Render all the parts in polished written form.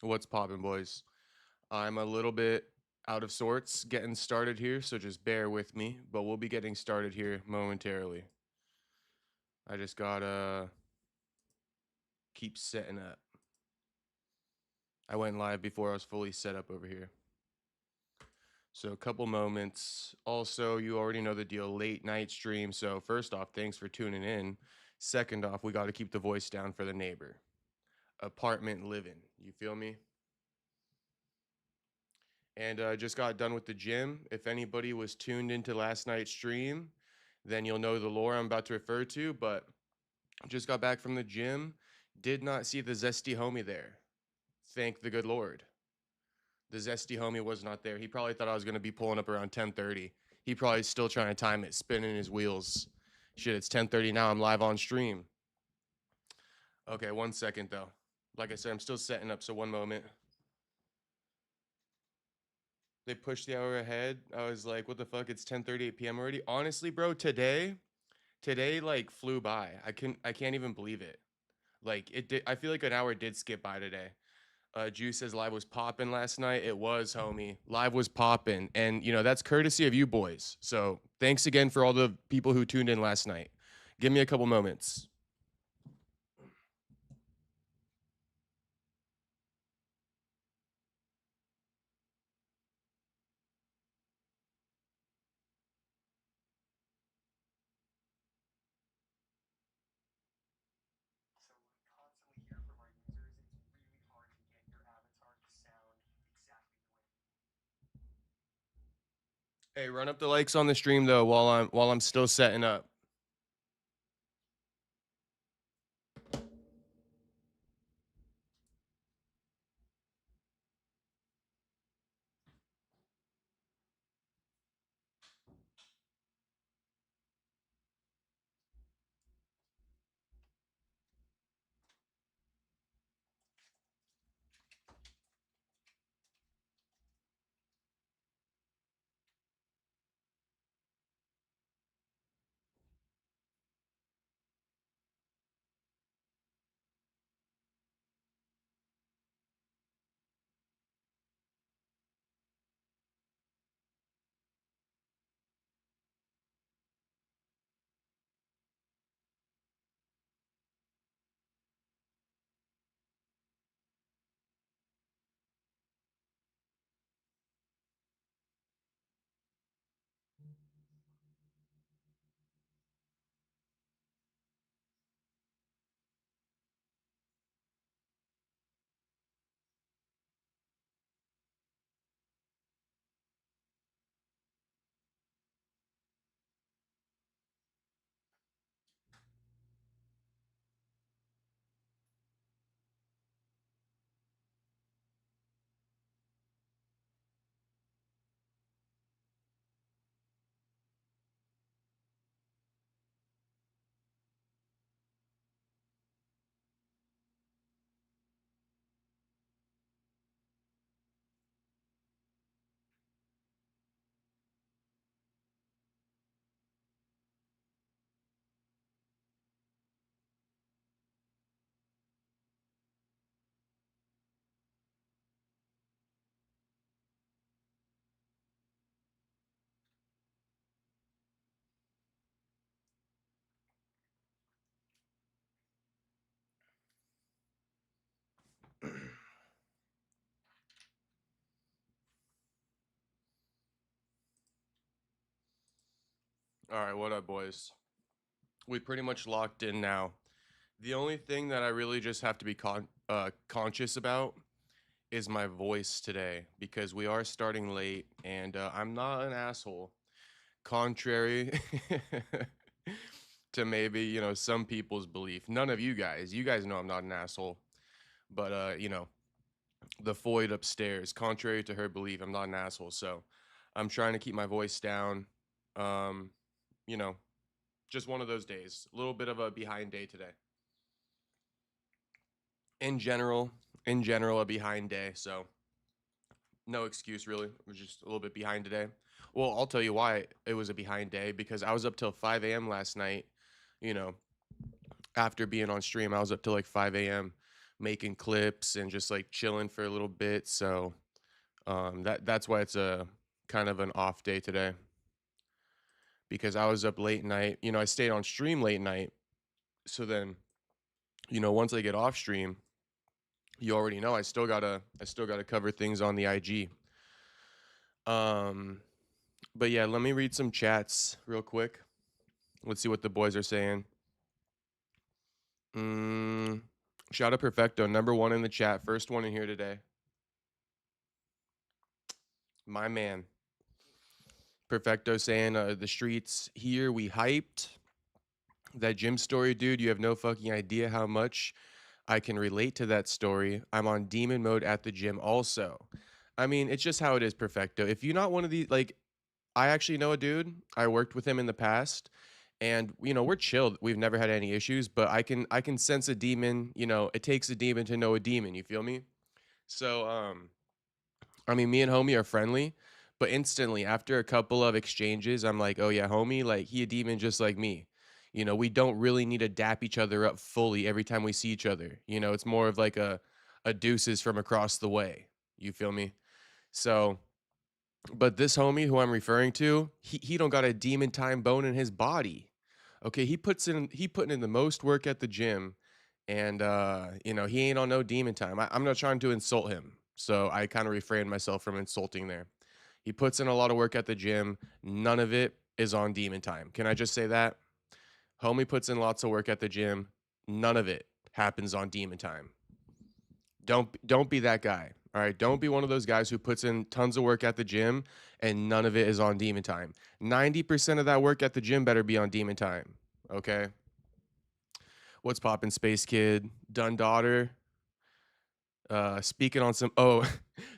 What's poppin', boys? I'm a little bit out of sorts getting started here, so just bear with me, but we'll be getting started here momentarily. I just gotta keep setting up. I went live before I was fully set up over here. So a couple moments. Also, you already know the deal, late night stream. So first off, thanks for tuning in. Second off, we got to keep the voice down for the neighbor. Apartment living. You feel me? And I just got done with the gym. If anybody was tuned into last night's stream, then you'll know the lore I'm about to refer to. But just got back from the gym, did not see the zesty homie there. Thank the good Lord. The zesty homie was not there. He probably thought I was going to be pulling up around 10:30. He probably still trying to time it, spinning his wheels. Shit, it's 10:30 now. I'm live on stream. Okay, 1 second though. Like I said, I'm still setting up, so one moment. They pushed the hour ahead. I was like, what the fuck? It's 10:38 p.m. already. Honestly, bro, today like flew by. I can't even believe it. Like it did. I feel like an hour did skip by today. Juice says live was popping last night. It was, homie. Live was popping, and that's courtesy of you boys. So thanks again for all the people who tuned in last night. Give me a couple moments. Hey, run up the likes on the stream though while I'm still setting up. All right, what up, boys? We pretty much locked in now. The only thing that I really just have to be conscious about is my voice today because we are starting late and I'm not an asshole. Contrary to maybe, some people's belief. None of you guys know I'm not an asshole. But, the Foyd upstairs, contrary to her belief, I'm not an asshole. So I'm trying to keep my voice down. Um, you know, just one of those days. A little bit of a behind day today. In general, a behind day. So no excuse really. It was just a little bit behind today. Well, I'll tell you why it was a behind day because I was up till 5 a.m. last night. You know, after being on stream, I was up till like 5 a.m. making clips and just like chilling for a little bit. So that's why it's a kind of an off day today, because I was up late night. I stayed on stream late night. So then, once I get off stream, you already know I still gotta cover things on the IG. Um, but yeah, let me read some chats real quick. Let's see what the boys are saying. Mm, Shout out Perfecto, number one in the chat, first one in here today. My man. Perfecto saying the streets here we hyped. That gym story, dude, you have no fucking idea how much I can relate to that story. I'm on demon mode at the gym also. I mean, it's just how it is, Perfecto. If you're not one of these, like, I actually know a dude. I worked with him in the past, and we're chilled. We've never had any issues, but I can sense a demon. It takes a demon to know a demon. You feel me? So I mean, me and homie are friendly, but instantly after a couple of exchanges, I'm like, oh yeah, homie, like he a demon just like me. We don't really need to dap each other up fully every time we see each other. It's more of like a deuces from across the way. You feel me? So, but this homie who I'm referring to, he don't got a demon time bone in his body. Okay, he putting in the most work at the gym, and he ain't on no demon time. I'm not trying to insult him, so I kind of refrain myself from insulting there. He puts in a lot of work at the gym. None of it is on demon time. Can I just say that? Homie puts in lots of work at the gym. None of it happens on demon time. Don't be that guy. All right, don't be one of those guys who puts in tons of work at the gym and none of it is on demon time. 90% of that work at the gym better be on demon time. Okay? What's poppin', Space Kid? Dun daughter. Speaking on some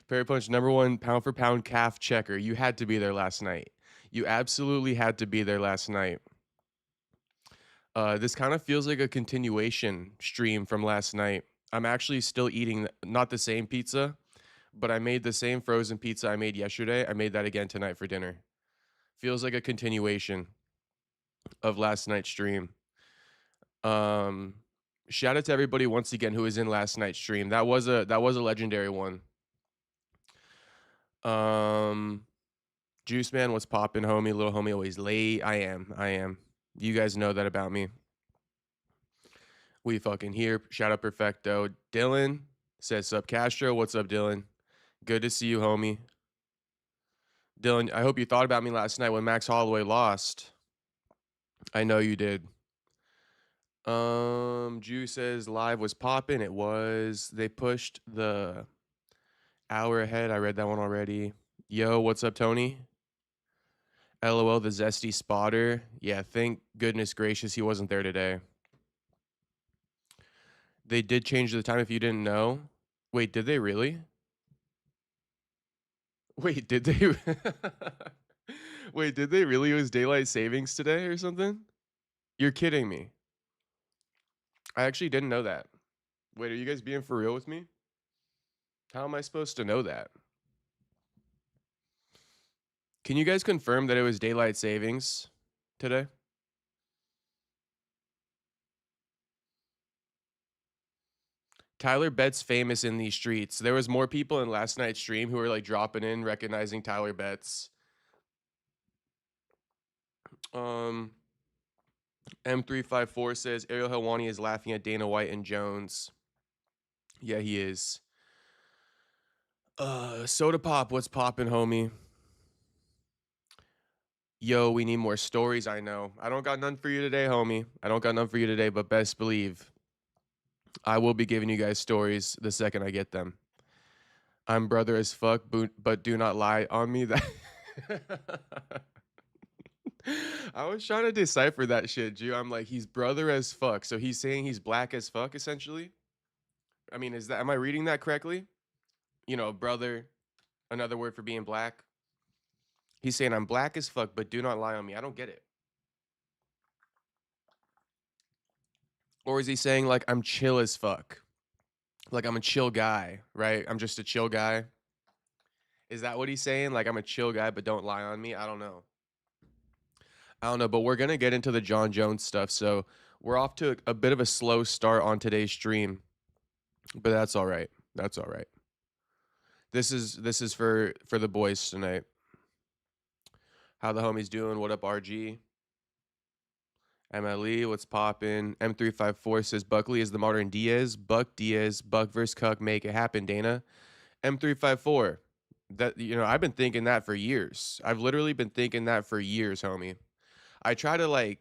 Perry Punch, number one pound for pound calf checker. You had to be there last night. You absolutely had to be there last night. This kind of feels like a continuation stream from last night. I'm actually still eating not the same pizza, but I made the same frozen pizza I made yesterday. I made that again tonight for dinner. Feels like a continuation of last night's stream. Shout out to everybody once again who was in last night's stream. That was a legendary one. Juice Man, what's poppin', homie? Little homie always late. I am. You guys know that about me. We fucking here. Shout out Perfecto. Dylan says, sup, Castro. What's up, Dylan? Good to see you, homie. Dylan, I hope you thought about me last night when Max Holloway lost. I know you did. Jew says live was popping. It was. They pushed the hour ahead. I read that one already. Yo, what's up, Tony? LOL, the zesty spotter. Yeah, thank goodness gracious he wasn't there today. They did change the time if you didn't know. Wait, did they really? Wait, did they? Wait, did they really? It was daylight savings today or something? You're kidding me. I actually didn't know that. Wait, are you guys being for real with me? How am I supposed to know that? Can you guys confirm that it was daylight savings today? Tyler Betts famous in these streets. There was more people in last night's stream who were like dropping in, recognizing Tyler Betts. M354 says Ariel Helwani is laughing at Dana White and Jones. Yeah, he is. Soda Pop, what's poppin', homie? Yo, we need more stories, I know. I don't got none for you today, homie. I don't got none for you today, but best believe I will be giving you guys stories the second I get them. I'm brother as fuck, but do not lie on me. That I was trying to decipher that shit, Jew. I'm like, he's brother as fuck. So he's saying he's black as fuck, essentially? I mean, am I reading that correctly? Brother, another word for being black. He's saying I'm black as fuck, but do not lie on me. I don't get it. Or is he saying like I'm chill as fuck? Like I'm a chill guy, right? I'm just a chill guy. Is that what he's saying? Like I'm a chill guy, but don't lie on me? I don't know. But we're going to get into the Jon Jones stuff. So we're off to a bit of a slow start on today's stream. but that's all right. That's all right. This is for the boys tonight. How the homies doing? What up, RG? MLE, what's poppin'? M354 says Buckley is the modern Diaz. Buck Diaz, Buck versus Cuck, make it happen, Dana. M354. That I've been thinking that for years. I've literally been thinking that for years, homie. I try to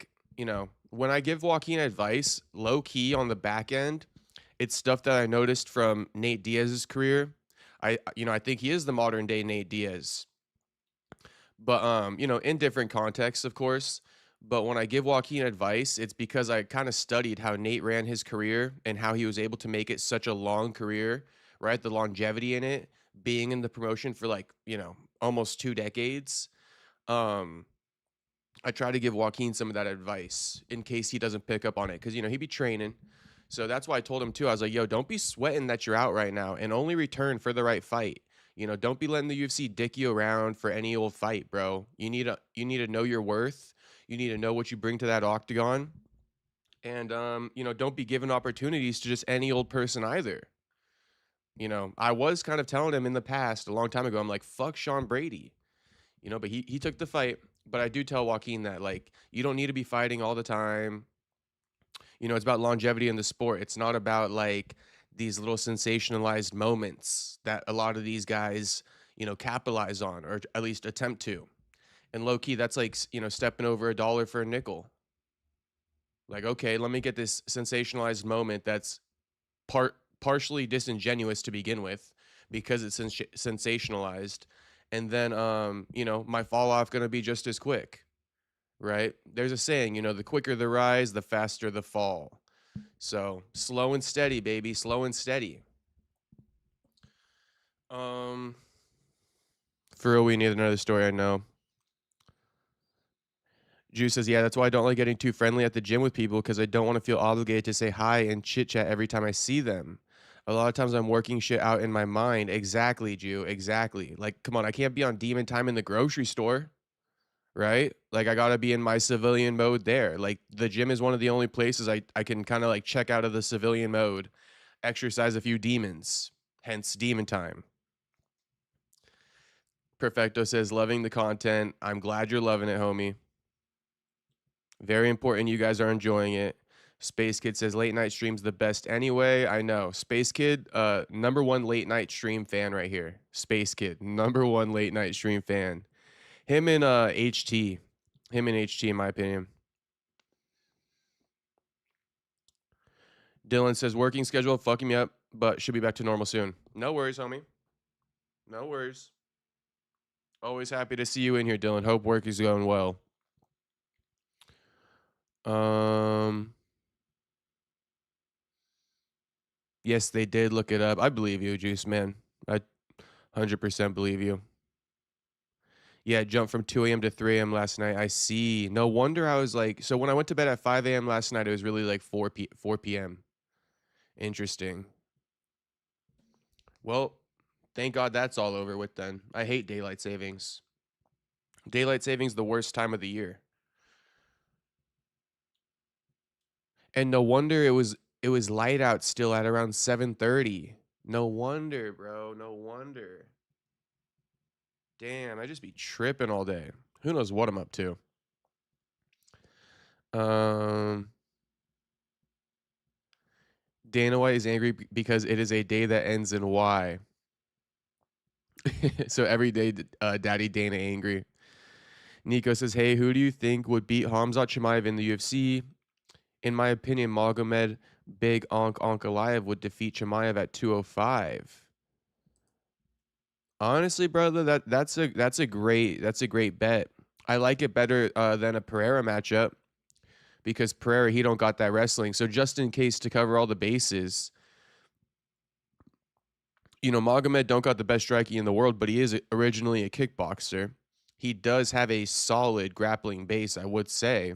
when I give Joaquin advice, low key on the back end, it's stuff that I noticed from Nate Diaz's career. I think he is the modern day Nate Diaz. But in different contexts, of course. But when I give Joaquin advice, it's because I kind of studied how Nate ran his career and how he was able to make it such a long career, right? The longevity in it, being in the promotion for almost 2 decades. Um, I try to give Joaquin some of that advice in case he doesn't pick up on it because he'd be training. So that's why I told him too. I was like, "Yo, don't be sweating that you're out right now, and only return for the right fight. Don't be letting the UFC dick you around for any old fight, bro. You need to know your worth. You need to know what you bring to that octagon, and don't be given opportunities to just any old person either. I was kind of telling him in the past a long time ago. I'm like, fuck Sean Brady, but he took the fight. But I do tell Joaquin that you don't need to be fighting all the time. It's about longevity in the sport. It's not about these little sensationalized moments that a lot of these guys, capitalize on or at least attempt to. And low key, that's stepping over a dollar for a nickel. Like, okay, let me get this sensationalized moment that's partially disingenuous to begin with because it's sensationalized. And then, my fall off going to be just as quick, right? There's a saying, the quicker the rise, the faster the fall. So slow and steady, baby, slow and steady. Um, for real, we need another story. I know. Juice says, yeah, that's why I don't like getting too friendly at the gym with people because I don't want to feel obligated to say hi and chit chat every time I see them. A lot of times I'm working shit out in my mind. Exactly, Jew. Exactly. Like, come on, I can't be on demon time in the grocery store, right? Like, I gotta be in my civilian mode there. Like, the gym is one of the only places I can kind of check out of the civilian mode, exercise a few demons, hence demon time. Perfecto says, loving the content. I'm glad you're loving it, homie. Very important you guys are enjoying it. Space Kid says late night stream's the best anyway. I know. Space Kid, number one late night stream fan right here. Space Kid, number one late night stream fan. Him and HT. Him and HT in my opinion. Dylan says working schedule fucking me up, but should be back to normal soon. No worries, homie. No worries. Always happy to see you in here, Dylan. Hope work is going well. Yes, they did look it up. I believe you, Juice Man. I 100% believe you. Yeah, it jumped from 2 a.m. to 3 a.m. last night. I see. No wonder I was like, so when I went to bed at 5 a.m. last night, it was really like 4 p.m. Interesting. Well, thank God that's all over with then. I hate daylight savings. Daylight savings the worst time of the year. And no wonder it was light out still at around 7:30. No wonder, bro. No wonder. Damn, I just be tripping all day. Who knows what I'm up to? Um Dana White is angry because it is a day that ends in Y. So every day, Daddy Dana angry. Nico says, "Hey, who do you think would beat Hamzat Chimaev in the UFC? In my opinion, Magomed Big Ankalaev would defeat Chimaev at 205." Honestly, brother, that's a great bet. I like it better than a Pereira matchup because Pereira he don't got that wrestling. So just in case to cover all the bases, Magomed don't got the best striking in the world, but he is originally a kickboxer. He does have a solid grappling base, I would say.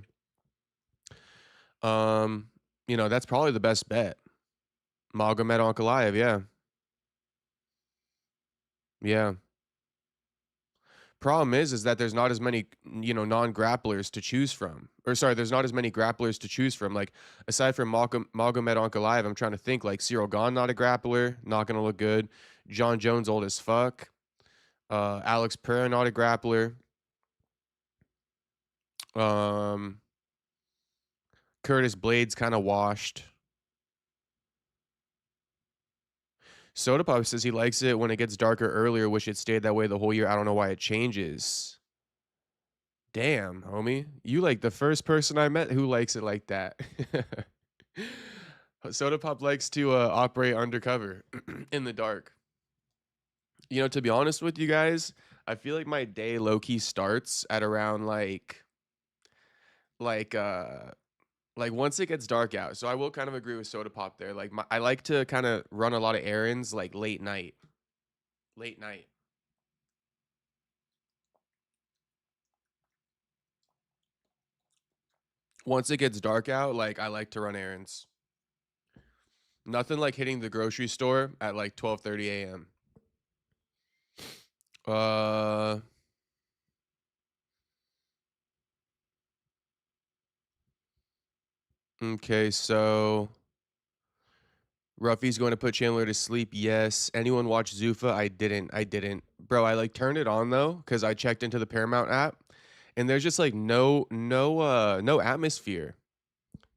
That's probably the best bet. Magomed Ankalaev, yeah. Yeah. Problem is that there's not as many, non-grapplers to choose from. Or sorry, there's not as many grapplers to choose from. Like, aside from Magomed Ankalaev, I'm trying to think, like, Cyril Gane, not a grappler, not going to look good. Jon Jones, old as fuck. Alex Pereira, not a grappler. Um, Curtis Blades, kind of washed. Soda Pop says he likes it when it gets darker earlier. Wish it stayed that way the whole year. I don't know why it changes. Damn, homie. You like the first person I met who likes it like that. Soda Pop likes to operate undercover in the dark. To be honest with you guys, I feel like my day low key starts at around like uh like once it gets dark out. So I will kind of agree with Soda Pop there. Like I like to kind of run a lot of errands like late night. Late night. Once it gets dark out, like I like to run errands. Nothing like hitting the grocery store at like 12:30 a.m. Uh okay, so Ruffy's going to put Chandler to sleep. Yes. Anyone watch Zuffa? I didn't. I didn't. Bro, I like turned it on though cuz I checked into the Paramount app and there's just like no atmosphere.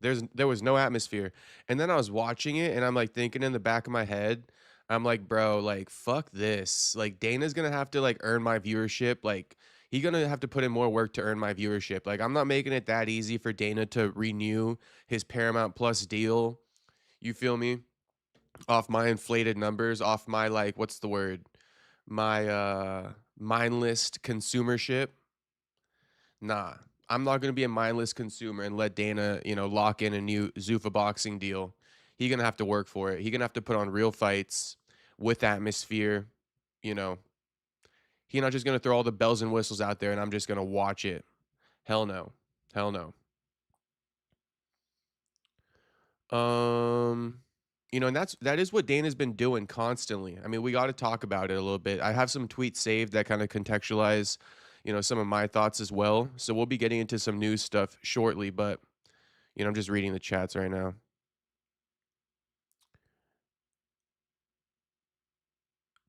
There was no atmosphere. And then I was watching it and I'm like thinking in the back of my head, I'm like, bro, like fuck this. Like Dana's going to have to like earn my viewership. Like he's going to have to put in more work to earn my viewership. Like I'm not making it that easy for Dana to renew his Paramount Plus deal. You feel me? Off my inflated numbers, off my like what's the word? My mindless consumership. Nah. I'm not going to be a mindless consumer and let Dana, lock in a new Zuffa Boxing deal. He's going to have to work for it. He's going to have to put on real fights with atmosphere, you know. He's not just going to throw all the bells and whistles out there and I'm just going to watch it. Hell no. Hell no. Um, and that is what Dana's been doing constantly. I mean, we got to talk about it a little bit. I have some tweets saved that kind of contextualize, some of my thoughts as well. So we'll be getting into some news stuff shortly, but I'm just reading the chats right now.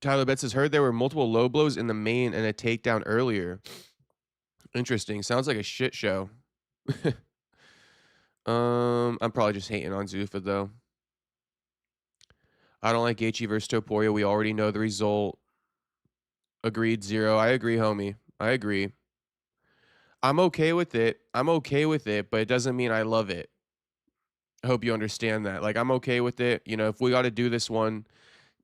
Tyler Betts has heard there were multiple low blows in the main and a takedown earlier. Interesting. Sounds like a shit show. I'm probably just hating on Zuffa though. I don't like Gaethje versus Topuria. We already know the result. Agreed, Zero. I agree, homie. I agree. I'm okay with it. I'm okay with it, but it doesn't mean I love it. I hope you understand that. Like, I'm okay with it. If we got to do this one,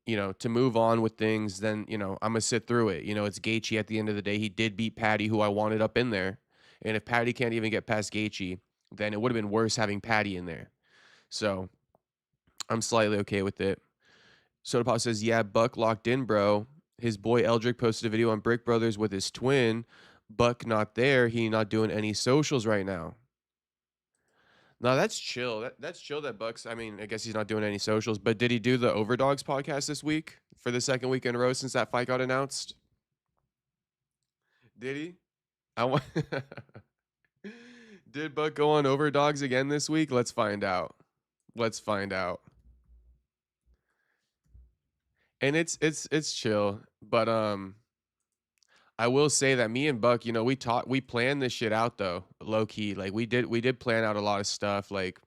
to move on with things, then, I'm going to sit through it. It's Gaethje at the end of the day. He did beat Patty, who I wanted up in there. And if Patty can't even get past Gaethje, then it would have been worse having Patty in there. So I'm slightly okay with it. Soda says, yeah, Buck locked in, bro. His boy Eldrick posted a video on Brick Brothers with his twin. Buck not there. He not doing any socials right now. No, that's chill. That's chill that Buck's. I mean, I guess he's not doing any socials, but did he do the Overdogs podcast this week for the second week in a row since that fight got announced? Did he? I want. Did Buck go on Overdogs again this week? Let's find out. Let's find out. And it's chill, but I will say that me and Buck, we planned this shit out though, low key. Like we did plan out a lot of stuff, like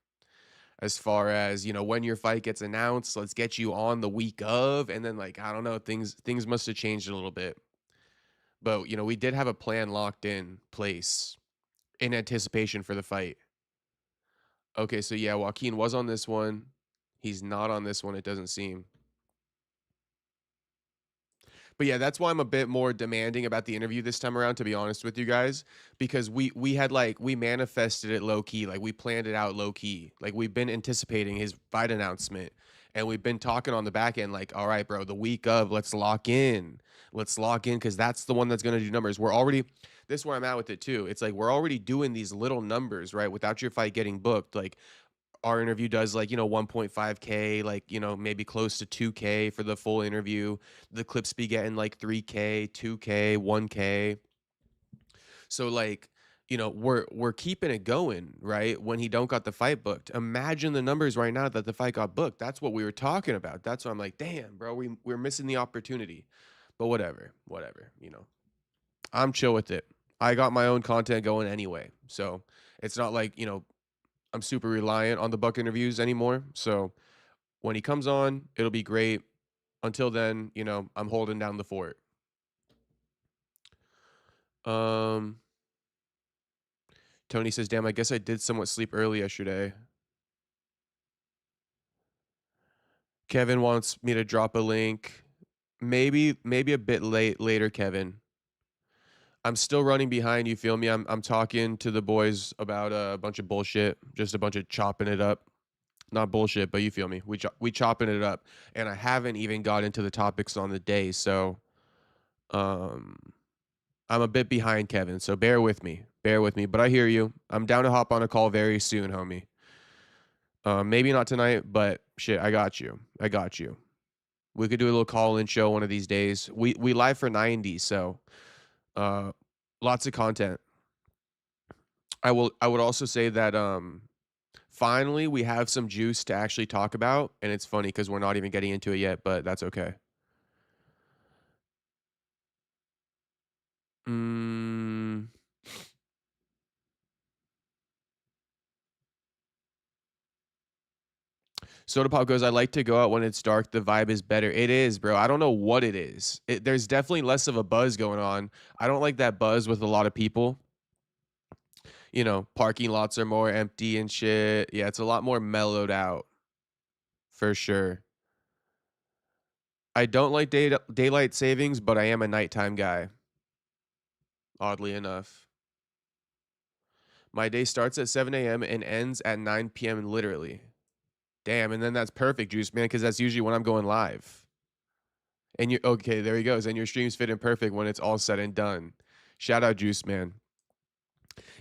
as far as, when your fight gets announced, let's get you on the week of, and then like I don't know, things must have changed a little bit. But, we did have a plan locked in place in anticipation for the fight. Okay, so yeah, Joaquin was on this one. He's not on this one, it doesn't seem. But yeah, that's why I'm a bit more demanding about the interview this time around, to be honest with you guys, because we had like we manifested it low key, like we planned it out low key, like we've been anticipating his fight announcement, and we've been talking on the back end, like, all right, bro, the week of, let's lock in, because that's the one that's gonna do numbers. We're already this is where I'm at with it too. It's like we're already doing these little numbers, right? Without your fight getting booked, like our interview does like 1.5k, like maybe close to 2k for the full interview. The clips be getting like 3k, 2k, 1k. So like, we're keeping it going, right? When he don't got the fight booked. Imagine the numbers right now that the fight got booked. That's what we were talking about. That's why I'm like, damn, bro, we're missing the opportunity. But whatever. I'm chill with it. I got my own content going anyway. So it's not like, I'm super reliant on the Buck interviews anymore. So when he comes on, it'll be great. Until then, I'm holding down the fort. Um, Tony says, "Damn, I guess I did somewhat sleep early yesterday." Kevin wants me to drop a link. Maybe a bit later, Kevin. I'm still running behind. You feel me? I'm talking to the boys about a bunch of bullshit, just a bunch of chopping it up. Not bullshit, but you feel me? We chopping it up, and I haven't even got into the topics on the day, so um, I'm a bit behind, Kevin. So bear with me. But I hear you. I'm down to hop on a call very soon, homie. Maybe not tonight, but shit, I got you. I got you. We could do a little call-in show one of these days. We live for 90, so uh, lots of content. I would also say that finally we have some juice to actually talk about, and it's funny because we're not even getting into it yet, but that's okay. Mm, Soda Pop goes, I like to go out when it's dark. The vibe is better. It is, bro. I don't know what it is. There's definitely less of a buzz going on. I don't like that buzz with a lot of people. Parking lots are more empty and shit. Yeah, it's a lot more mellowed out for sure. I don't like daylight savings, but I am a nighttime guy, oddly enough. My day starts at 7 a.m. and ends at 9 p.m. literally. Damn, and then that's perfect, Juice Man, because that's usually when I'm going live. And you okay, there he goes. And your streams fit in perfect when it's all said and done. Shout out Juice Man.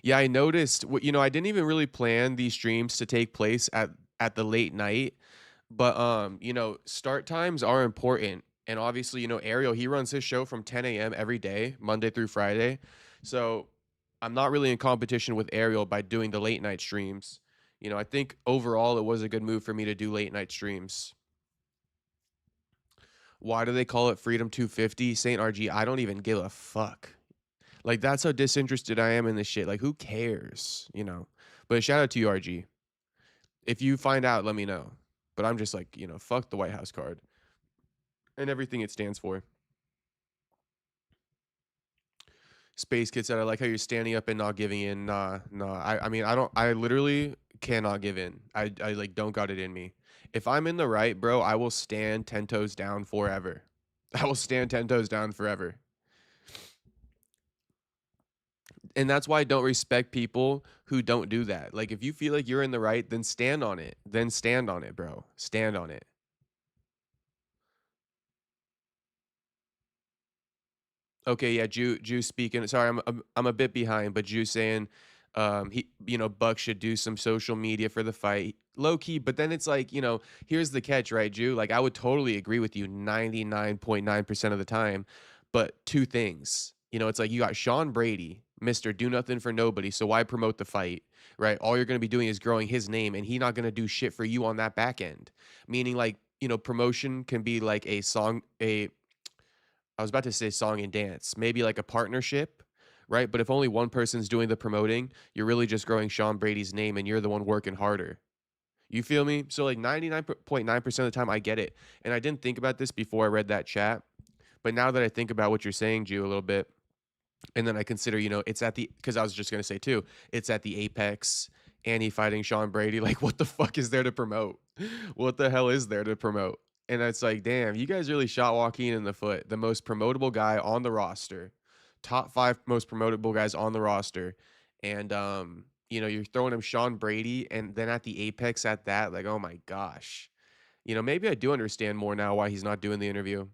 Yeah, I noticed I didn't even really plan these streams to take place at the late night, but start times are important. And obviously, Ariel, he runs his show from 10 a.m. every day, Monday through Friday. So I'm not really in competition with Ariel by doing the late night streams. I think overall it was a good move for me to do late night streams. Why do they call it Freedom 250? St. RG, I don't even give a fuck. Like, that's how disinterested I am in this shit. Like, who cares? But shout out to you, RG. If you find out, let me know. But I'm just like, fuck the White House card and everything it stands for. Space Kid said, I like how you're standing up and not giving in. Nah. I mean, I literally cannot give in. I like don't got it in me. If I'm in the right, bro, I will stand 10 toes down forever. I will stand 10 toes down forever. And that's why I don't respect people who don't do that. Like, if you feel like you're in the right, then stand on it. Then stand on it, bro. Stand on it. Okay, yeah, Jew speaking. Sorry, I'm a bit behind, but Jew saying, he Buck should do some social media for the fight, low key. But then it's like, here's the catch, right, Jew? Like, I would totally agree with you 99.9% of the time, but two things. It's like you got Sean Brady, Mister Do Nothing for Nobody, so why promote the fight, right? All you're gonna be doing is growing his name, and he not gonna do shit for you on that back end. Meaning, like, promotion can be like a song, a I was about to say song and dance, maybe like a partnership, right? But if only one person's doing the promoting, you're really just growing Sean Brady's name and you're the one working harder. You feel me? So like 99.9% of the time I get it. And I didn't think about this before I read that chat, but now that I think about what you're saying, Jew, a little bit, and then I consider, it's at the because I was just gonna say too, it's at the apex and he fighting Sean Brady. Like, what the fuck is there to promote? What the hell is there to promote? And it's like, damn, you guys really shot Joaquin in the foot. The most promotable guy on the roster, top 5 most promotable guys on the roster. And you're throwing him Sean Brady, and then at the apex at that, like, oh my gosh. Maybe I do understand more now why he's not doing the interview.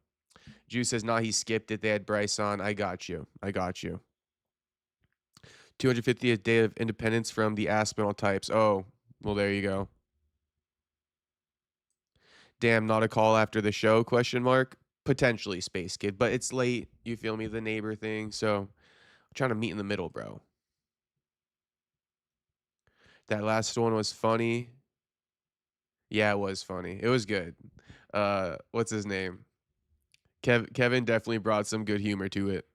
Juice says, nah, he skipped it. They had Bryce on. I got you. 250th day of independence from the Aspinall types. Oh, well, there you go. Damn, not a call after the show, question mark. Potentially, Space Kid, but it's late. You feel me? The neighbor thing. So trying to meet in the middle, bro. That last one was funny. Yeah, it was funny. It was good. What's his name? Kevin definitely brought some good humor to it.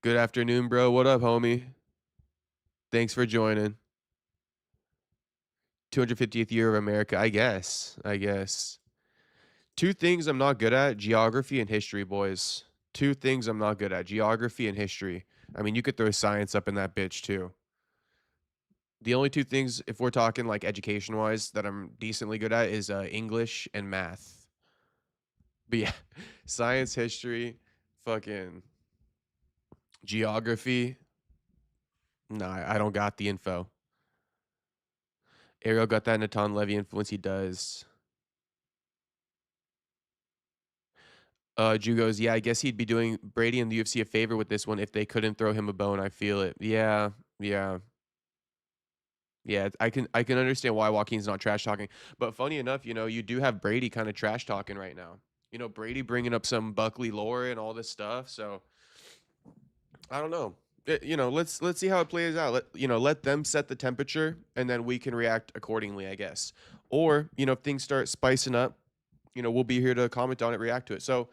Good afternoon, bro. What up, homie? Thanks for joining. 250th year of America, I guess. I guess. Two things I'm not good at: geography and history, boys. Two things I'm not good at: geography and history. I mean, you could throw science up in that bitch too. The only two things, if we're talking like education wise, that I'm decently good at is English and math. But yeah, science, history, fucking geography. No, I don't got the info. Ariel got that Natan Levy influence. He does. Drew goes, yeah, I guess he'd be doing Brady and the UFC a favor with this one if they couldn't throw him a bone. I feel it. Yeah, yeah, yeah. I can understand why Joaquin's not trash talking, but funny enough, you do have Brady kind of trash talking right now. Brady bringing up some Buckley lore and all this stuff. So I don't know. Let's see how it plays out. Let them set the temperature, and then we can react accordingly, I guess. Or if things start spicing up, we'll be here to comment on it, react to it. So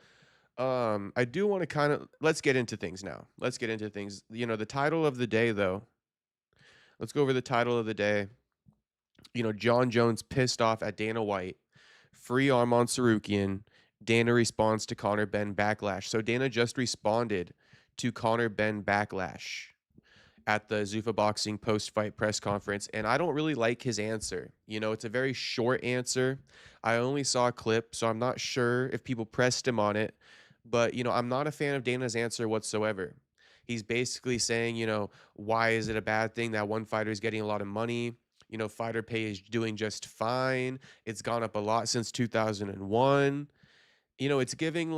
I do want to let's get into things now. Let's get into things. The title of the day, though. Let's go over the title of the day. Jon Jones pissed off at Dana White. Free Arman Tsarukyan. Dana responds to Conor Benn Backlash. So Dana just responded to Conor Benn Backlash at the Zuffa Boxing post-fight press conference, and I don't really like his answer. It's a very short answer. I only saw a clip, so I'm not sure if people pressed him on it, but I'm not a fan of Dana's answer whatsoever. He's basically saying, why is it a bad thing that one fighter is getting a lot of money? Fighter pay is doing just fine. It's gone up a lot since 2001. It's giving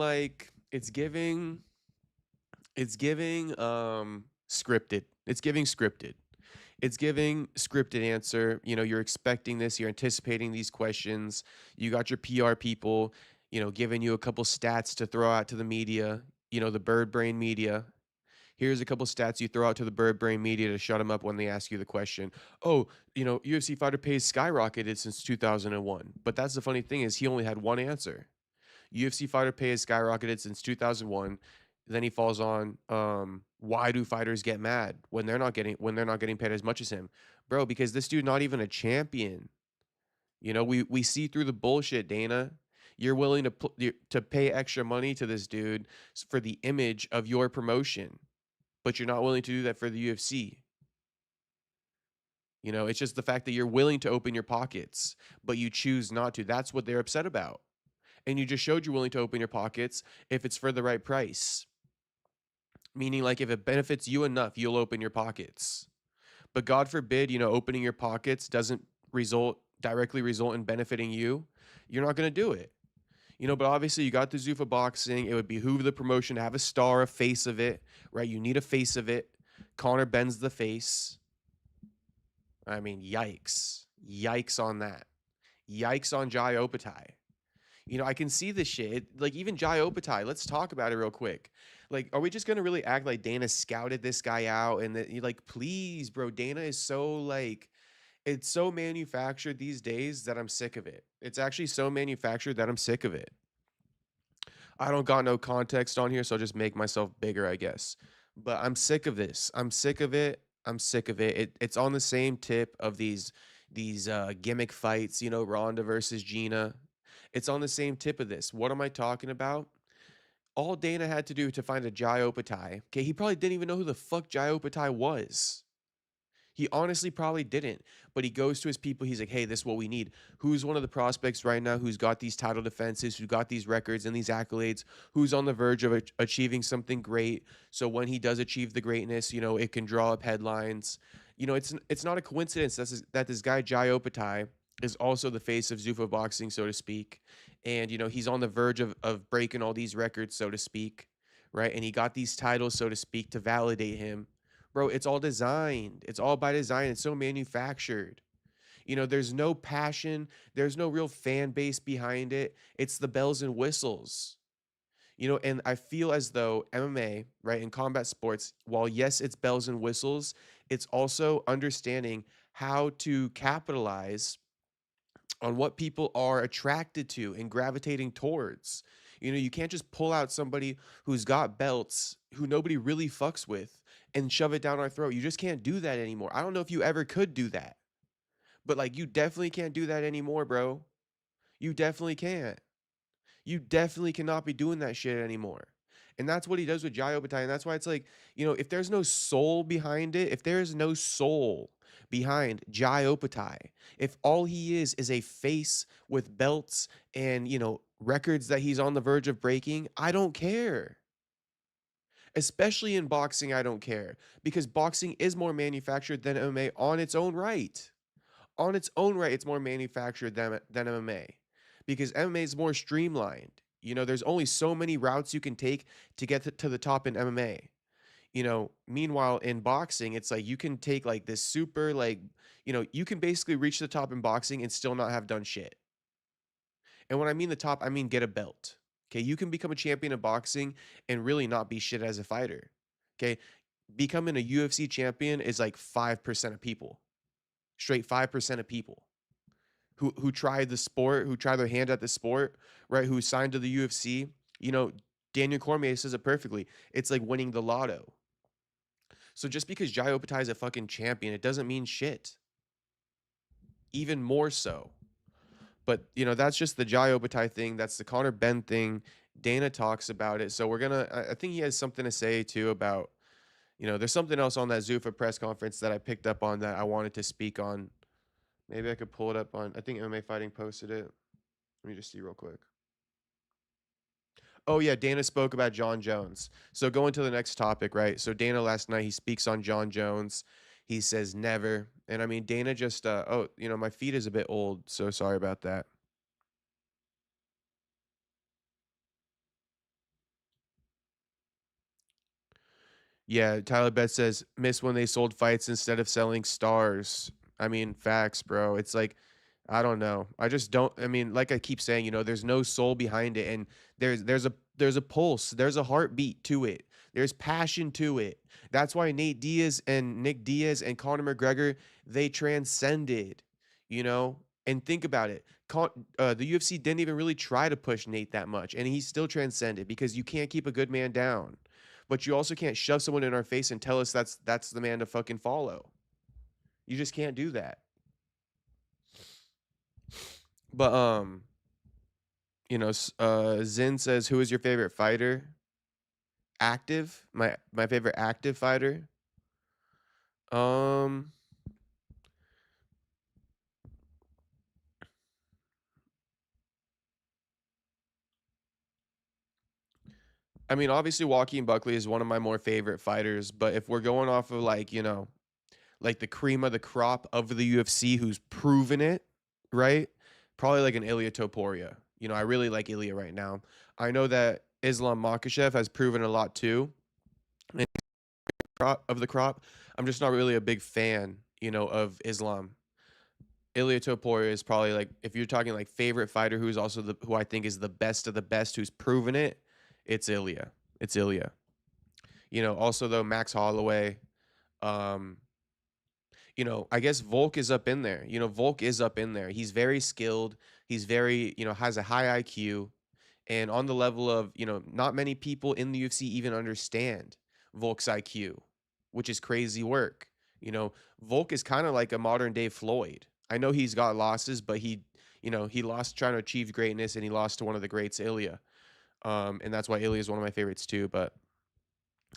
scripted. It's giving scripted answer. You're expecting this, you're anticipating these questions. You got your PR people, giving you a couple stats to throw out to the media, the bird brain media. Here's a couple stats you throw out to the bird brain media to shut them up when they ask you the question. Oh, UFC fighter pays skyrocketed since 2001. But that's the funny thing is he only had one answer. UFC fighter pay has skyrocketed since 2001. Then he falls on why do fighters get mad when they're not getting paid as much as him? Bro, because this dude not even a champion. We see through the bullshit, Dana. You're willing to pay extra money to this dude for the image of your promotion, but you're not willing to do that for the UFC. It's just the fact that you're willing to open your pockets, but you choose not to. That's what they're upset about. And you just showed you're willing to open your pockets if it's for the right price. Meaning, like, if it benefits you enough, you'll open your pockets. But God forbid, opening your pockets doesn't directly result in benefiting you. You're not going to do it. But obviously you got the Zuffa Boxing. It would behoove the promotion to have a star, a face of it, right? You need a face of it. Conor Benn's the face. I mean, yikes. Yikes on that. Yikes on Jai Opatai. I can see this shit. Like, even Jai Opatai, let's talk about it real quick. Like, are we just going to really act like Dana scouted this guy out? And that, please, bro, Dana is so, it's so manufactured these days that I'm sick of it. It's actually so manufactured that I'm sick of it. I don't got no context on here, so I'll just make myself bigger, I guess. But I'm sick of this. I'm sick of it. I'm sick of it. It's on the same tip of these gimmick fights, Ronda versus Gina. It's on the same tip of this. What am I talking about? All Dana had to do to find a Jai Opatai. Okay, he probably didn't even know who the fuck Jai Opatai was. He honestly probably didn't, but he goes to his people. He's like, hey, this is what we need. Who's one of the prospects right now who's got these title defenses, who got these records and these accolades, who's on the verge of achieving something great? So when he does achieve the greatness, it can draw up headlines. It's not a coincidence that this guy, Jai Opatai, is also the face of Zuffa Boxing, so to speak. And, he's on the verge of breaking all these records, so to speak, right? And he got these titles, so to speak, to validate him. Bro, it's all designed. It's all by design. It's so manufactured. There's no passion. There's no real fan base behind it. It's the bells and whistles. And I feel as though MMA, right, in combat sports, while yes, it's bells and whistles, it's also understanding how to capitalize on what people are attracted to and gravitating towards. You can't just pull out somebody who's got belts who nobody really fucks with and shove it down our throat. You just can't do that anymore. I don't know if you ever could do that, but like you definitely can't do that anymore, bro. You definitely can't. You definitely cannot be doing that shit anymore. And that's what he does with Jai Obatai. And that's why it's like, if there's no soul behind it, if there's no soul behind Jai Obatai, if all he is a face with belts and, records that he's on the verge of breaking, I don't care. Especially in boxing, I don't care. Because boxing is more manufactured than MMA on its own right. On its own right, it's more manufactured than MMA because MMA is more streamlined. There's only so many routes you can take to get to the top in MMA. Meanwhile, in boxing, it's like you can take like this super, like, you can basically reach the top in boxing and still not have done shit. And when I mean the top, I mean get a belt. Okay. You can become a champion of boxing and really not be shit as a fighter. Okay. Becoming a UFC champion is like 5% of people, straight 5% of people who tried the sport, who tried their hand at the sport, right? Who signed to the UFC. Daniel Cormier says it perfectly. It's like winning the lotto. So just because Jai Obatai is a fucking champion, it doesn't mean shit. Even more so. But that's just the Jai Obatai thing. That's the Conor Benn thing. Dana talks about it. So we're gonna. I think he has something to say too about. There's something else on that Zuffa press conference that I picked up on that I wanted to speak on. Maybe I could pull it up on. I think MMA Fighting posted it. Let me just see real quick. Oh yeah, Dana spoke about Jon Jones. So going to the next topic, right? So Dana last night he speaks on Jon Jones. He says never. And I mean Dana just my feed is a bit old, so sorry about that. Yeah, Tyler Betts says miss when they sold fights instead of selling stars. I mean, facts, bro. It's like I don't know. I just don't. I mean, like I keep saying, there's no soul behind it, and there's a pulse, there's a heartbeat to it, there's passion to it. That's why Nate Diaz and Nick Diaz and Conor McGregor they transcended, you know. And think about it. The UFC didn't even really try to push Nate that much, and he still transcended because you can't keep a good man down, but you also can't shove someone in our face and tell us that's the man to fucking follow. You just can't do that. But Zin says, "Who is your favorite fighter?" Active, my favorite active fighter. Um, I mean, obviously, Joaquin Buckley is one of my more favorite fighters. But if we're going off of like like the cream of the crop of the UFC, who's proven it, right? Probably like an Ilya Topuria. I really like Ilya right now. I know that Islam Makhachev has proven a lot too. And of the crop, I'm just not really a big fan, of Islam. Ilya Topuria is probably like if you're talking like favorite fighter who's also who I think is the best of the best who's proven it, it's Ilya. It's Ilya. Also though Max Holloway, um, I guess Volk is up in there. Volk is up in there. He's very skilled. He's very, has a high IQ. And on the level of, not many people in the UFC even understand Volk's IQ, which is crazy work. Volk is kind of like a modern day Floyd. I know he's got losses, but he lost trying to achieve greatness and he lost to one of the greats, Ilya. And that's why Ilya is one of my favorites too. But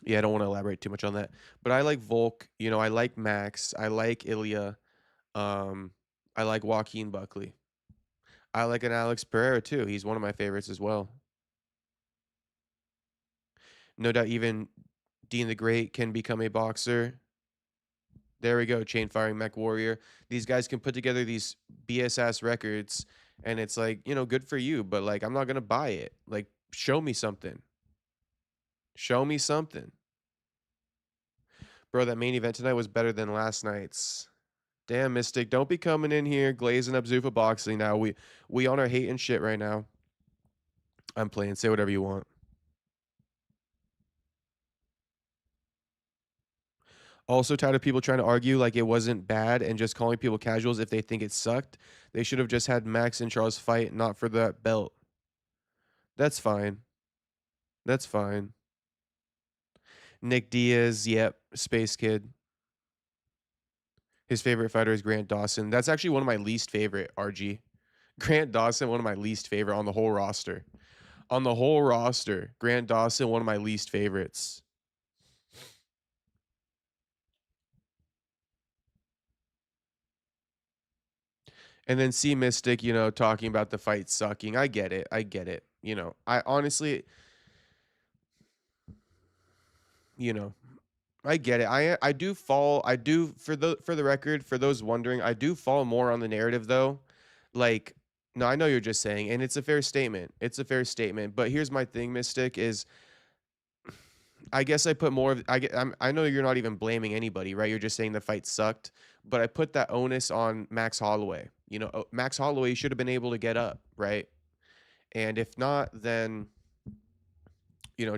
yeah, I don't want to elaborate too much on that. But I like Volk. I like Max. I like Ilya. Um, I like Joaquin Buckley. I like an Alex Pereira too. He's one of my favorites as well. No doubt, even Dean the Great can become a boxer. There we go, chain firing mech warrior. These guys can put together these BS ass records, and it's like good for you, but like I'm not gonna buy it. Like, show me something. Show me something, bro. That main event tonight was better than last night's. Damn, Mystic, don't be coming in here glazing up Zuffa Boxing now. We on our hate and shit right now. I'm playing. Say whatever you want. Also tired of people trying to argue like it wasn't bad and just calling people casuals if they think it sucked. They should have just had Max and Charles fight, not for that belt. That's fine. That's fine. Nick Diaz, yep, Space Kid. His favorite fighter is Grant Dawson. That's actually one of my least favorite, RG. Grant Dawson, one of my least favorite on the whole roster. On the whole roster, Grant Dawson, one of my least favorites. And then C Mystic, talking about the fight sucking. I get it. I get it. I honestly, you know, I get it. I do fall. I do for the record, for those wondering, I do fall more on the narrative though. Like, no, I know you're just saying, and it's a fair statement. It's a fair statement. But here's my thing, Mystic, is I guess I put more of I know you're not even blaming anybody, right? You're just saying the fight sucked, but I put that onus on Max Holloway. Max Holloway should have been able to get up, right? And if not, then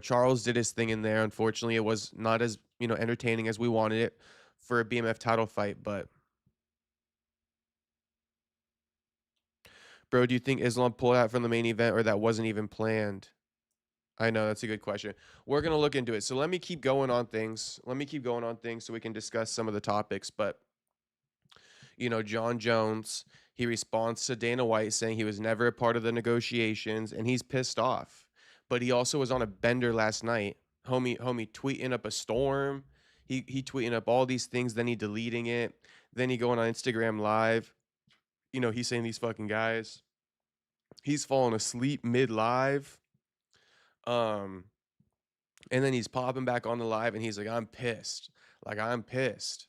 Charles did his thing in there. Unfortunately, it was not as entertaining as we wanted it for a BMF title fight. But bro, do you think Islam pulled out from the main event, or that wasn't even planned? I know that's a good question. We're gonna look into it. So let me keep going on things. Let me keep going on things so we can discuss some of the topics. But Jon Jones, he responds to Dana White saying he was never a part of the negotiations and he's pissed off. But he also was on a bender last night. Homie tweeting up a storm. He tweeting up all these things, then he deleting it. Then he going on Instagram live. He's saying these fucking guys. He's falling asleep mid live. Um, and then he's popping back on the live and he's like, I'm pissed. Like, I'm pissed.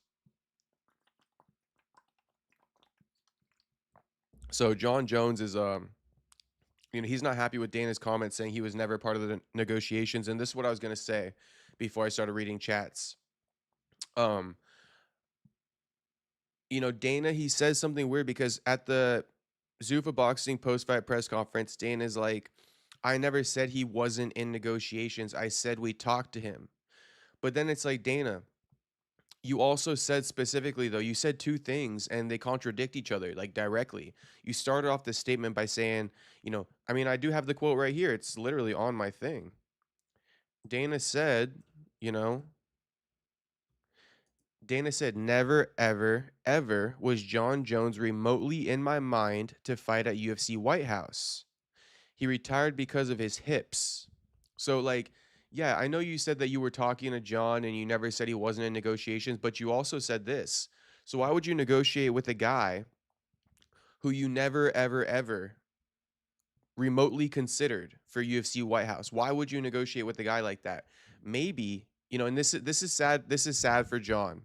So Jon Jones is he's not happy with Dana's comments saying he was never part of the negotiations. And this is what I was gonna say before I started reading chats. Um, Dana, he says something weird because at the Zuffa Boxing post-fight press conference, Dana's like, I never said he wasn't in negotiations. I said we talked to him. But then it's like, Dana, you also said specifically though, you said two things and they contradict each other like directly. You started off the statement by saying, I mean, I do have the quote right here. It's literally on my thing. Dana said, you know, Dana said, never, ever, ever was Jon Jones remotely in my mind to fight at UFC White House. He retired because of his hips. So, like, yeah, I know you said that you were talking to Jon and you never said he wasn't in negotiations, but you also said this. So, why would you negotiate with a guy who you never, ever, ever remotely considered for UFC White House? Why would you negotiate with a guy like that? Maybe, and this is sad. This is sad for Jon.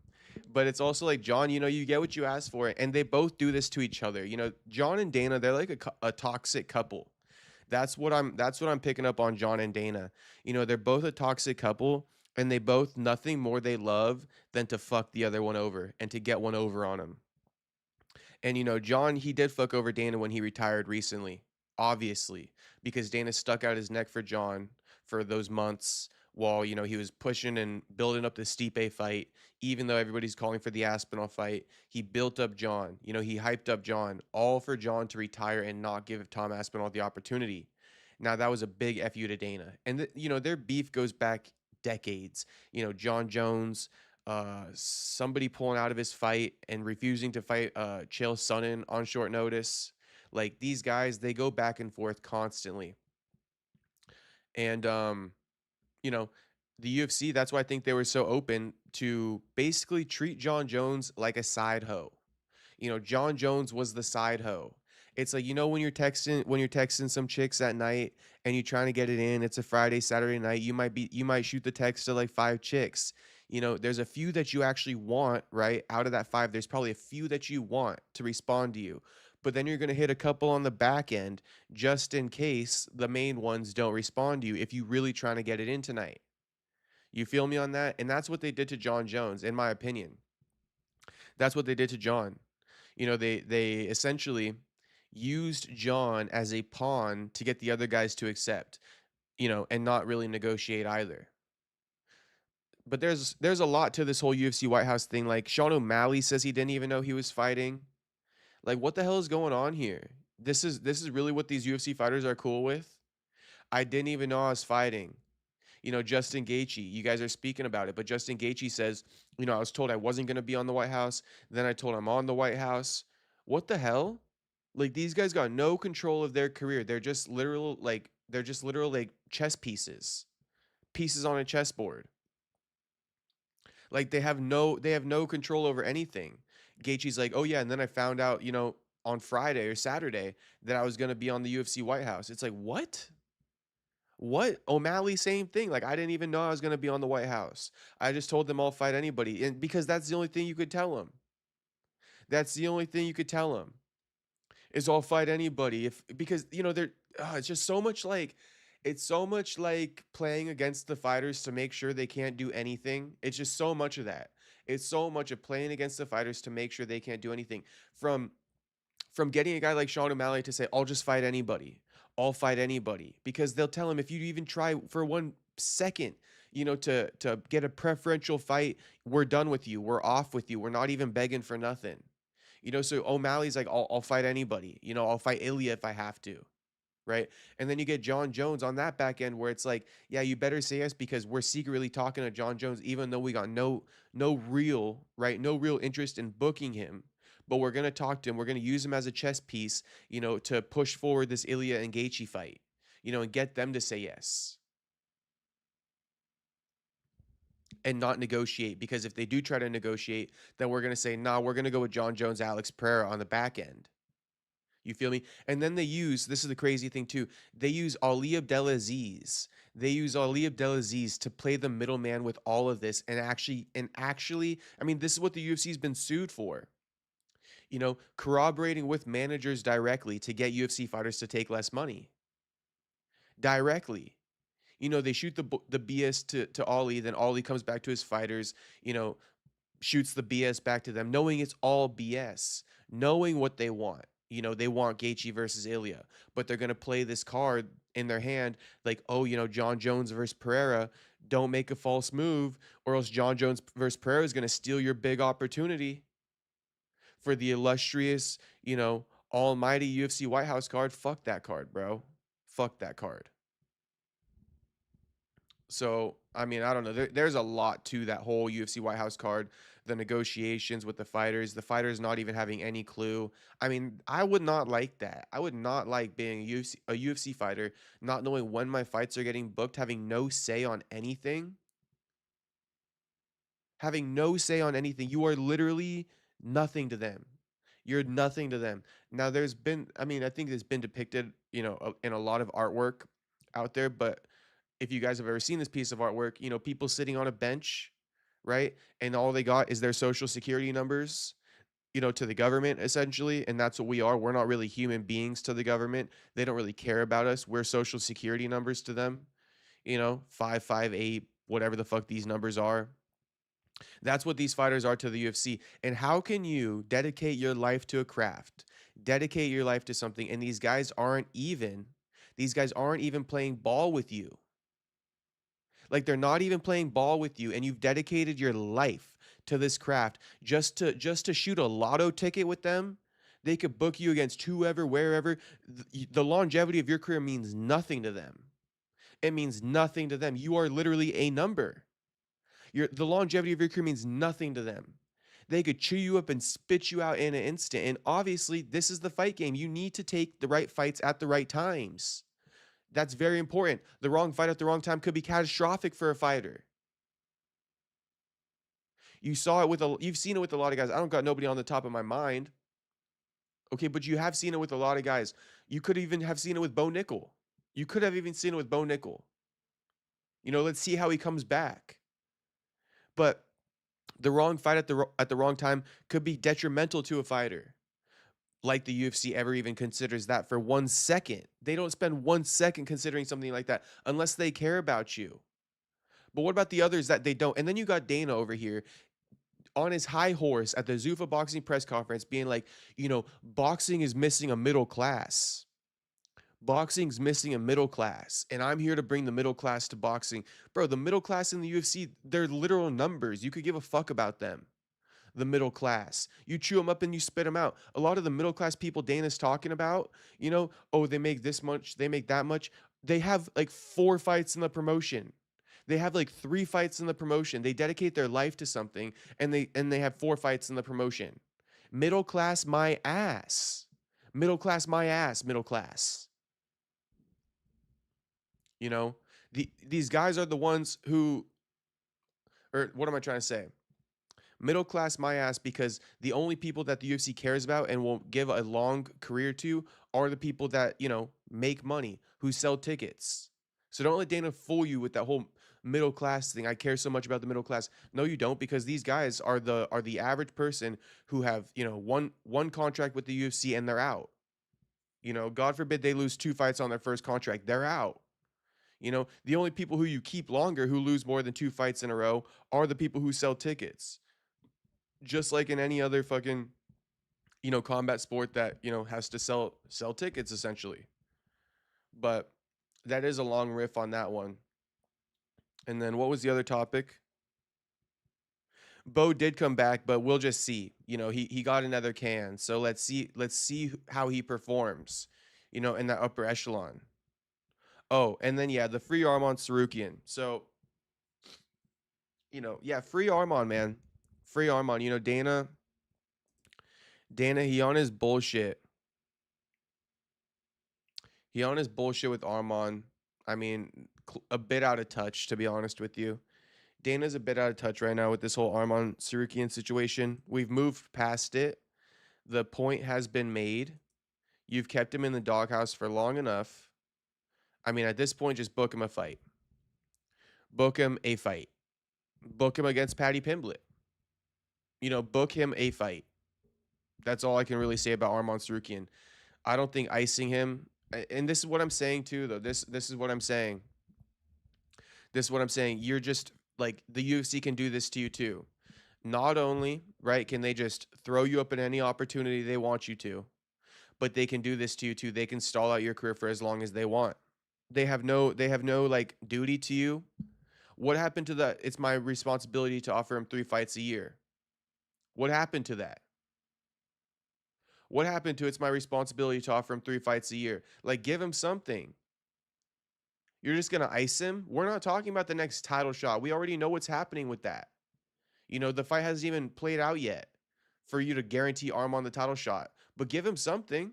But it's also like, Jon, you get what you ask for, and they both do this to each other. Jon and Dana, they're like a toxic couple. That's what I'm picking up on Jon and Dana. They're both a toxic couple, and they both nothing more they love than to fuck the other one over and to get one over on him. And Jon, he did fuck over Dana when he retired recently, obviously, because Dana stuck out his neck for Jon for those months while he was pushing and building up the Stipe fight. Even though everybody's calling for the Aspinall fight, he built up Jon. He hyped up Jon, all for Jon to retire and not give Tom Aspinall the opportunity. Now that was a big fu to Dana, and their beef goes back decades. Jon Jones, somebody pulling out of his fight and refusing to fight Chael Sonnen on short notice. Like, these guys, they go back and forth constantly. And you know, the UFC, that's why I think they were so open to basically treat Jon Jones like a side hoe. Jon Jones was the side hoe. It's like, when you're texting some chicks at night and you're trying to get it in, it's a Friday, Saturday night, you might shoot the text to like five chicks. There's a few that you actually want, right? Out of that five, there's probably a few that you want to respond to you. But then you're going to hit a couple on the back end just in case the main ones don't respond to you if you really trying to get it in tonight. You feel me on that? And that's what they did to Jon Jones, in my opinion. That's what they did to Jon. They essentially used Jon as a pawn to get the other guys to accept, and not really negotiate either. But there's a lot to this whole UFC White House thing. Like Sean O'Malley says he didn't even know he was fighting. Like what the hell is going on here? This is really what these UFC fighters are cool with. I didn't even know I was fighting. Justin Gaethje, you guys are speaking about it, but Justin Gaethje says, I was told I wasn't going to be on the White House. Then I told I'm on the White House. What the hell? Like these guys got no control of their career. They're just literal like chess pieces. Pieces on a chessboard. Like they have no control over anything. Gaethje's like, "Oh yeah," and then I found out, on Friday or Saturday that I was going to be on the UFC White House. It's like, "What?" What? O'Malley, same thing. Like, I didn't even know I was going to be on the White House. I just told them I'll fight anybody. And because that's the only thing you could tell them. That's the only thing you could tell them is I'll fight anybody. Because, they're, it's just it's so much like playing against the fighters to make sure they can't do anything. It's just so much of that. It's so much of playing against the fighters to make sure they can't do anything. From getting a guy like Sean O'Malley to say, I'll just fight anybody. I'll fight anybody. Because they'll tell him if you even try for 1 second, to get a preferential fight, we're done with you. We're off with you. We're not even begging for nothing. So O'Malley's like, I'll fight anybody. I'll fight Ilya if I have to. Right. And then you get Jon Jones on that back end where it's like, yeah, you better say yes because we're secretly talking to Jon Jones, even though we got no real, right, no real interest in booking him. But we're gonna talk to him. We're gonna use him as a chess piece, to push forward this Ilya and Gaethje fight, and get them to say yes and not negotiate. Because if they do try to negotiate, then we're gonna say, nah, we're gonna go with Jon Jones, Alex Pereira on the back end. You feel me? And then this is the crazy thing too. They use Ali Abdelaziz. They use Ali Abdelaziz to play the middleman with all of this and actually, I mean, this is what the UFC's been sued for. Corroborating with managers directly to get UFC fighters to take less money. Directly. They shoot the BS to Ali, then Ali comes back to his fighters, shoots the BS back to them, knowing it's all BS, knowing what they want. They want Gaethje versus Ilya, but they're gonna play this card in their hand, like, oh, Jon Jones versus Pereira. Don't make a false move, or else Jon Jones versus Pereira is gonna steal your big opportunity for the illustrious, almighty UFC White House card. Fuck that card, bro. Fuck that card. So, I mean, I don't know. There's a lot to that whole UFC White House card. The negotiations with the fighters not even having any clue. I mean, I would not like that. I would not like being a UFC fighter, not knowing when my fights are getting booked, having no say on anything. Having no say on anything. You are literally nothing to them. You're nothing to them. Now, I mean, I think it's been depicted, in a lot of artwork out there, but if you guys have ever seen this piece of artwork, people sitting on a bench, right? And all they got is their social security numbers, to the government essentially. And that's what we are. We're not really human beings to the government. They don't really care about us. We're social security numbers to them, 558, whatever the fuck these numbers are. That's what these fighters are to the UFC. And how can you dedicate your life to a craft, dedicate your life to something, and these guys aren't even playing ball with you? Like they're not even playing ball with you, and you've dedicated your life to this craft just to shoot a lotto ticket with them. They could book you against whoever, wherever. The longevity of your career means nothing to them. It means nothing to them. You are literally a number. The longevity of your career means nothing to them. They could chew you up and spit you out in an instant. And obviously, this is the fight game. You need to take the right fights at the right times. That's very important. The wrong fight at the wrong time could be catastrophic for a fighter. You've seen it with a lot of guys. I don't got nobody on the top of my mind. Okay, but you have seen it with a lot of guys. You could even have seen it with Bo Nickel. You could have even seen it with Bo Nickel. Let's see how he comes back. But the wrong fight at the wrong time could be detrimental to a fighter. Like the UFC ever even considers that for 1 second. They don't spend 1 second considering something like that unless they care about you. But what about the others that they don't? And then you got Dana over here on his high horse at the Zuffa Boxing press conference being like, boxing is missing a middle class. Boxing's missing a middle class, and I'm here to bring the middle class to boxing. Bro, the middle class in the UFC, they're literal numbers. You could give a fuck about them. The middle class. You chew them up and you spit them out. A lot of the middle class people Dana's talking about, oh, they make this much, they make that much. They have like 4 fights in the promotion. They have like 3 fights in the promotion. They dedicate their life to something and they have 4 fights in the promotion. Middle class my ass. Middle class my ass, middle class. You know, these guys are the ones who, or what am I trying to say? Middle class my ass, because the only people that the UFC cares about and will give a long career to are the people that, make money, who sell tickets. So don't let Dana fool you with that whole middle class thing. I care so much about the middle class. No, you don't, because these guys are the average person who have, one contract with the UFC and they're out. God forbid they lose 2 fights on their first contract. They're out. The only people who you keep longer who lose more than 2 fights in a row are the people who sell tickets. Just like in any other fucking, combat sport that, has to sell tickets essentially. But that is a long riff on that one. And then what was the other topic? Bo did come back, but we'll just see. He got another can. So let's see how he performs, in that upper echelon. Oh, and then yeah, the free Arman Tsarukyan. So, yeah, free Arman, man. Free Arman. Dana, he on his bullshit. He on his bullshit with Arman. I mean, a bit out of touch, to be honest with you. Dana's a bit out of touch right now with this whole Arman Tsarukyan situation. We've moved past it. The point has been made. You've kept him in the doghouse for long enough. I mean, at this point, just book him a fight. Book him a fight. Book him against Paddy Pimblett. Book him a fight. That's all I can really say about Arman Tsarukyan. I don't think icing him, and this is what I'm saying too, though. This is what I'm saying. This is what I'm saying. You're just like, the UFC can do this to you too. Not only, right, can they just throw you up in any opportunity they want you to, but they can do this to you too. They can stall out your career for as long as they want. They have no like duty to you. What happened to that? It's my responsibility to offer him 3 fights a year. What happened to that? What happened to it's my responsibility to offer him 3 fights a year? Like, give him something. You're just gonna ice him? We're not talking about the next title shot. We already know what's happening with that. The fight hasn't even played out yet for you to guarantee Arman the title shot. But give him something.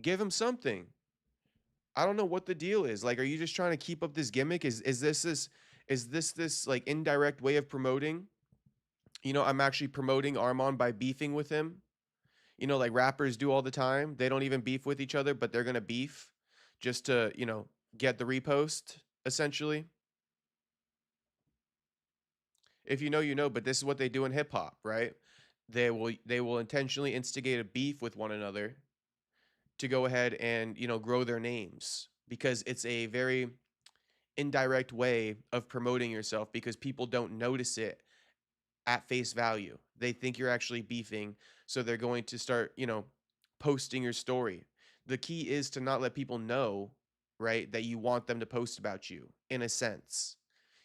Give him something. I don't know what the deal is. Like, are you just trying to keep up this gimmick? Is this like indirect way of promoting? I'm actually promoting Arman by beefing with him. Like rappers do all the time. They don't even beef with each other, but they're gonna beef just to, get the repost, essentially. If you know, you know, but this is what they do in hip hop, right? They will intentionally instigate a beef with one another to go ahead and, grow their names, because it's a very indirect way of promoting yourself, because people don't notice it at face value. They think you're actually beefing, so they're going to start, posting your story. The key is to not let people know, right, that you want them to post about you, in a sense.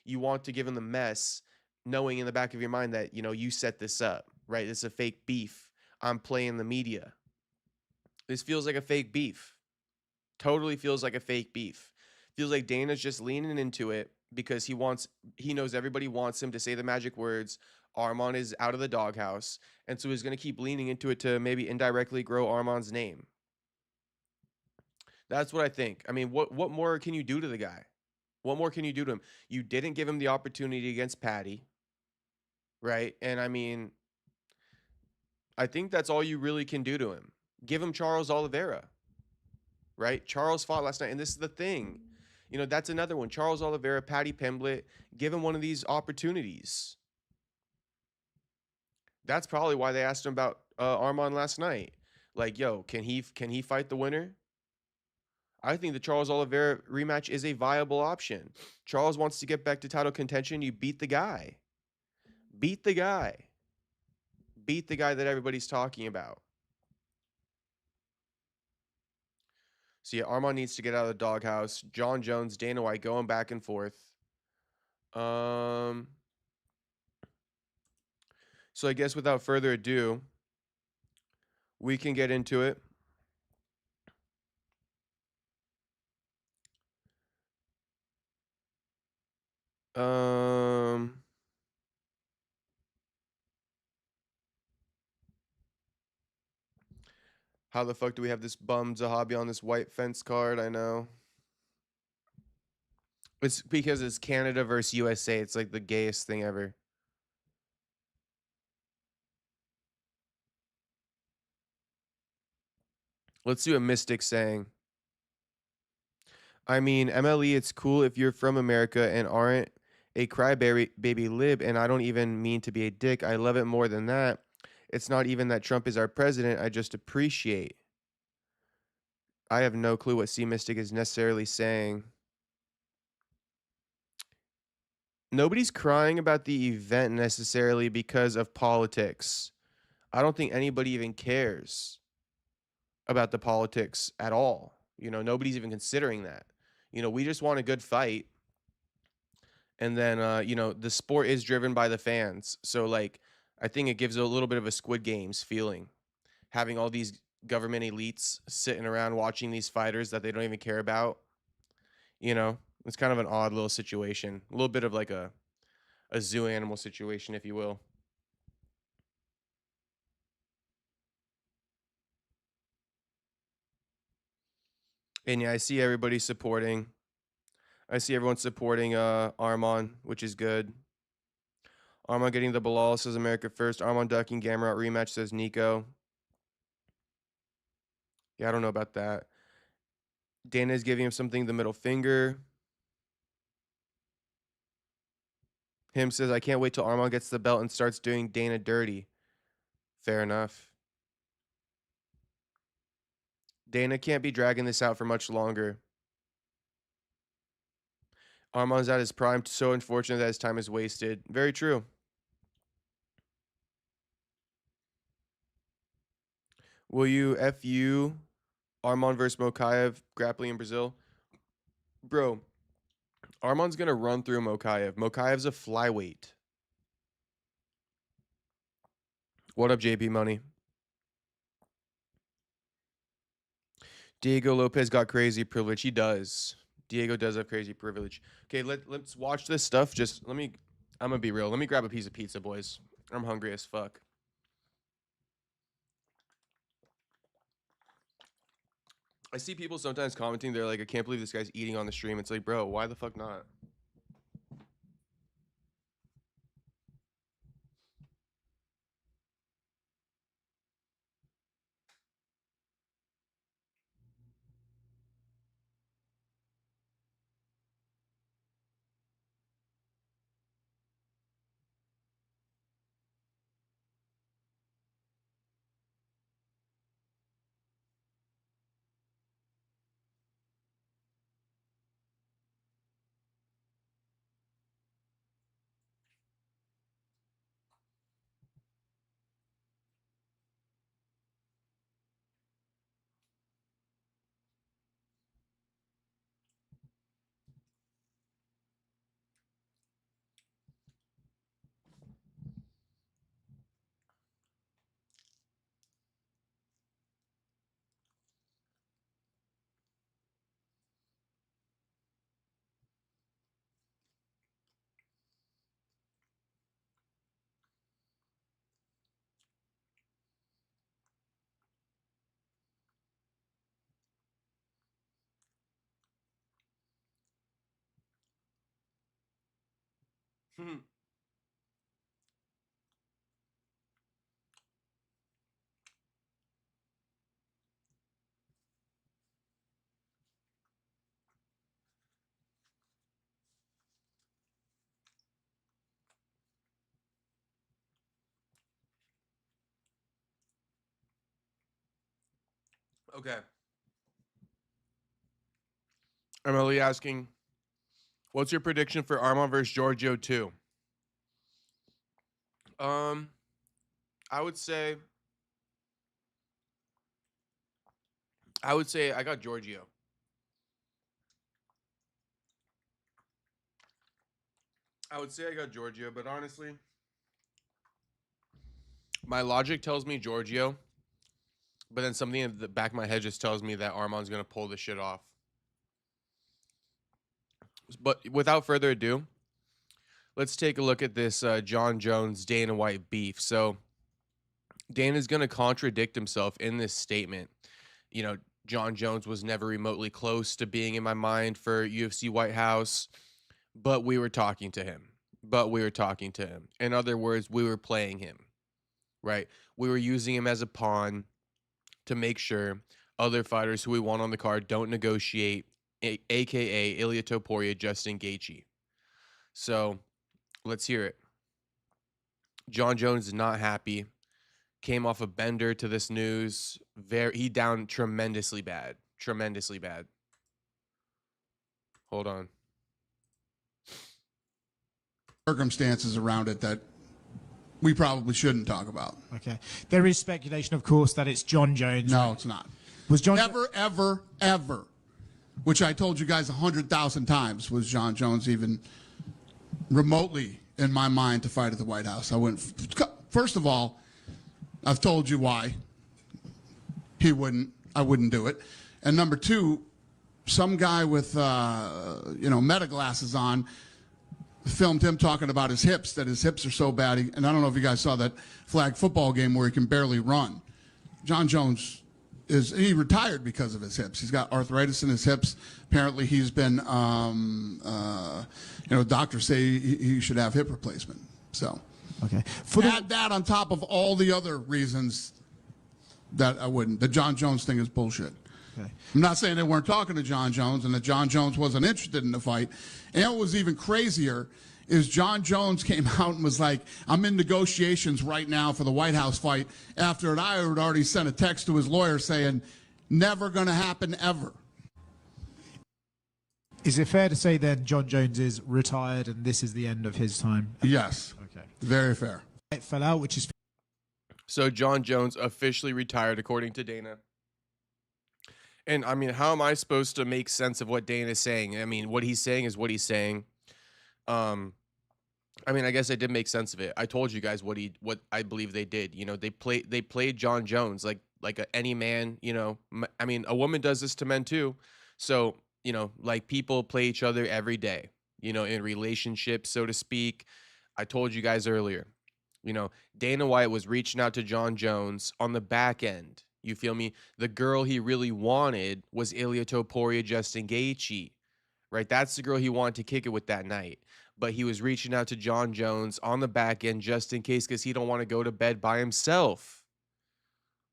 You want to give them the mess, knowing in the back of your mind that, you set this up, right? This is a fake beef. I'm playing the media. This feels like a fake beef. Totally feels like a fake beef. Feels like Dana's just leaning into it because he knows everybody wants him to say the magic words. Arman is out of the doghouse, and so he's going to keep leaning into it to maybe indirectly grow Arman's name. That's what I think. I mean, what more can you do to the guy? What more can you do to him? You didn't give him the opportunity against Patty, right? And I mean, I think that's all you really can do to him. Give him Charles Oliveira, right? Charles fought last night, and this is the thing. That's another one. Charles Oliveira, Paddy Pimblett, give him one of these opportunities. That's probably why they asked him about Arman last night. Like, yo, can he fight the winner? I think the Charles Oliveira rematch is a viable option. Charles wants to get back to title contention. You beat the guy. Beat the guy. Beat the guy that everybody's talking about. So yeah, Arman needs to get out of the doghouse. Jon Jones, Dana White going back and forth. Um, so I guess without further ado, we can get into it. Um, how the fuck do we have this bum Zahabi on this white fence card? I know. It's because it's Canada versus USA. It's like the gayest thing ever. Let's do a mystic saying. I mean, MLE, it's cool if you're from America and aren't a crybaby baby lib, and I don't even mean to be a dick. I love it more than that. It's not even that Trump is our president. I just appreciate. I have no clue what C Mystic is necessarily saying. Nobody's crying about the event necessarily because of politics. I don't think anybody even cares about the politics at all. Nobody's even considering that. We just want a good fight. And then, the sport is driven by the fans. So, like, I think it gives a little bit of a Squid Games feeling. Having all these government elites sitting around watching these fighters that they don't even care about. It's kind of an odd little situation. A little bit of like a zoo animal situation, if you will. And yeah, I see everybody supporting. I see everyone supporting Armon, which is good. Armon getting the Bilal says America first. Armon ducking Gamrot rematch says Nico. Yeah, I don't know about that. Dana is giving him something, the middle finger. Him says, I can't wait till Armon gets the belt and starts doing Dana dirty. Fair enough. Dana can't be dragging this out for much longer. Armon's at his prime. So unfortunate that his time is wasted. Very true. Will you FU Armon versus Mokaev grappling in Brazil? Bro, Armon's going to run through Mokaev. Mokaev's a flyweight. What up, JP Money? Diego Lopez got crazy privilege. He does. Diego does have crazy privilege. Okay, let's watch this stuff. I'm gonna be real. Let me grab a piece of pizza, boys. I'm hungry as fuck. I see people sometimes commenting. They're like, I can't believe this guy's eating on the stream. It's like, bro, why the fuck not? Okay. I'm only asking, what's your prediction for Armon versus Giorgio 2? Um, I would say I got Giorgio. I would say I got Giorgio, but honestly, my logic tells me Giorgio, but then something in the back of my head just tells me that Arman's gonna pull this shit off. But without further ado, let's take a look at this Jon Jones Dana White beef. So Dana's gonna contradict himself in this statement. You know, Jon Jones was never remotely close to being in my mind for UFC White House, but we were talking to him. In other words, we were playing him, right? We were using him as a pawn to make sure other fighters who we want on the card don't negotiate, aka Ilia Topuria, Justin Gaethje. So let's hear it. Jon Jones is not happy. Came off a bender to this news. He down tremendously bad. Tremendously bad. Hold on. Circumstances around it that we probably shouldn't talk about. Okay. There is speculation, of course, that it's Jon Jones. No, it's not. Was Jon ever, which I told you guys 100,000 times, was Jon Jones even remotely in my mind to fight at the White House? I wouldn't. First of all, I've told you why I wouldn't do it. And number two, some guy with meta glasses on filmed him talking about his hips, that his hips are so bad. And I don't know if you guys saw that flag football game where he can barely run. Jon Jones he retired because of his hips. He's got arthritis in his hips. Apparently he's been, doctors say he should have hip replacement. So okay. Add that on top of all the other reasons that I wouldn't. The Jon Jones thing is bullshit. Okay. I'm not saying they weren't talking to Jon Jones and that Jon Jones wasn't interested in the fight. And what was even crazier is Jon Jones came out and was like, I'm in negotiations right now for the White House fight, after I had already sent a text to his lawyer saying, never going to happen ever. Is it fair to say then Jon Jones is retired and this is the end of his time? Yes. Okay. Very fair. It fell out, which is... So Jon Jones officially retired, according to Dana. And, I mean, how am I supposed to make sense of what Dana is saying? I mean, what he's saying is what he's saying. I mean, I guess I did make sense of it. I told you guys what I believe they did. You know, they played Jon Jones like any man. You know, I mean, a woman does this to men too. So you know, like people play each other every day. You know, in relationships, so to speak. I told you guys earlier. You know, Dana White was reaching out to Jon Jones on the back end. You feel me? The girl he really wanted was Ilia Topuria, Justin Gaethje, right? That's the girl he wanted to kick it with that night. But he was reaching out to Jon Jones on the back end just in case, because he don't want to go to bed by himself.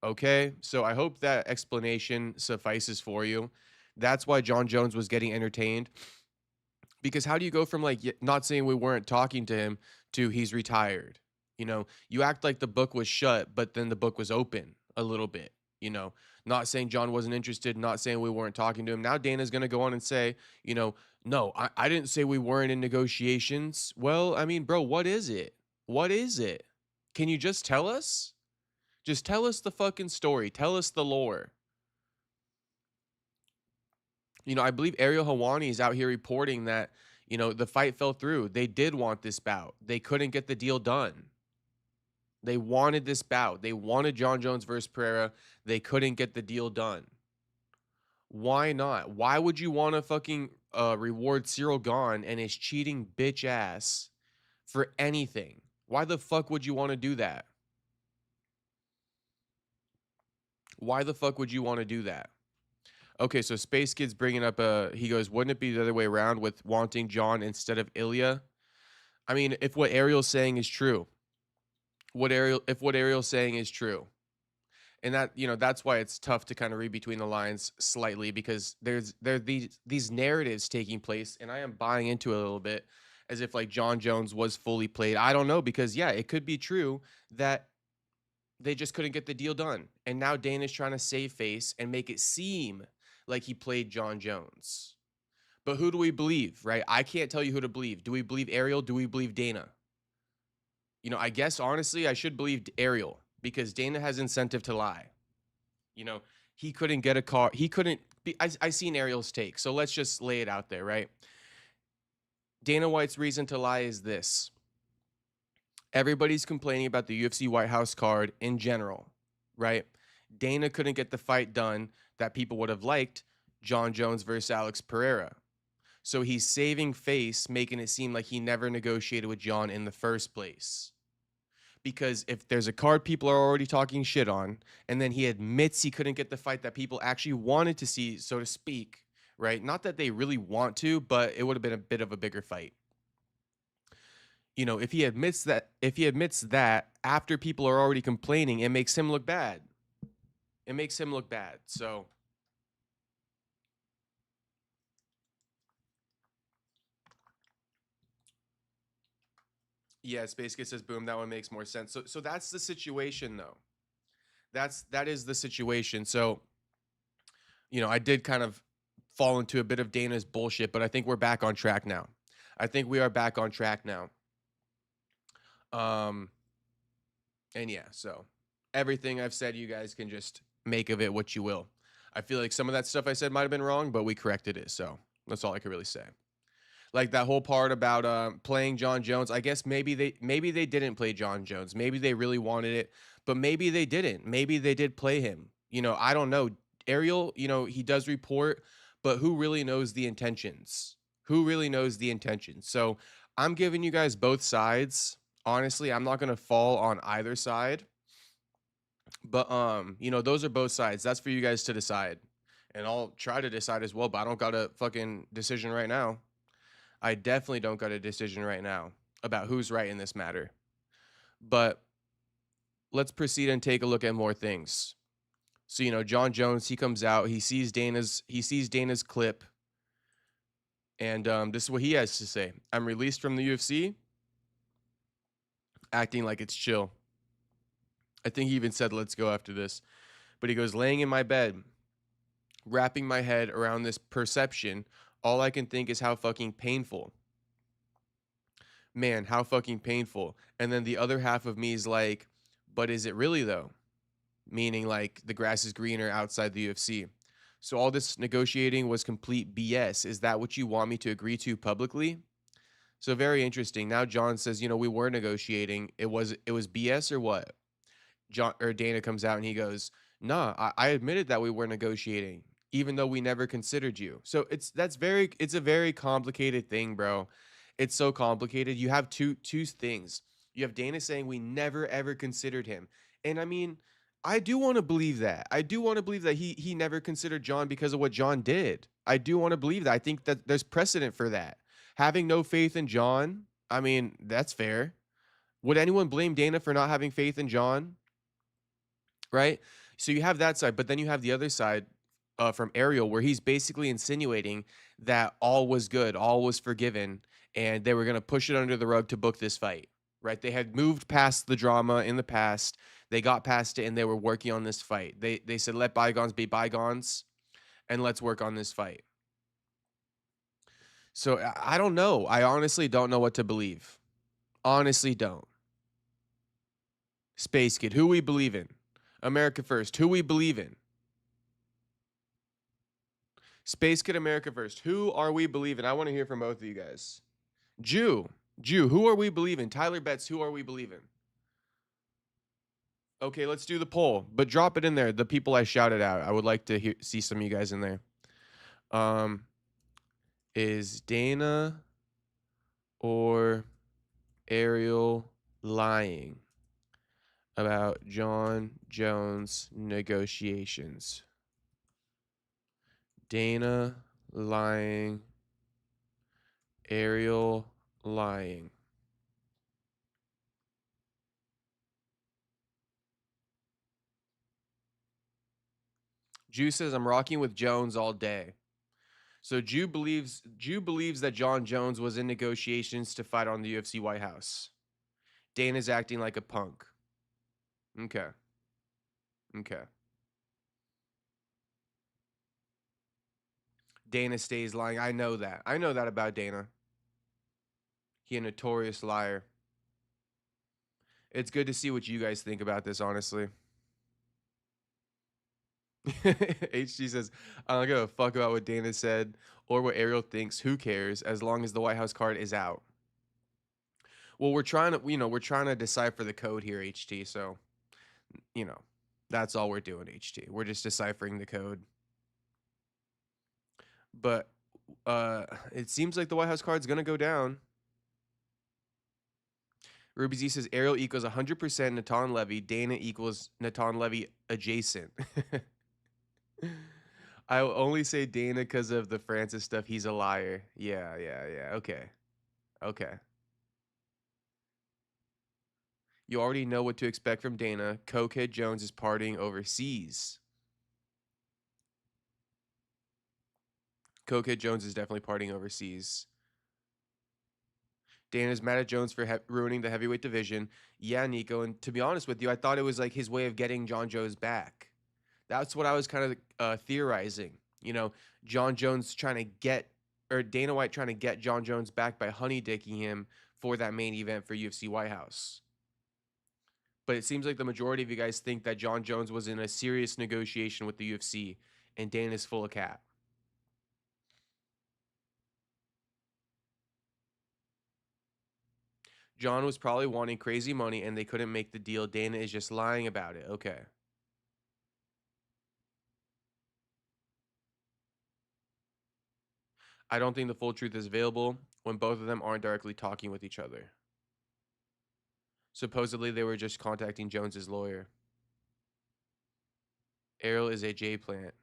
Okay? So I hope that explanation suffices for you. That's why Jon Jones was getting entertained. Because how do you go from like not saying we weren't talking to him to he's retired? You know, you act like the book was shut, but then the book was open a little bit. You know, not saying Jon wasn't interested, not saying we weren't talking to him. Now Dana's going to go on and say, you know, no, I didn't say we weren't in negotiations. Well, I mean, bro, what is it? What is it? Can you just tell us? Just tell us the fucking story. Tell us the lore. You know, I believe Ariel Helwani is out here reporting that, you know, the fight fell through. They did want this bout. They couldn't get the deal done. They wanted this bout. They wanted Jon Jones versus Pereira. They couldn't get the deal done. Why not? Why would you want to fucking reward Cyril Gahn and his cheating bitch ass for anything? Why the fuck would you want to do that? Why the fuck would you want to do that? Okay, so Space Kid's bringing up he goes, wouldn't it be the other way around with wanting Jon instead of Ilya? I mean, if what Ariel's saying is true, if what Ariel's saying is true, and that, you know, that's why it's tough to kind of read between the lines slightly, because there are these narratives taking place, and I am buying into it a little bit as if like Jon Jones was fully played. I don't know, because yeah, it could be true that they just couldn't get the deal done, and now Dana's trying to save face and make it seem like he played Jon Jones. But who do we believe, right? I can't tell you who to believe. Do we believe Ariel? Do we believe Dana? You know, I guess honestly, I should believe Ariel, because Dana has incentive to lie. You know, he couldn't get a car. He couldn't be. I seen Ariel's take, so let's just lay it out there, right? Dana White's reason to lie is this. Everybody's complaining about the UFC White House card in general, right? Dana couldn't get the fight done that people would have liked, Jon Jones versus Alex Pereira. So he's saving face, making it seem like he never negotiated with Jon in the first place. Because if there's a card people are already talking shit on, and then he admits he couldn't get the fight that people actually wanted to see, so to speak, right? Not that they really want to, but it would have been a bit of a bigger fight. You know, if he admits that after people are already complaining, it makes him look bad. It makes him look bad. So yeah, Space Kid says boom, that one makes more sense. So that's the situation though. That is the situation. So, you know, I did kind of fall into a bit of Dana's bullshit, but I think we're back on track now. I think we are back on track now. And yeah, so everything I've said, you guys can just make of it what you will. I feel like some of that stuff I said might have been wrong, but we corrected it. So that's all I can really say. Like that whole part about playing Jon Jones. I guess maybe they didn't play Jon Jones. Maybe they really wanted it, but maybe they didn't. Maybe they did play him. You know, I don't know. Ariel, you know, he does report, but who really knows the intentions? Who really knows the intentions? So I'm giving you guys both sides. Honestly, I'm not gonna fall on either side. But you know, those are both sides. That's for you guys to decide. And I'll try to decide as well, but I don't got a fucking decision right now. I definitely don't got a decision right now about who's right in this matter. But let's proceed and take a look at more things. So, you know, Jon Jones, he comes out, he sees Dana's clip, and this is what he has to say. I'm released from the UFC, acting like it's chill. I think he even said, let's go after this. But he goes, laying in my bed, wrapping my head around this perception, all I can think is how fucking painful. Man, how fucking painful. And then the other half of me is like, but is it really though? Meaning like the grass is greener outside the UFC. So all this negotiating was complete BS. Is that what you want me to agree to publicly? So very interesting. Now Jon says, you know, we were negotiating. It was BS or what? Dana comes out and he goes, nah, I admitted that we were negotiating, even though we never considered you. So it's a very complicated thing, bro. It's so complicated. You have two things. You have Dana saying we never ever considered him. And I mean, I do want to believe that. I do want to believe that he never considered Jon because of what Jon did. I do want to believe that. I think that there's precedent for that. Having no faith in Jon, I mean, that's fair. Would anyone blame Dana for not having faith in Jon? Right? So you have that side, but then you have the other side from Ariel, where he's basically insinuating that all was good, all was forgiven, and they were going to push it under the rug to book this fight. Right? They had moved past the drama in the past. They got past it, and they were working on this fight. They said, let bygones be bygones, and let's work on this fight. So I don't know. I honestly don't know what to believe. Honestly don't. Space Kid, who we believe in? America First, who we believe in? Space Kid, America First, who are we believing? I want to hear from both of you guys. Jew, who are we believing? Tyler Betts, who are we believing? Okay, let's do the poll, but drop it in there. The people I shouted out, I would like to see some of you guys in there. Is Dana or Ariel lying about Jon Jones negotiations? Dana lying, Ariel lying. Jew says I'm rocking with Jones all day. So Jew believes that Jon Jones was in negotiations to fight on the UFC White House. Dana's acting like a punk. Okay. Dana stays lying. I know that. I know that about Dana. He a notorious liar. It's good to see what you guys think about this, honestly. HG says, I don't give a fuck about what Dana said or what Ariel thinks. Who cares? As long as the White House card is out. Well, we're trying to decipher the code here, HT. So, that's all we're doing, HT. We're just deciphering the code. But it seems like the White House card's gonna go down. Ruby Z says Ariel equals 100% Natan Levy. Dana equals Natan Levy adjacent. I will only say Dana because of the Francis stuff. He's a liar. Yeah. Okay. You already know what to expect from Dana. Cokehead Jones is partying overseas. Cokehead Jones is definitely partying overseas. Dana's mad at Jones for ruining the heavyweight division. Yeah, Nico. And to be honest with you, I thought it was like his way of getting Jon Jones back. That's what I was kind of theorizing. Jon Jones trying to get, or Dana White trying to get Jon Jones back by honeydicking him for that main event for UFC White House. But it seems like the majority of you guys think that Jon Jones was in a serious negotiation with the UFC and Dana's full of cap. Jon was probably wanting crazy money and they couldn't make the deal. Dana is just lying about it. Okay. I don't think the full truth is available when both of them aren't directly talking with each other. Supposedly, they were just contacting Jones's lawyer. Ariel is a J plant.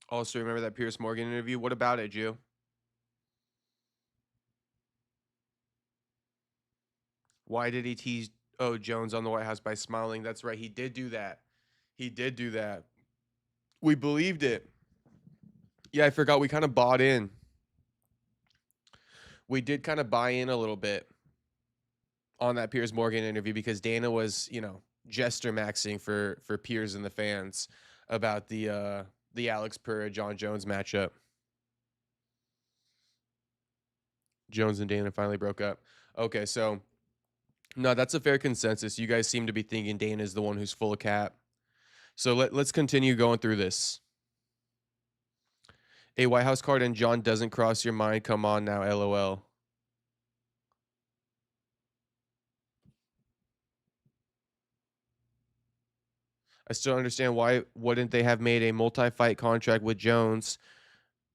Also, remember that Piers Morgan interview? What about it, Jew? Why did he tease Jones on the White House by smiling? That's right. He did do that. We believed it. Yeah, I forgot. We kind of bought in. We did kind of buy in a little bit on that Piers Morgan interview because Dana was, jester maxing for Piers and the fans about the Alex Pereira Jon Jones matchup. Jones and Dana finally broke up. Okay, so no, that's a fair consensus. You guys seem to be thinking Dana is the one who's full of cap. So let's continue going through this. A White House card and Jon doesn't cross your mind. Come on now, LOL. I still understand why wouldn't they have made a multi-fight contract with Jones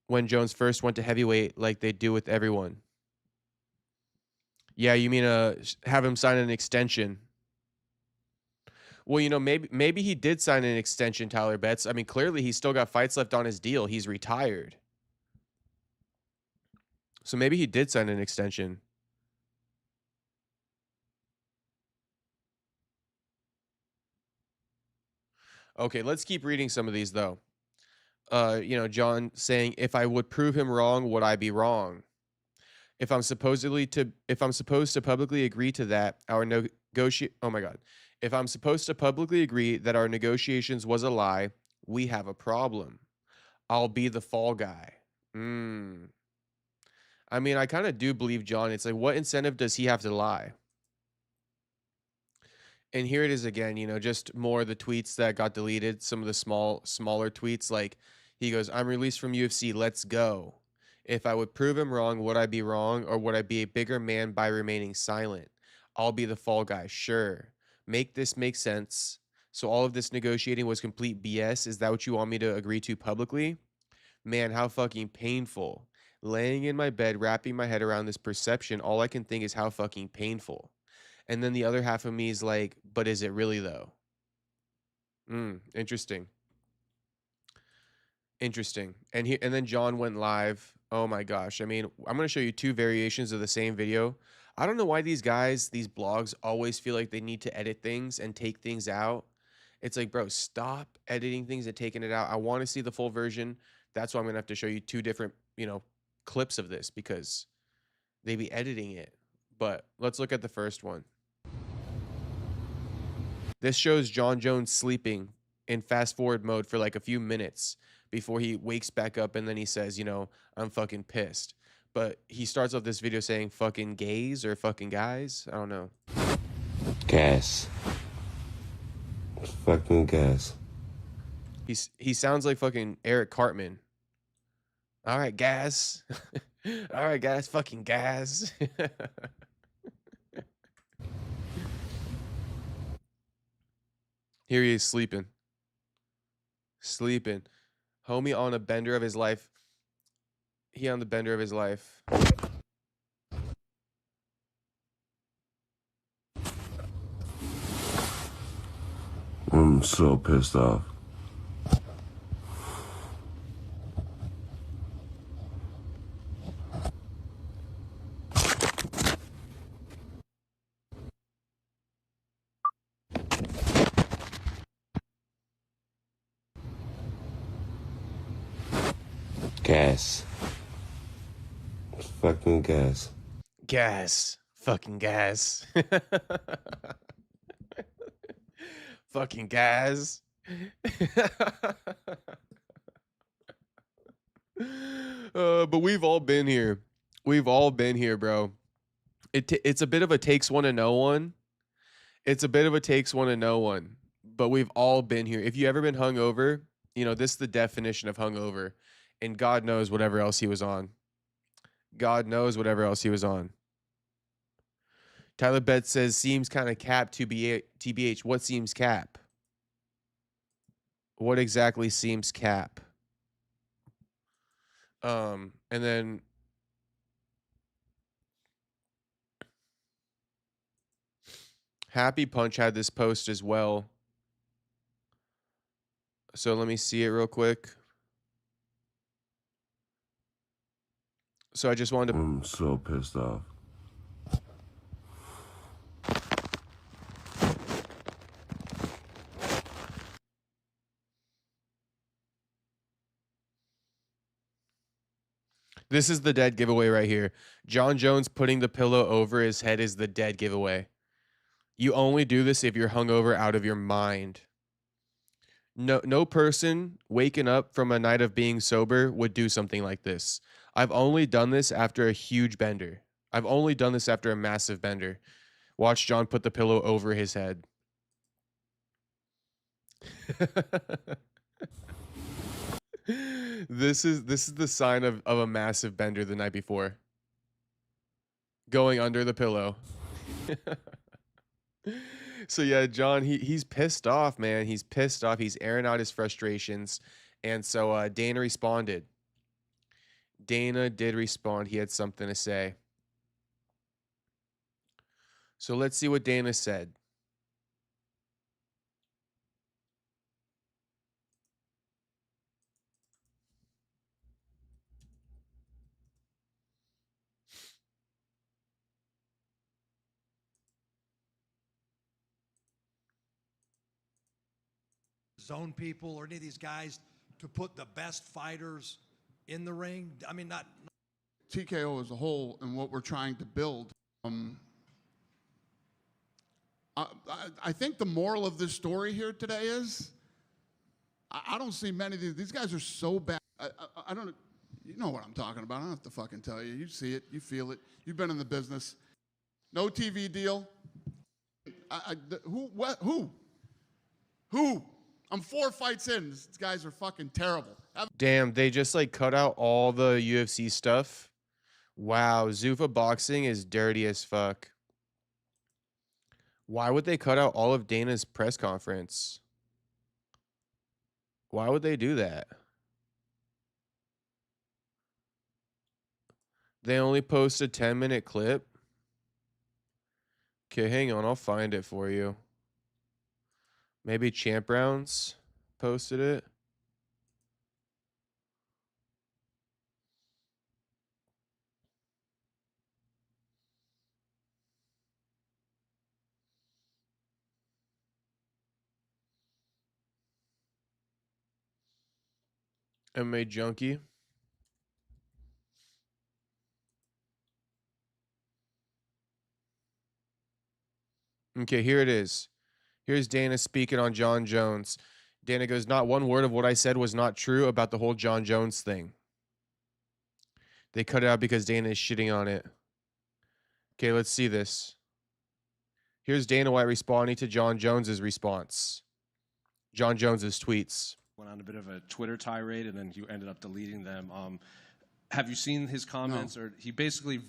when Jones first went to heavyweight like they do with everyone. Yeah, you mean have him sign an extension. Well, maybe he did sign an extension, Tyler Betts. I mean, clearly he's still got fights left on his deal. He's retired. So maybe he did sign an extension. Okay, let's keep reading some of these though. Jon saying, if I would prove him wrong, would I be wrong? If I'm supposed to publicly agree to that, If I'm supposed to publicly agree that our negotiations was a lie, we have a problem. I'll be the fall guy. I mean, I kind of do believe Jon. It's like, what incentive does he have to lie? And here it is again, just more of the tweets that got deleted, some of the smaller tweets. Like, he goes, I'm released from UFC, let's go. If I would prove him wrong, would I be wrong, or would I be a bigger man by remaining silent? I'll be the fall guy, sure. Make this make sense. So all of this negotiating was complete BS? Is that what you want me to agree to publicly? Man, how fucking painful. Laying in my bed, wrapping my head around this perception, all I can think is how fucking painful. And then the other half of me is like, but is it really though? Interesting. And then Jon went live. Oh my gosh. I mean, I'm going to show you two variations of the same video. I don't know why these blogs always feel like they need to edit things and take things out. It's like, bro, stop editing things and taking it out. I want to see the full version. That's why I'm going to have to show you two different, clips of this because they be editing it. But let's look at the first one. This shows Jon Jones sleeping in fast forward mode for like a few minutes before he wakes back up and then he says, I'm fucking pissed. But he starts off this video saying fucking gays or fucking guys. I don't know. Gas. Fucking gas. He sounds like fucking Eric Cartman. All right, gas. All right, guys, fucking gas. Here he is sleeping. Sleeping. Homie on a bender of his life. He on the bender of his life. I'm so pissed off. Gas. Fucking gas. Gas. Fucking gas. Fucking gas. But we've all been here. We've all been here, bro. It's a bit of a takes one to know one. It's a bit of a takes one to know one. But we've all been here. If you ever been hungover, you know, this is the definition of hungover. And God knows whatever else he was on. God knows whatever else he was on. Tyler Betts says, seems kind of cap TBH. What seems cap? What exactly seems cap? And then Happy Punch had this post as well. So let me see it real quick. So I just wanted to... I'm so pissed off. This is the dead giveaway right here. Jon Jones putting the pillow over his head is the dead giveaway. You only do this if you're hungover out of your mind. No person waking up from a night of being sober would do something like this. I've only done this after a huge bender. I've only done this after a massive bender. Watch John put the pillow over his head. This is the sign of a massive bender the night before. Going under the pillow. So yeah, John, he's pissed off, man. He's pissed off. He's airing out his frustrations. And so Dana responded. Dana did respond. He had something to say. So let's see what Dana said. Zone people or any of these guys to put the best fighters in the ring? I mean, not TKO as a whole and what we're trying to build. I think the moral of this story here today is I don't see many of these guys are so bad. I don't, you know what I'm talking about. I don't have to fucking tell you. You see it, you feel it. You've been in the business. No TV deal. Who? I'm 4 fights in. These guys are fucking terrible. Damn, they just like cut out all the UFC stuff. Wow, Zuffa Boxing is dirty as fuck. Why would they cut out all of Dana's press conference? Why would they do that? They only post a 10-minute clip. Okay, hang on. I'll find it for you. Maybe Champ Rounds posted it. MMA Junkie. Okay, here it is. Here's Dana speaking on Jon Jones. Dana goes, not one word of what I said was not true about the whole Jon Jones thing. They cut it out because Dana is shitting on it. Okay, let's see this. Here's Dana White responding to Jon Jones's response. Jon Jones's tweets. Went on a bit of a Twitter tirade, and then you ended up deleting them. Have you seen his comments? No. Or he basically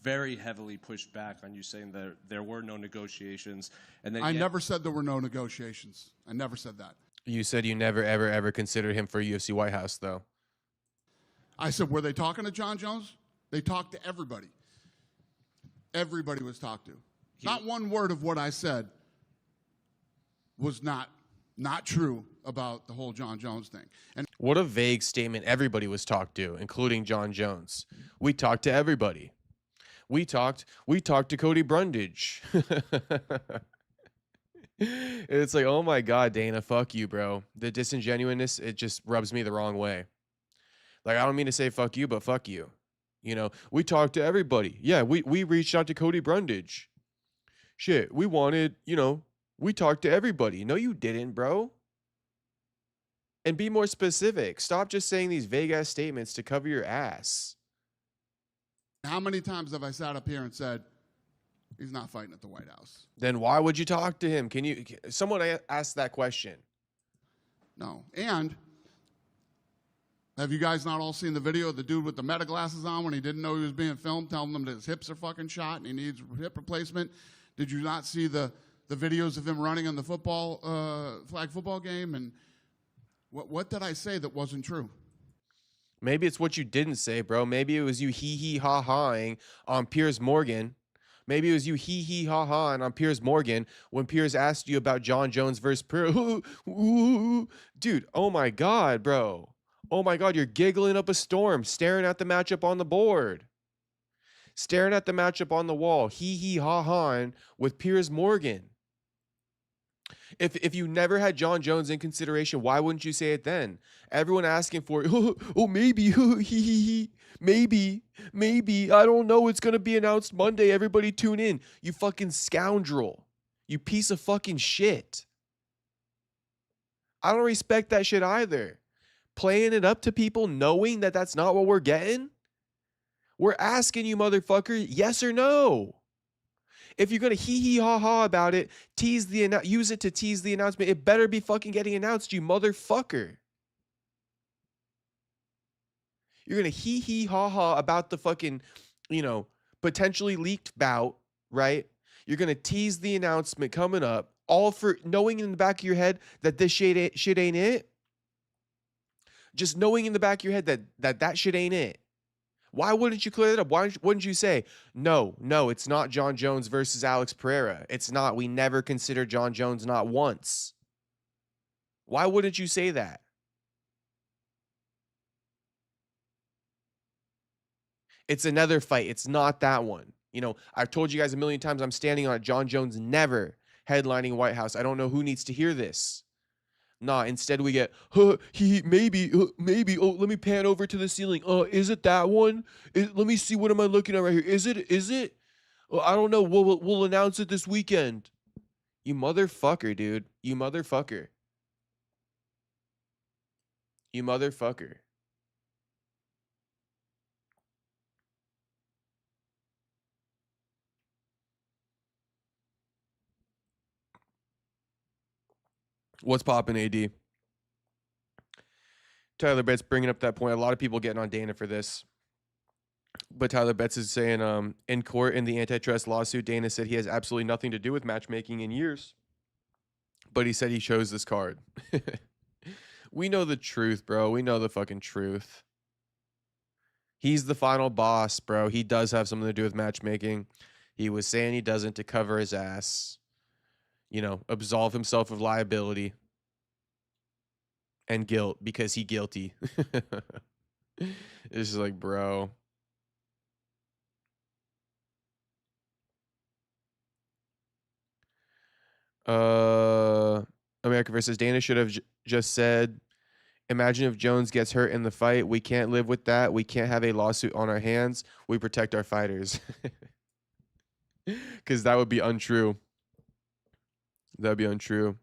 very heavily pushed back on you, saying that there were no negotiations. And then I never said there were no negotiations. I never said that. You said you never, ever, ever considered him for UFC White House, though. I said, were they talking to Jon Jones? They talked to everybody. Everybody was talked to. Not one word of what I said was not true about the whole Jon Jones thing. And What a vague statement. Everybody was talked to, including Jon Jones. We talked to everybody. We talked to Cody Brundage. It's like, oh my God, Dana, fuck you, bro. The disingenuousness, it just rubs me the wrong way. Like, I don't mean to say fuck you, but fuck you. You know, we talked to everybody. Yeah, we reached out to Cody Brundage. Shit, we wanted, we talked to everybody. No, you didn't, bro. And be more specific. Stop just saying these vague-ass statements to cover your ass. how many times have I sat up here and said, he's not fighting at the White House? Then why would you talk to him? Someone asked that question. No. And have you guys not all seen the video of the dude with the meta glasses on when he didn't know he was being filmed, telling them that his hips are fucking shot and he needs hip replacement? Did you not see the videos of him running on the flag football game? And what did I say that wasn't true? Maybe it's what you didn't say, bro. Maybe it was you hee-hee-ha-haing on Piers Morgan. Maybe it was you hee-hee-ha-haing on Piers Morgan when Piers asked you about Jon Jones versus Piers. Dude, oh my God, bro. Oh my God, you're giggling up a storm, staring at the matchup on the board. Staring at the matchup on the wall, hee-hee-ha-haing with Piers Morgan. If you never had Jon Jones in consideration, why wouldn't you say it then? Everyone asking for it. Oh, maybe, maybe. I don't know. It's going to be announced Monday. Everybody tune in. You fucking scoundrel. You piece of fucking shit. I don't respect that shit either. Playing it up to people knowing that that's not what we're getting. We're asking you, motherfucker, yes or no? If you're going to hee-hee-ha-ha about it, use it to tease the announcement. It better be fucking getting announced, you motherfucker. You're going to hee-hee-ha-ha about the fucking, potentially leaked bout, right? You're going to tease the announcement coming up, all for knowing in the back of your head that this shit ain't it. Just knowing in the back of your head that shit ain't it. Why wouldn't you clear it up? Why wouldn't you say, no, it's not Jon Jones versus Alex Pereira. It's not. We never considered Jon Jones, not once. Why wouldn't you say that? It's another fight. It's not that one. I've told you guys a million times I'm standing on it. Jon Jones never headlining White House. I don't know who needs to hear this. Nah, instead we get, maybe, oh, let me pan over to the ceiling. Is it that one? Let me see, what am I looking at right here? Is it? Oh, I don't know, we'll announce it this weekend. You motherfucker, dude. You motherfucker. You motherfucker. What's poppin', AD? Tyler Betts bringing up that point. A lot of people getting on Dana for this. But Tyler Betts is saying in court in the antitrust lawsuit, Dana said he has absolutely nothing to do with matchmaking in years. But he said he chose this card. We know the truth, bro. We know the fucking truth. He's the final boss, bro. He does have something to do with matchmaking. He was saying he doesn't to cover his ass. Absolve himself of liability and guilt because he guilty. It's just like, bro. America versus Dana should have just said, imagine if Jones gets hurt in the fight. We can't live with that. We can't have a lawsuit on our hands. We protect our fighters. Because that would be untrue. That would be untrue.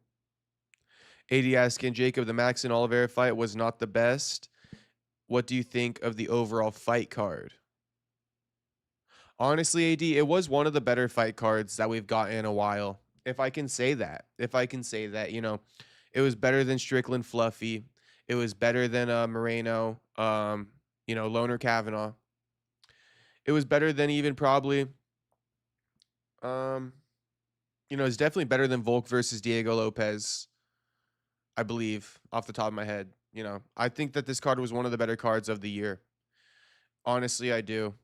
AD asking Jacob, the Max and Oliveira fight was not the best. What do you think of the overall fight card? Honestly, AD, it was one of the better fight cards that we've gotten in a while. If I can say that. If I can say that, it was better than Strickland Fluffy. It was better than Moreno, Loner Kavanaugh. It was better than even probably it's definitely better than Volk versus Diego Lopez, I believe, off the top of my head. I think that this card was one of the better cards of the year. Honestly, I do.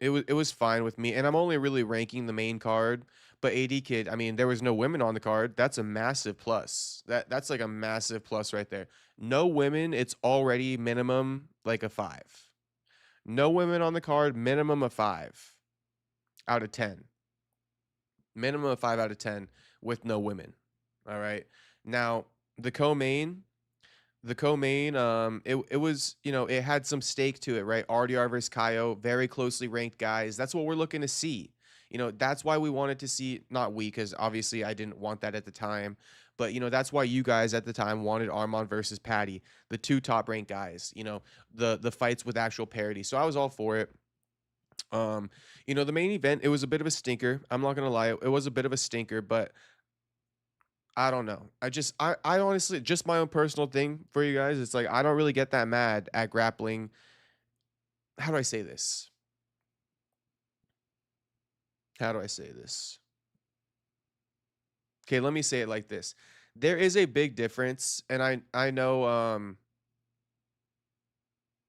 It was fine with me, and I'm only really ranking the main card. But AD Kid, I mean, there was no women on the card. That's a massive plus. That's like a massive plus right there. No women, it's already minimum like a 5. No women on the card, minimum a 5 out of 10. Minimum of 5 out of 10 with no women. All right. Now, the co-main, it was, it had some stake to it, right? RDR versus Kaio, very closely ranked guys. That's what we're looking to see. That's why we wanted to see, not we, because obviously I didn't want that at the time, but that's why you guys at the time wanted Arman versus Patty, the 2 top ranked guys, the fights with actual parity. So I was all for it. The main event, it was a bit of a stinker. I'm not gonna lie, it was a bit of a stinker, but I don't know. I honestly, just my own personal thing for you guys. It's like, I don't really get that mad at grappling. How do I say this? Okay, let me say it like this. There is a big difference, and I know,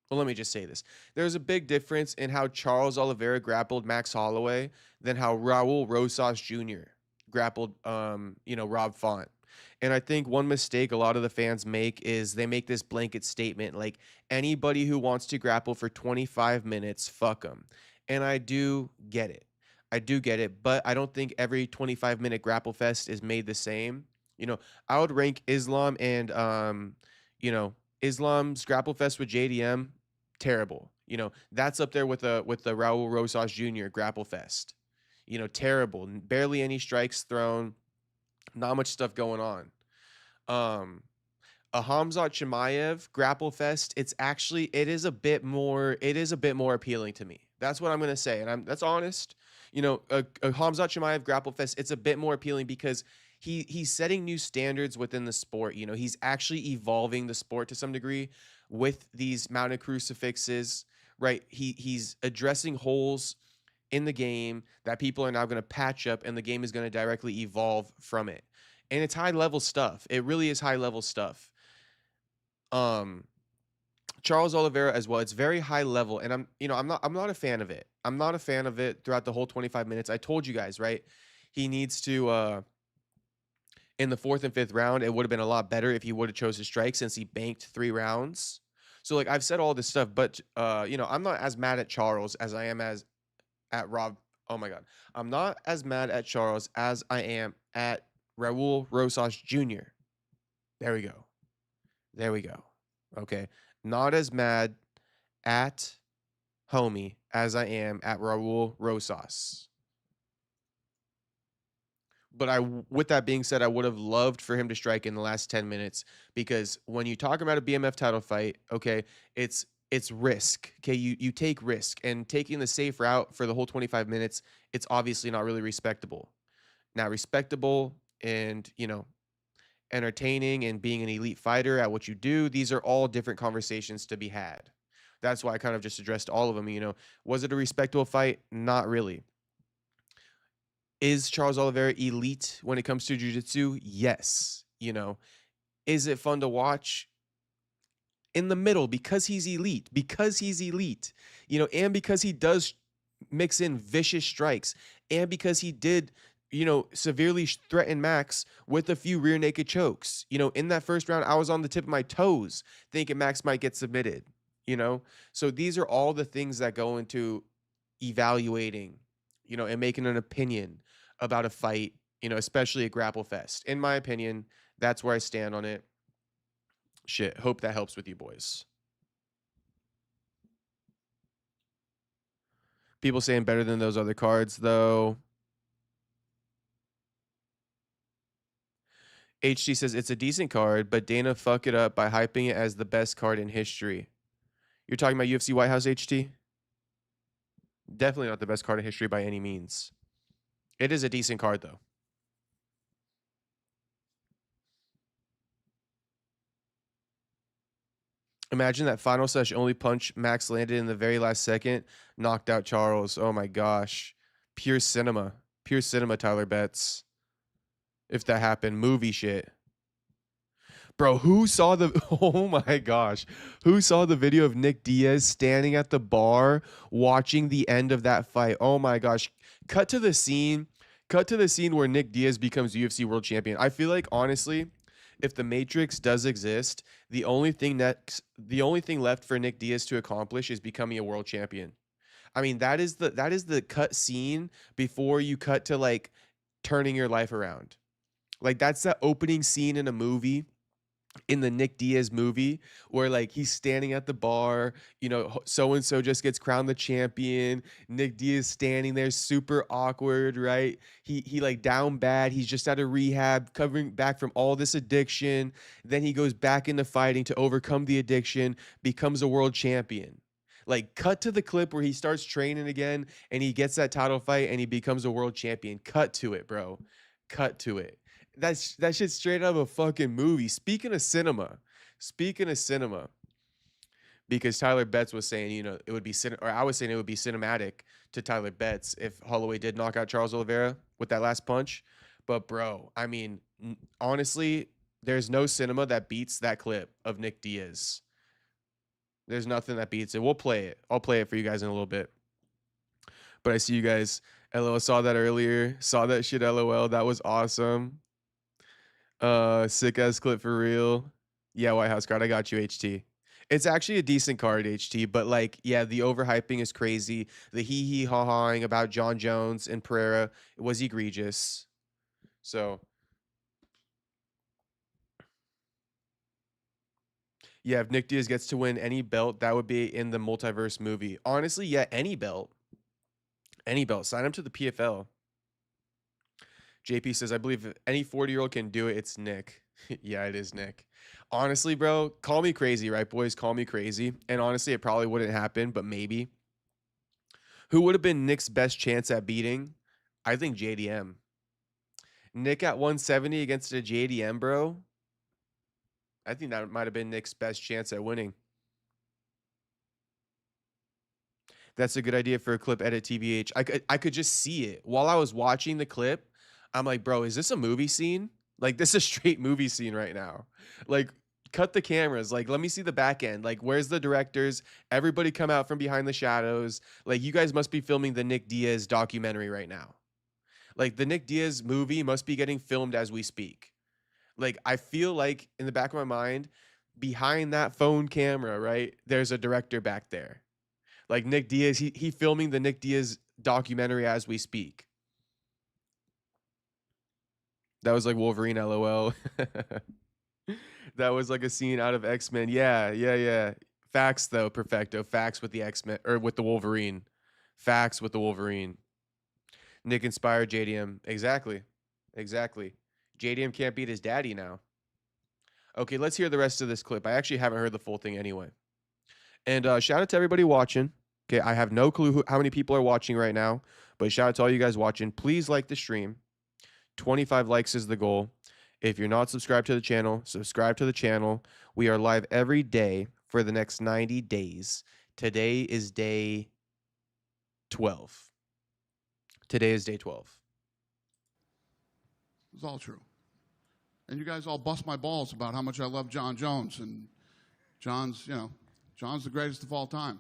well, let me just say this. There's a big difference in how Charles Oliveira grappled Max Holloway than how Raul Rosas Jr. grappled, Rob Font. And I think one mistake a lot of the fans make is they make this blanket statement like, anybody who wants to grapple for 25 minutes, fuck them. And I do get it. But I don't think every 25-minute grapple fest is made the same. I would rank Islam and, Islam's grapple fest with JDM, terrible. That's up there with the Raul Rosas Jr. grapple fest. Terrible. Barely any strikes thrown. Not much stuff going on. A Hamzat Chimaev grapple fest, it is a bit more appealing to me. That's what I'm going to say. And that's honest. A Hamzat Chimaev grapple fest, it's a bit more appealing because he's setting new standards within the sport. He's actually evolving the sport to some degree with these mounted crucifixes, right? He's addressing holes in the game that people are now going to patch up, and the game is going to directly evolve from it. And it's high level stuff. It really is high level stuff. Charles Oliveira as well. It's very high level, and I'm not a fan of it. I'm not a fan of it throughout the whole 25 minutes. I told you guys, right? He needs to in the 4th and 5th round, it would have been a lot better if he would have chose to strike, since he banked 3 rounds. So like, I've said all this stuff, but I'm not as mad at Charles as I am at Rob. Oh my God. I'm not as mad at Charles as I am at Raul Rosas Jr. There we go. Okay. Not as mad at homie as I am at Raul Rosas. But with that being said, I would have loved for him to strike in the last 10 minutes, because when you talk about a BMF title fight, okay, it's risk. Okay, you take risk, and taking the safe route for the whole 25 minutes, it's obviously not really respectable. Now, respectable and, entertaining and being an elite fighter at what you do, these are all different conversations to be had. That's why I kind of just addressed all of them. Was it a respectable fight? Not really. Is Charles Oliveira elite when it comes to jiu-jitsu? Yes. Is it fun to watch? In the middle, because he's elite, and because he does mix in vicious strikes, and because he did, severely threaten Max with a few rear naked chokes. In that first round, I was on the tip of my toes thinking Max might get submitted, So these are all the things that go into evaluating, and making an opinion about a fight, especially a grapple fest. In my opinion, that's where I stand on it. Shit, hope that helps with you boys. People saying better than those other cards, though. HG says it's a decent card, but Dana fuck it up by hyping it as the best card in history. You're talking about UFC White House HT? Definitely not the best card in history by any means. It is a decent card, though. Imagine that final sesh only punch Max landed in the very last second, knocked out Charles. Oh my gosh. Pure cinema. Pure cinema, Tyler Betts. If that happened, movie shit. Bro, who saw the oh my gosh. Who saw the video of Nick Diaz standing at the bar watching the end of that fight? Oh my gosh. Cut to the scene. Cut to the scene where Nick Diaz becomes UFC world champion. I feel like honestly, if the Matrix does exist, the only thing left for Nick Diaz to accomplish is becoming a world champion. I mean, that is the cut scene before you cut to like turning your life around. Like that's the opening scene in a movie, in the Nick Diaz movie, where like he's standing at the bar, you know, so and so just gets crowned the champion. Nick Diaz standing there, super awkward, right? He like down bad. He's just out of rehab, covering back from all this addiction. Then he goes back into fighting to overcome the addiction, becomes a world champion. Like cut to the clip where he starts training again and he gets that title fight and he becomes a world champion. Cut to it, bro. Cut to it. That shit's straight out of a fucking movie. Speaking of cinema, because Tyler Betts was saying, you know, it would be I was saying it would be cinematic to Tyler Betts if Holloway did knock out Charles Oliveira with that last punch. But bro, I mean, honestly, there's no cinema that beats that clip of Nick Diaz. There's nothing that beats it. We'll play it. I'll play it for you guys in a little bit. But I see you guys. LOL, saw that earlier. Saw that shit, LOL. That was awesome. Sick ass clip for real. Yeah, White House card. I got you, HT. It's actually a decent card, HT, but like, yeah, the overhyping is crazy. The hee ha haing about Jon Jones and Pereira was egregious. So yeah, if Nick Diaz gets to win any belt, that would be in the multiverse movie. Honestly, yeah, any belt. Any belt. Sign him to the PFL. JP says, I believe if any 40-year-old can do it, it's Nick. Yeah, it is Nick. Honestly, bro, call me crazy, right, boys? Call me crazy. And honestly, it probably wouldn't happen, but maybe. Who would have been Nick's best chance at beating? I think JDM. Nick at 170 against a JDM, bro. I think that might have been Nick's best chance at winning. That's a good idea for a clip edit, TBH. I could just see it. While I was watching the clip, I'm like, bro, is this a movie scene? Like, this is a straight movie scene right now. Like, cut the cameras. Like, let me see the back end. Like, where's the directors? Everybody come out from behind the shadows. Like, you guys must be filming the Nick Diaz documentary right now. Like, the Nick Diaz movie must be getting filmed as we speak. Like, I feel like in the back of my mind, behind that phone camera, right, there's a director back there. Like Nick Diaz, he filming the Nick Diaz documentary as we speak. That was like Wolverine, LOL. That was like a scene out of X-Men. Yeah. Facts though, perfecto. Facts with the X-Men or with the Wolverine. Facts with the Wolverine. Nick inspired JDM. Exactly. JDM can't beat his daddy now. Okay, let's hear the rest of this clip. I actually haven't heard the full thing anyway. And shout out to everybody watching. Okay, I have no clue how many people are watching right now, but shout out to all you guys watching. Please like the stream. 25 likes is the goal. If you're not subscribed to the channel, subscribe to the channel. We are live every day for the next 90 days. Today is day 12. Today is day 12. It's all true. And you guys all bust my balls about how much I love Jon Jones. And Jon's the greatest of all time.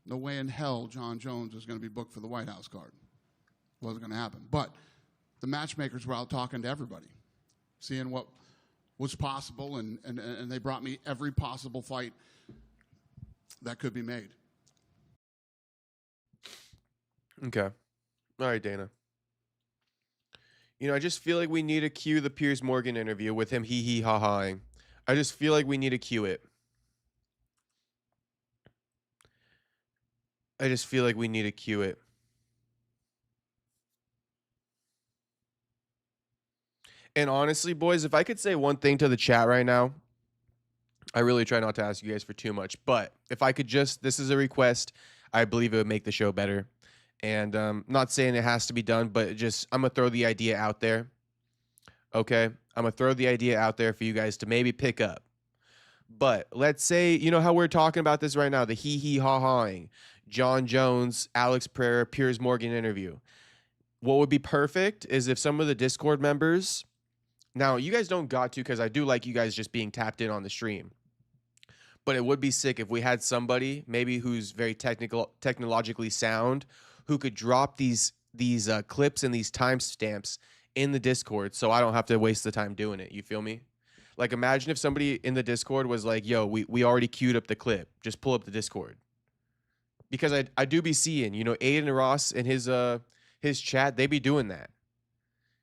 No way in hell Jon Jones is going to be booked for the White House card. Wasn't going to happen. But the matchmakers were out talking to everybody, seeing what was possible, and they brought me every possible fight that could be made. Okay. All right, Dana. You know, I just feel like we need to cue the Piers Morgan interview with him hee ha haing. I just feel like we need to cue it. And honestly, boys, if I could say one thing to the chat right now, I really try not to ask you guys for too much, but if I could just, this is a request, I believe it would make the show better. And not saying it has to be done, but just, I'm going to throw the idea out there. Okay? I'm going to throw the idea out there for you guys to maybe pick up. But let's say, you know how we're talking about this right now, the hee-hee-ha-haing, Jon Jones, Alex Pereira, Piers Morgan interview. What would be perfect is if some of the Discord members, now you guys don't got to, because I do like you guys just being tapped in on the stream. But it would be sick if we had somebody maybe who's very technologically sound, who could drop these clips and these timestamps in the Discord, so I don't have to waste the time doing it. You feel me? Like, imagine if somebody in the Discord was like, "Yo, we already queued up the clip. Just pull up the Discord." Because I do be seeing, you know, Aiden Ross and his chat, they be doing that.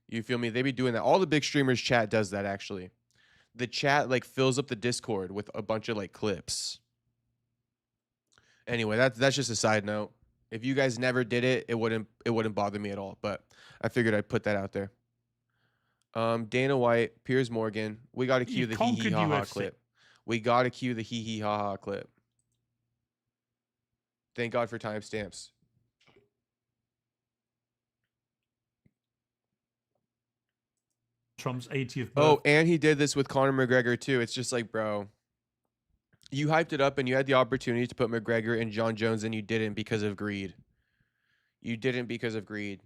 You feel me? They be doing that. All the big streamers chat does that, actually. The chat like fills up the Discord with a bunch of like clips. Anyway, that's just a side note. If you guys never did it, it wouldn't bother me at all. But I figured I'd put that out there. Dana White, Piers Morgan. We got to cue the hee hee ha ha clip. We got to cue the hee hee ha ha clip. Thank God for timestamps. Trump's 80th birthday. Oh, and he did this with Conor McGregor too. It's just like, bro, you hyped it up and you had the opportunity to put McGregor and Jon Jones and you didn't because of greed. You didn't because of greed.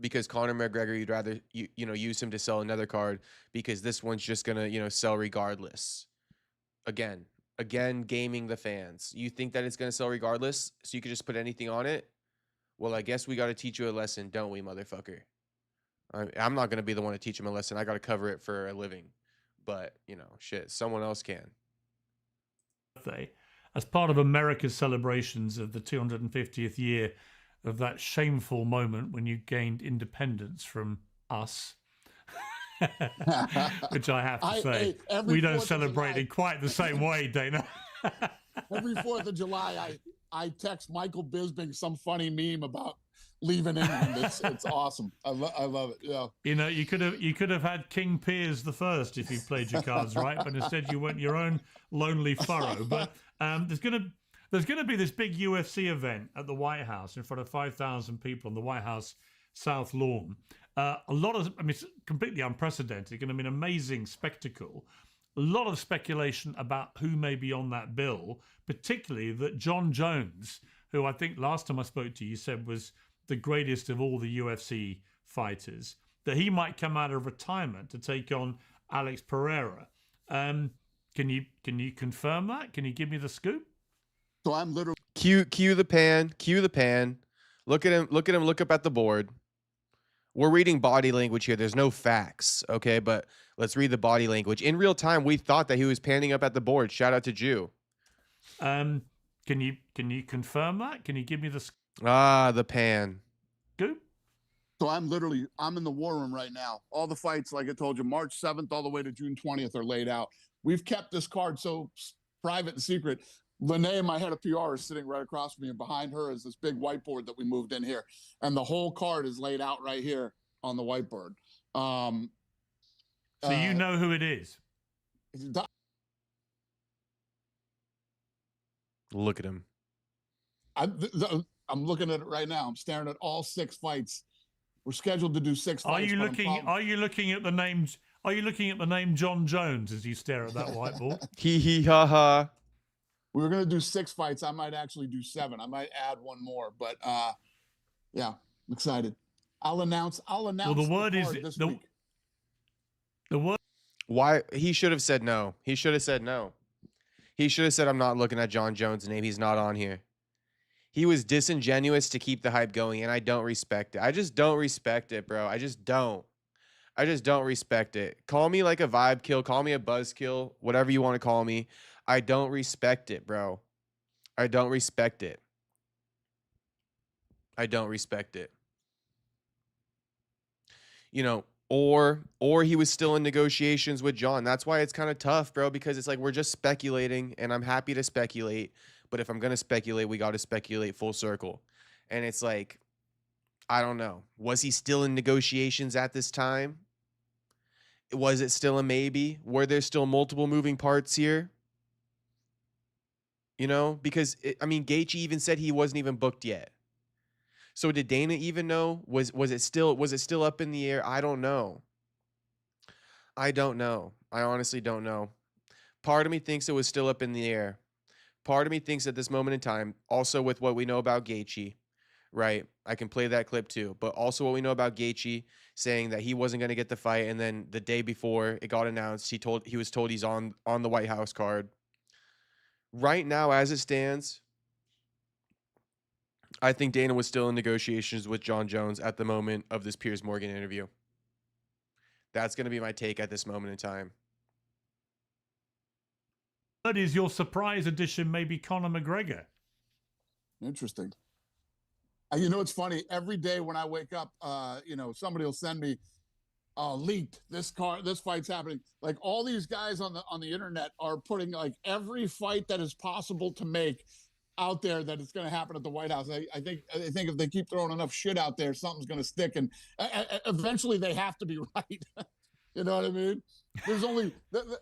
Because Conor McGregor, you'd rather you know use him to sell another card because this one's just gonna sell regardless. Again, gaming the fans. You think that it's gonna sell regardless, so you could just put anything on it? Well, I guess we got to teach you a lesson, don't we, motherfucker? I'm not gonna be the one to teach him a lesson. I got to cover it for a living. But shit, someone else can. As part of America's celebrations of the 250th year of that shameful moment when you gained independence from us, which I have to say, we don't celebrate in quite the same way, Dana. Every 4th of July, I text Michael Bisping some funny meme about leaving England. It's awesome. I love it. Yeah. You could have had King Piers the First if you played your cards right, but instead you went your own lonely furrow. But there's gonna be this big UFC event at the White House in front of 5,000 people on the White House South Lawn. It's completely unprecedented. It's going to be an amazing spectacle. A lot of speculation about who may be on that bill, particularly that Jon Jones, who I think last time I spoke to you said was the greatest of all the UFC fighters, that he might come out of retirement to take on Alex Pereira. Can you confirm that? Can you give me the scoop? So I'm literally Cue the pan. Look at him. Look up at the board. We're reading body language here. There's no facts, okay? But let's read the body language. In real time, we thought that he was panning up at the board. Shout out to Jew. Can you confirm that? Can you give me the scoop? The pan. So I'm in the war room right now. All the fights, like I told you, March 7th all the way to June 20th are laid out. We've kept this card so private and secret. Lene, my head of PR, is sitting right across from me, and behind her is this big whiteboard that we moved in here. And the whole card is laid out right here on the whiteboard. So you know who it is? Look at him. I'm looking at it right now. I'm staring at all 6 fights. We're scheduled to do 6 fights. Are you looking at the names? Are you looking at the name Jon Jones as you stare at that whiteboard? Hee hee ha ha. We were going to do 6 fights. I might actually do 7. I might add one more, but yeah, I'm excited. I'll announce. Well, the word is the word. Why he should have said no. He should have said no. He should have said, "I'm not looking at Jon Jones' name. He's not on here." He was disingenuous to keep the hype going, and I don't respect it. I just don't respect it, bro. I just don't respect it. Call me like a vibe kill. Call me a buzz kill. Whatever you want to call me. I don't respect it, bro. I don't respect it. I don't respect it. Or he was still in negotiations with Jon. That's why it's kind of tough, bro, because it's like we're just speculating, and I'm happy to speculate. But if I'm going to speculate, we got to speculate full circle. And it's like, I don't know. Was he still in negotiations at this time? Was it still a maybe? Were there still multiple moving parts here? You know, because I mean, Gaethje even said he wasn't even booked yet. So did Dana even know? Was it still up in the air? I don't know. I don't know. I honestly don't know. Part of me thinks it was still up in the air. Part of me thinks at this moment in time, also with what we know about Gaethje, right? I can play that clip too, but also what we know about Gaethje saying that he wasn't going to get the fight, and then the day before it got announced, he was told he's on the White House card. Right now, as it stands, I think Dana was still in negotiations with Jon Jones at the moment of this Piers Morgan interview. That's going to be my take at this moment in time. Third is your surprise addition, maybe Conor McGregor. Interesting. You know, it's funny. Every day when I wake up, somebody will send me leaked this fight's happening. Like all these guys on the internet are putting like every fight that is possible to make out there that it's going to happen at the White House. I think if they keep throwing enough shit out there, something's going to stick, and eventually they have to be right. You know what I mean? There's only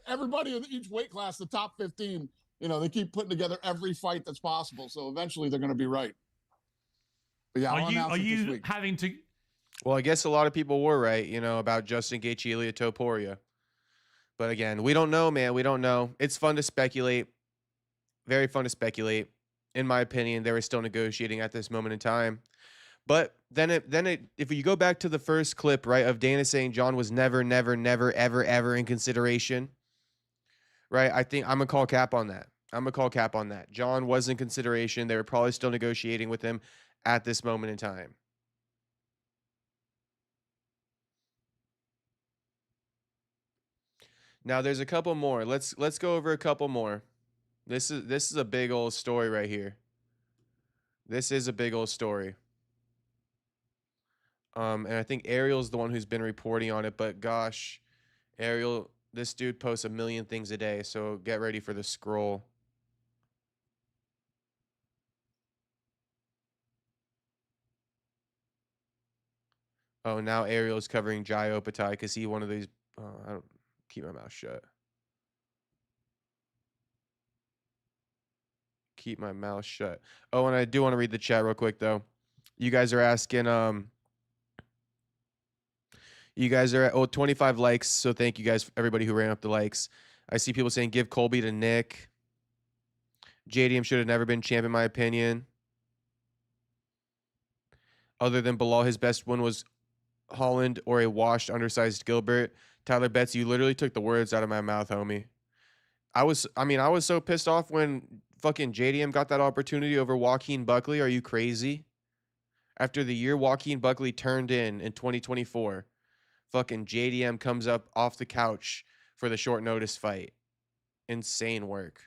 everybody in each weight class, the top 15. You know, they keep putting together every fight that's possible, so eventually they're going to be right. But yeah, are you having to? Well, I guess a lot of people were right, you know, about Justin Gaethje, Ilia Topuria. But again, we don't know, man. We don't know. It's fun to speculate. Very fun to speculate. In my opinion, they were still negotiating at this moment in time. But then if you go back to the first clip, right, of Dana saying Jon was never, ever in consideration, right? I think I'm going to call cap on that. Jon was in consideration. They were probably still negotiating with him at this moment in time. Now there's a couple more. Let's go over a couple more. This is a big old story right here. This is a big old story. And I think Ariel's the one who's been reporting on it, but gosh, Ariel, this dude posts a million things a day, so get ready for the scroll. Oh, now Ariel's covering Jai Opatai because he one of these. I don't keep my mouth shut. Keep my mouth shut. Oh, and I do want to read the chat real quick though. You guys are asking. You guys are at 25 likes, so thank you guys, everybody who ran up the likes. I see people saying give Colby to Nick. JDM should have never been champ in my opinion. Other than Bilal, his best one was Holland or a washed, undersized Gilbert. Tyler Betts, you literally took the words out of my mouth, homie. I was so pissed off when fucking JDM got that opportunity over Joaquin Buckley. Are you crazy? After the year Joaquin Buckley turned in 2024, fucking JDM comes up off the couch for the short notice fight. Insane work.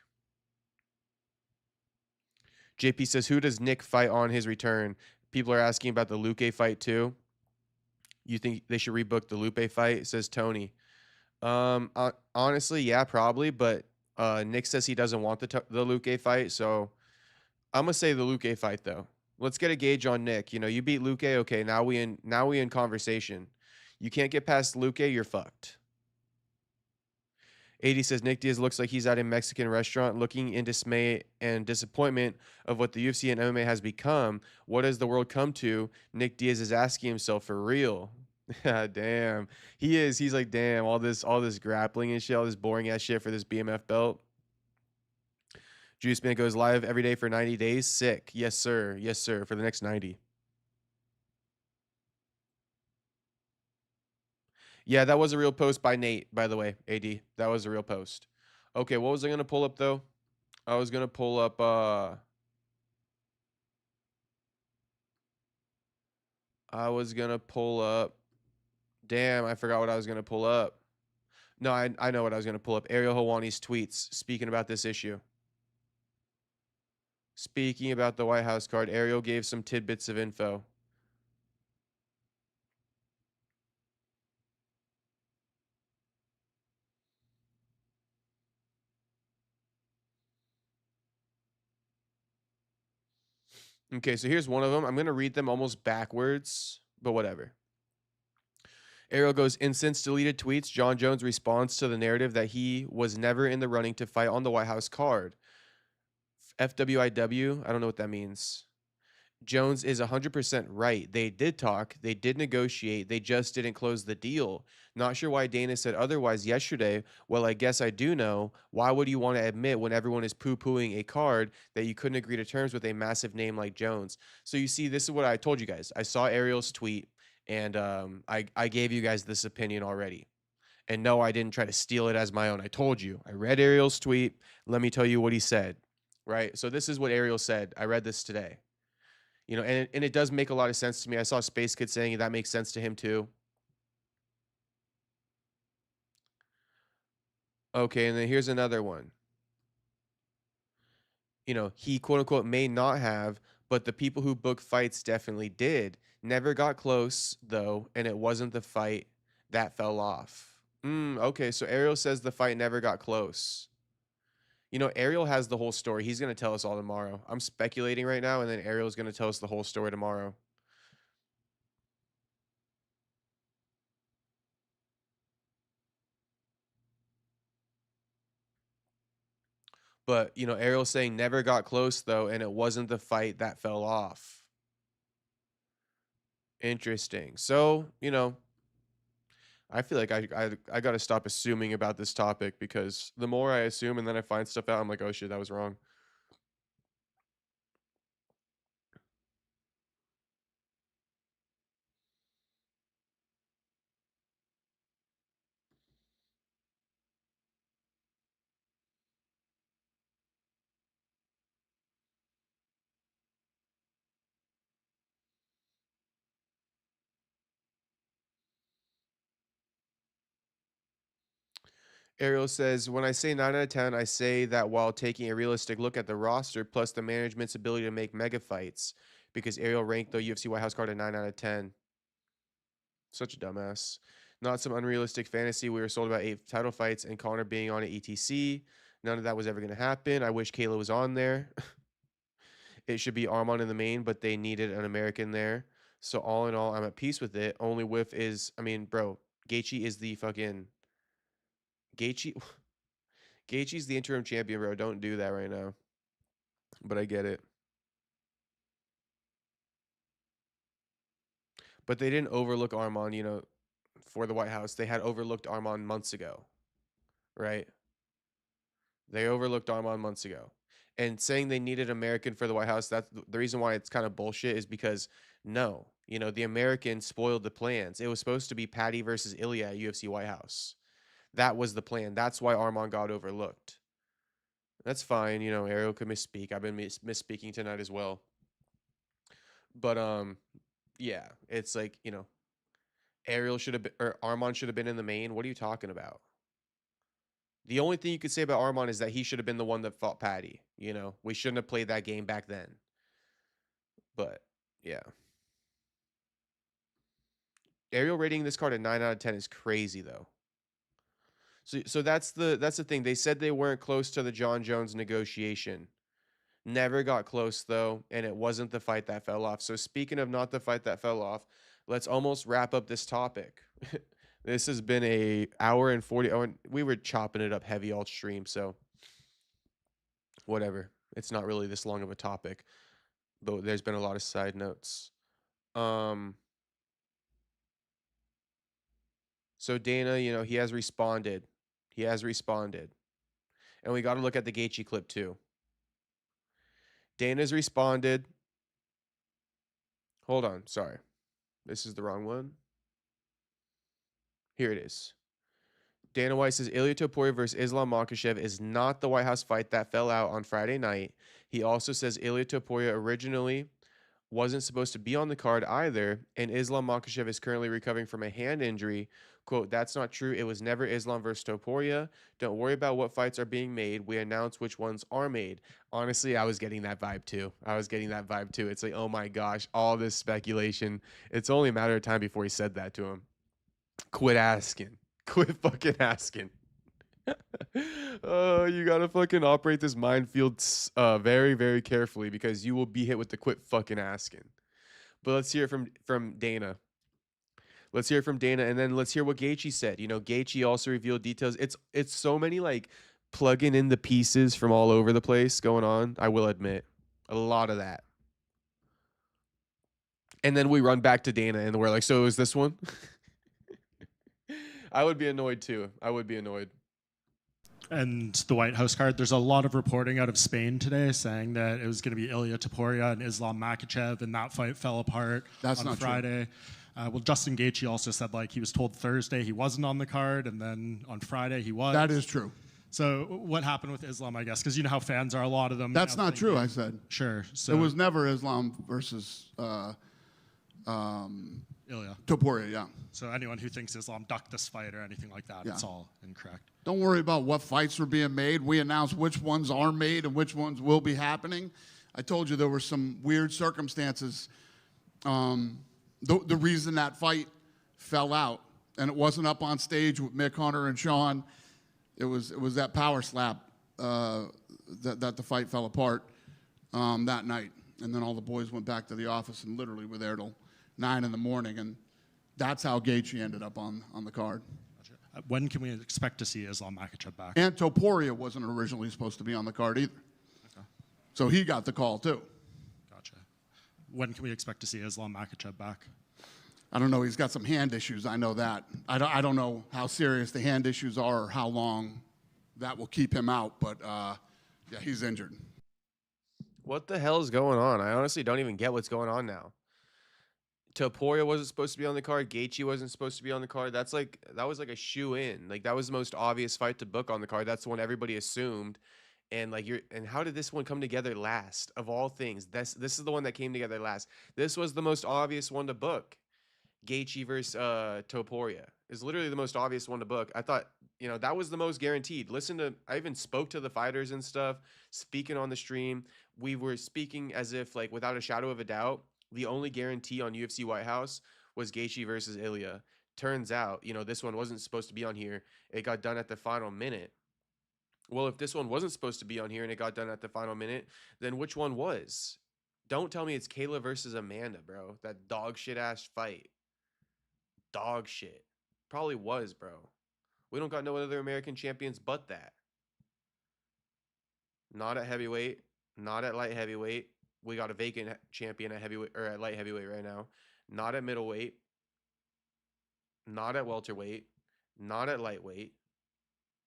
JP says, who does Nick fight on his return? People are asking about the Luque fight too. You think they should rebook the Lupe fight? Says Tony. Honestly, yeah, probably. But Nick says he doesn't want the Luque fight, so I'm gonna say the Luque fight though. Let's get a gauge on Nick. You know, you beat Luque, okay? Now we in conversation. You can't get past Luque, you're fucked. 80 says Nick Diaz looks like he's at a Mexican restaurant looking in dismay and disappointment of what the UFC and MMA has become. What has the world come to? Nick Diaz is asking himself for real. Damn. He is. He's like, damn, all this grappling and shit, all this boring ass shit for this BMF belt. Juice Man goes live every day for 90 days. Sick. Yes, sir. Yes, sir. For the next 90. Yeah, that was a real post by Nate, by the way, AD. That was a real post. Okay, what was I going to pull up, though? I was going to pull up... Damn, I forgot what I was going to pull up. No, I know what I was going to pull up. Ariel Helwani's tweets speaking about this issue. Speaking about the White House card, Ariel gave some tidbits of info. Okay, so here's one of them. I'm going to read them almost backwards, but whatever. Ariel goes, in since deleted tweets, Jon Jones responds to the narrative that he was never in the running to fight on the White House card. FWIW, I don't know what that means. Jones is 100% right. They did talk. They did negotiate. They just didn't close the deal. Not sure why Dana said otherwise yesterday. Well, I guess I do know. Why would you want to admit when everyone is poo-pooing a card that you couldn't agree to terms with a massive name like Jones? So you see, this is what I told you guys. I saw Ariel's tweet, and I gave you guys this opinion already. And no, I didn't try to steal it as my own. I told you. I read Ariel's tweet. Let me tell you what he said. Right? So this is what Ariel said. I read this today. You know, and it does make a lot of sense to me. I saw Space Kid saying that makes sense to him too. Okay, and then here's another one. You know, he quote unquote may not have, but the people who book fights definitely did. Never got close though, and it wasn't the fight that fell off. Okay, so Ariel says the fight never got close. You know, Ariel has the whole story. He's going to tell us all tomorrow. I'm speculating right now, and then Ariel's going to tell us the whole story tomorrow. But, you know, Ariel's saying never got close, though, and it wasn't the fight that fell off. Interesting. So, you know, I feel like I got to stop assuming about this topic, because the more I assume and then I find stuff out, I'm like, oh, shit, that was wrong. Ariel says, when I say 9 out of 10, I say that while taking a realistic look at the roster plus the management's ability to make mega fights, because Ariel ranked the UFC White House card a 9 out of 10. Such a dumbass. Not some unrealistic fantasy. We were sold about 8 title fights and Conor being on at ETC. None of that was ever going to happen. I wish Kayla was on there. It should be Arman in the main, but they needed an American there. So all in all, I'm at peace with it. Only whiff is, I mean, bro, Gaethje is the fucking... Gaethje's the interim champion, bro. Don't do that right now. But I get it. But they didn't overlook Arman, you know, for the White House. They had overlooked Arman months ago, right? They overlooked Arman months ago. And saying they needed American for the White House, that's the reason why it's kind of bullshit, is because, no, you know, the American spoiled the plans. It was supposed to be Patty versus Ilya at UFC White House. That was the plan. That's why Arman got overlooked. That's fine. You know, Ariel could misspeak. I've been misspeaking tonight as well. But, yeah, it's like, you know, Ariel should have been, or Arman should have been in the main. What are you talking about? The only thing you could say about Arman is that he should have been the one that fought Patty. You know, we shouldn't have played that game back then. But, yeah. Ariel rating this card at 9 out of 10 is crazy, though. So that's the thing. They said they weren't close to the Jon Jones negotiation. Never got close, though, and it wasn't the fight that fell off. So speaking of not the fight that fell off, let's almost wrap up this topic. This has been a hour and 40. Oh, and we were chopping it up heavy all stream, so whatever. It's not really this long of a topic, but there's been a lot of side notes. So Dana, you know, he has responded. He has responded. And we got to look at the Gaethje clip too. Dana's responded. Hold on, sorry. This is the wrong one. Here it is. Dana White says Ilia Topuria versus Islam Makhachev is not the White House fight that fell out on Friday night. He also says Ilia Topuria originally wasn't supposed to be on the card either, and Islam Makhachev is currently recovering from a hand injury. Quote, that's not true. It was never Islam versus Topuria. Don't worry about what fights are being made. We announce which ones are made. Honestly, I was getting that vibe too. It's like, oh my gosh, all this speculation. It's only a matter of time before he said that to him. Quit asking. Quit fucking asking. Oh, you gotta fucking operate this minefield very, very carefully, because you will be hit with the quit fucking asking. But let's hear it from Dana. Let's hear from Dana, and then let's hear what Gaethje said. You know, Gaethje also revealed details. It's so many like plugging in the pieces from all over the place going on. I will admit, a lot of that. And then we run back to Dana, and we're like, "So is this one?" I would be annoyed too. I would be annoyed. And the White House card, there's a lot of reporting out of Spain today saying that it was going to be Ilia Topuria and Islam Makhachev, and that fight fell apart That's on not Friday. Well, Justin Gaethje also said like he was told Thursday he wasn't on the card, and then on Friday he was. That is true. So what happened with Islam, I guess? Because you know how fans are, a lot of them. That's not true, I said. Sure. So It was never Islam versus Ilia. Topuria, yeah. So anyone who thinks Islam ducked this fight or anything like that, it's all incorrect. Don't worry about what fights are being made. We announce which ones are made and which ones will be happening. I told you there were some weird circumstances. The reason that fight fell out, and it wasn't up on stage with Mick Hunter and Sean, it was that power slap that the fight fell apart that night. And then all the boys went back to the office and literally were there till 9 in the morning. And that's how Gaethje ended up on the card. When can we expect to see Islam Makhachev back? And Topuria wasn't originally supposed to be on the card either. Okay. So he got the call too. Gotcha. When can we expect to see Islam Makhachev back? I don't know. He's got some hand issues. I know that. I don't know how serious the hand issues are or how long that will keep him out. But, yeah, he's injured. What the hell is going on? I honestly don't even get what's going on now. Topuria wasn't supposed to be on the card. Gaethje wasn't supposed to be on the card. That was like a shoe-in. Like, that was the most obvious fight to book on the card. That's the one everybody assumed. And like and how did this one come together last of all things? This is the one that came together last. This was the most obvious one to book. Gaethje versus Topuria is literally the most obvious one to book. I thought, you know, that was the most guaranteed. I even spoke to the fighters and stuff, speaking on the stream. We were speaking as if, like, without a shadow of a doubt, the only guarantee on UFC White House was Gaethje versus Ilia. Turns out, you know, this one wasn't supposed to be on here. It got done at the final minute. Well, if this one wasn't supposed to be on here and it got done at the final minute, then which one was? Don't tell me it's Kayla versus Amanda, bro. That dog shit ass fight. Dog shit. Probably was, bro. We don't got no other American champions but that. Not at heavyweight. Not at light heavyweight. We got a vacant champion at heavyweight or at light heavyweight right now. Not at middleweight. Not at welterweight. Not at lightweight.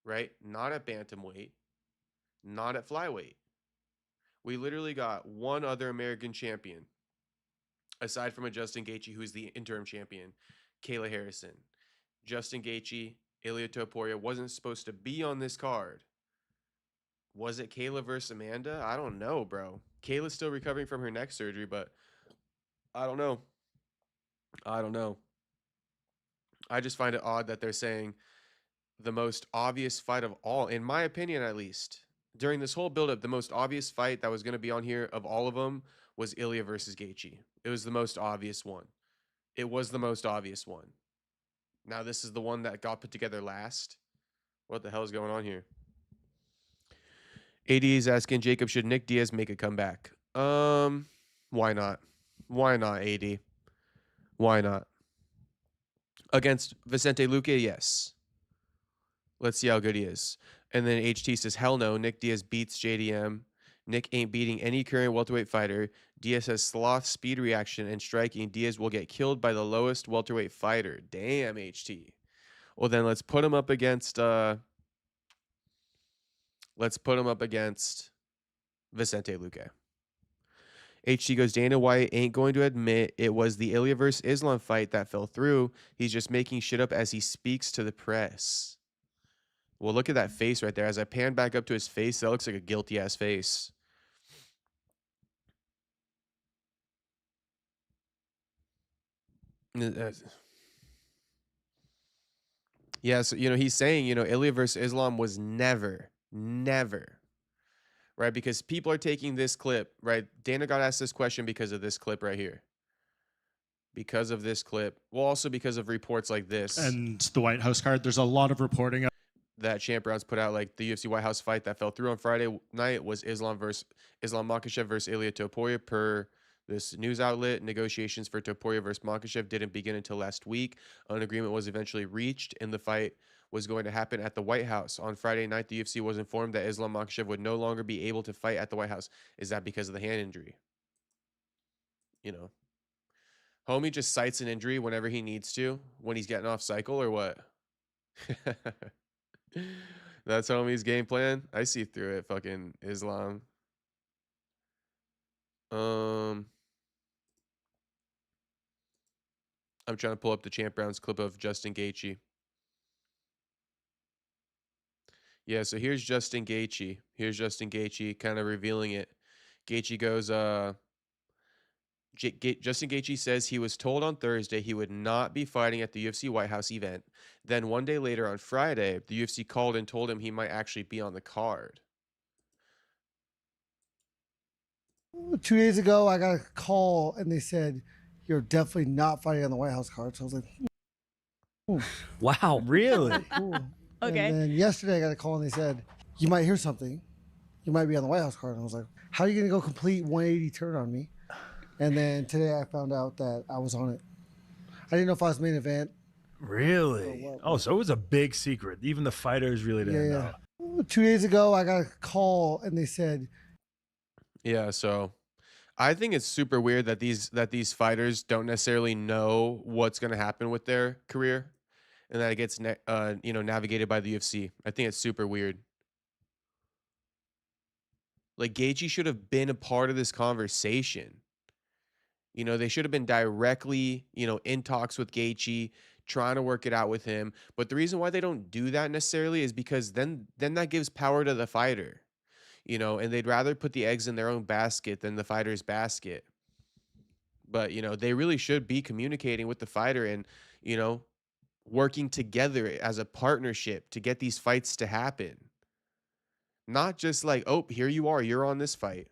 Right? Not at bantamweight. Not at flyweight. We literally got one other American champion aside from a Justin Gaethje, who's the interim champion, Kayla Harrison. Justin Gaethje, Ilia Topuria wasn't supposed to be on this card. Was it Kayla versus Amanda? I don't know, bro. Kayla's still recovering from her neck surgery, but I don't know. I just find it odd that they're saying the most obvious fight of all, in my opinion at least, during this whole buildup, the most obvious fight that was going to be on here of all of them was Ilia versus Gaethje. It was the most obvious one. It was the most obvious one. Now this is the one that got put together last. What the hell is going on here? AD is asking Jacob, should Nick Diaz make a comeback? Why not? Why not, AD? Why not? Against Vicente Luque, yes. Let's see how good he is. And then HT says, hell no, Nick Diaz beats JDM. Nick ain't beating any current welterweight fighter. Diaz has sloth, speed reaction, and striking. Diaz will get killed by the lowest welterweight fighter. Damn, HT. Well, then let's put him up against... Vicente Luque. HT goes, Dana White ain't going to admit it was the Ilia versus Islam fight that fell through. He's just making shit up as he speaks to the press. Well, look at that face right there. As I pan back up to his face, that looks like a guilty-ass face. Yeah, so, you know, he's saying, you know, Ilia versus Islam was never, right? Because people are taking this clip, right? Dana got asked this question because of this clip right here. Because of this clip. Well, also because of reports like this. And the White House card, there's a lot of reporting that Champ Brown's put out, like the UFC White House fight that fell through on Friday night was Islam Makhachev versus Ilia Topuria per This news outlet, negotiations for Topuria versus Makhachev didn't begin until last week. An agreement was eventually reached, and the fight was going to happen at the White House. On Friday night, the UFC was informed that Islam Makhachev would no longer be able to fight at the White House. Is that because of the hand injury? You know, homie just cites an injury whenever he needs to, when he's getting off cycle, or what? That's homie's game plan. I see through it, fucking Islam. I'm trying to pull up the Champ Brown's clip of Justin Gaethje. Yeah, so here's Justin Gaethje. Here's Justin Gaethje kind of revealing it. Gaethje goes, Justin Gaethje says he was told on Thursday he would not be fighting at the UFC White House event. Then one day later on Friday, the UFC called and told him he might actually be on the card. 2 days ago, I got a call and they said, you're definitely not fighting on the White House card. So I was like, wow, really? cool. Okay. And then yesterday, I got a call and they said, you might hear something. You might be on the White House card. And I was like, how are you going to go complete 180 turn on me? And then today I found out that I was on it. I didn't know if I was main event. Really? Oh, so it was a big secret. Even the fighters really didn't know. 2 days ago, I got a call and they said, yeah, so I think it's super weird that these fighters don't necessarily know what's going to happen with their career, and that it gets navigated by the UFC. I think it's super weird. Like, Gaethje should have been a part of this conversation. You know, they should have been directly, in talks with Gaethje, trying to work it out with him. But the reason why they don't do that necessarily is because then that gives power to the fighter. And they'd rather put the eggs in their own basket than the fighter's basket. But, they really should be communicating with the fighter and, working together as a partnership to get these fights to happen. Not just like, oh, here you are, you're on this fight.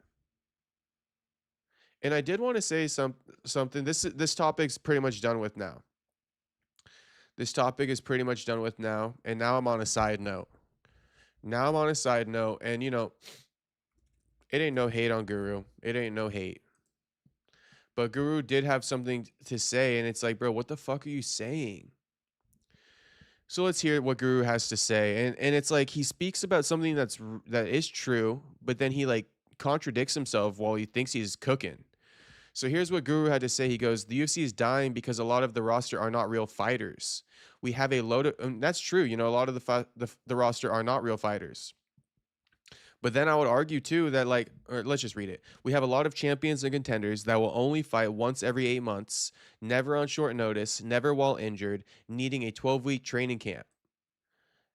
And I did want to say something. This topic's pretty much done with now. This topic is pretty much done with now. And now I'm on a side note. And, it ain't no hate on Guru. It ain't no hate. But Guru did have something to say, and it's like, bro, what the fuck are you saying? So let's hear what Guru has to say. And it's like he speaks about something that is true, but then he like contradicts himself while he thinks he's cooking. So here's what Guru had to say. He goes, the UFC is dying because a lot of the roster are not real fighters. We have a load of, and that's true. A lot of the roster are not real fighters. But then I would argue too that let's just read it. We have a lot of champions and contenders that will only fight once every 8 months, never on short notice, never while injured, needing a 12-week training camp.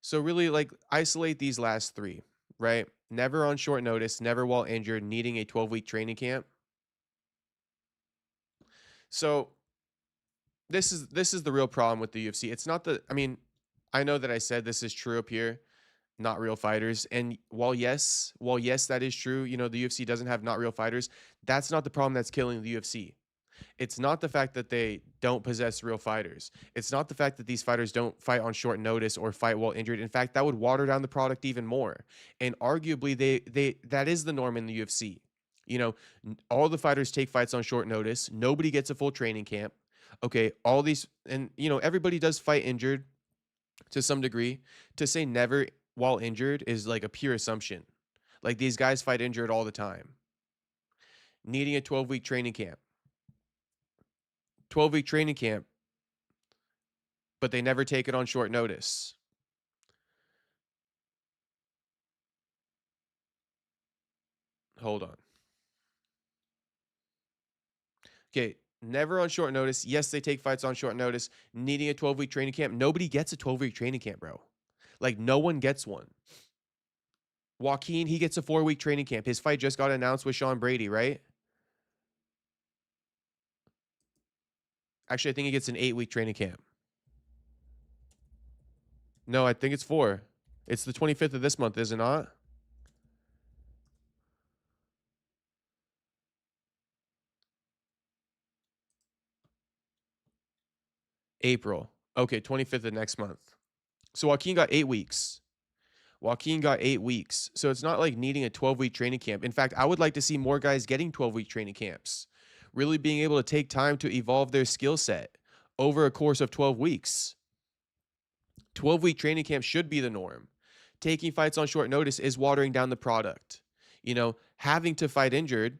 So really isolate these last three, right? Never on short notice, never while injured, needing a 12-week training camp. So this is the real problem with the UFC. It's not I know that I said this is true up here. Not real fighters. And while yes, that is true, the UFC doesn't have not real fighters. That's not the problem that's killing the UFC. It's not the fact that they don't possess real fighters. It's not the fact that these fighters don't fight on short notice or fight while injured. In fact, that would water down the product even more. And arguably, that is the norm in the UFC. All the fighters take fights on short notice. Nobody gets a full training camp. Okay, all these, and everybody does fight injured to some degree. To say never while injured is like a pure assumption. Like, these guys fight injured all the time. Needing a 12-week training camp. 12-week training camp, but they never take it on short notice. Hold on. Okay, never on short notice. Yes, they take fights on short notice. Needing a 12-week training camp. Nobody gets a 12-week training camp, bro. Like, no one gets one. Joaquin, he gets a 4-week training camp. His fight just got announced with Sean Brady, right? Actually, I think he gets an 8-week training camp. No, I think it's 4. It's the 25th of this month, is it not? April. Okay, 25th of next month. So Joaquin got 8 weeks. So it's not like needing a 12-week training camp. In fact, I would like to see more guys getting 12-week training camps, really being able to take time to evolve their skill set over a course of 12 weeks. 12-week training camp should be the norm. Taking fights on short notice is watering down the product. You know, having to fight injured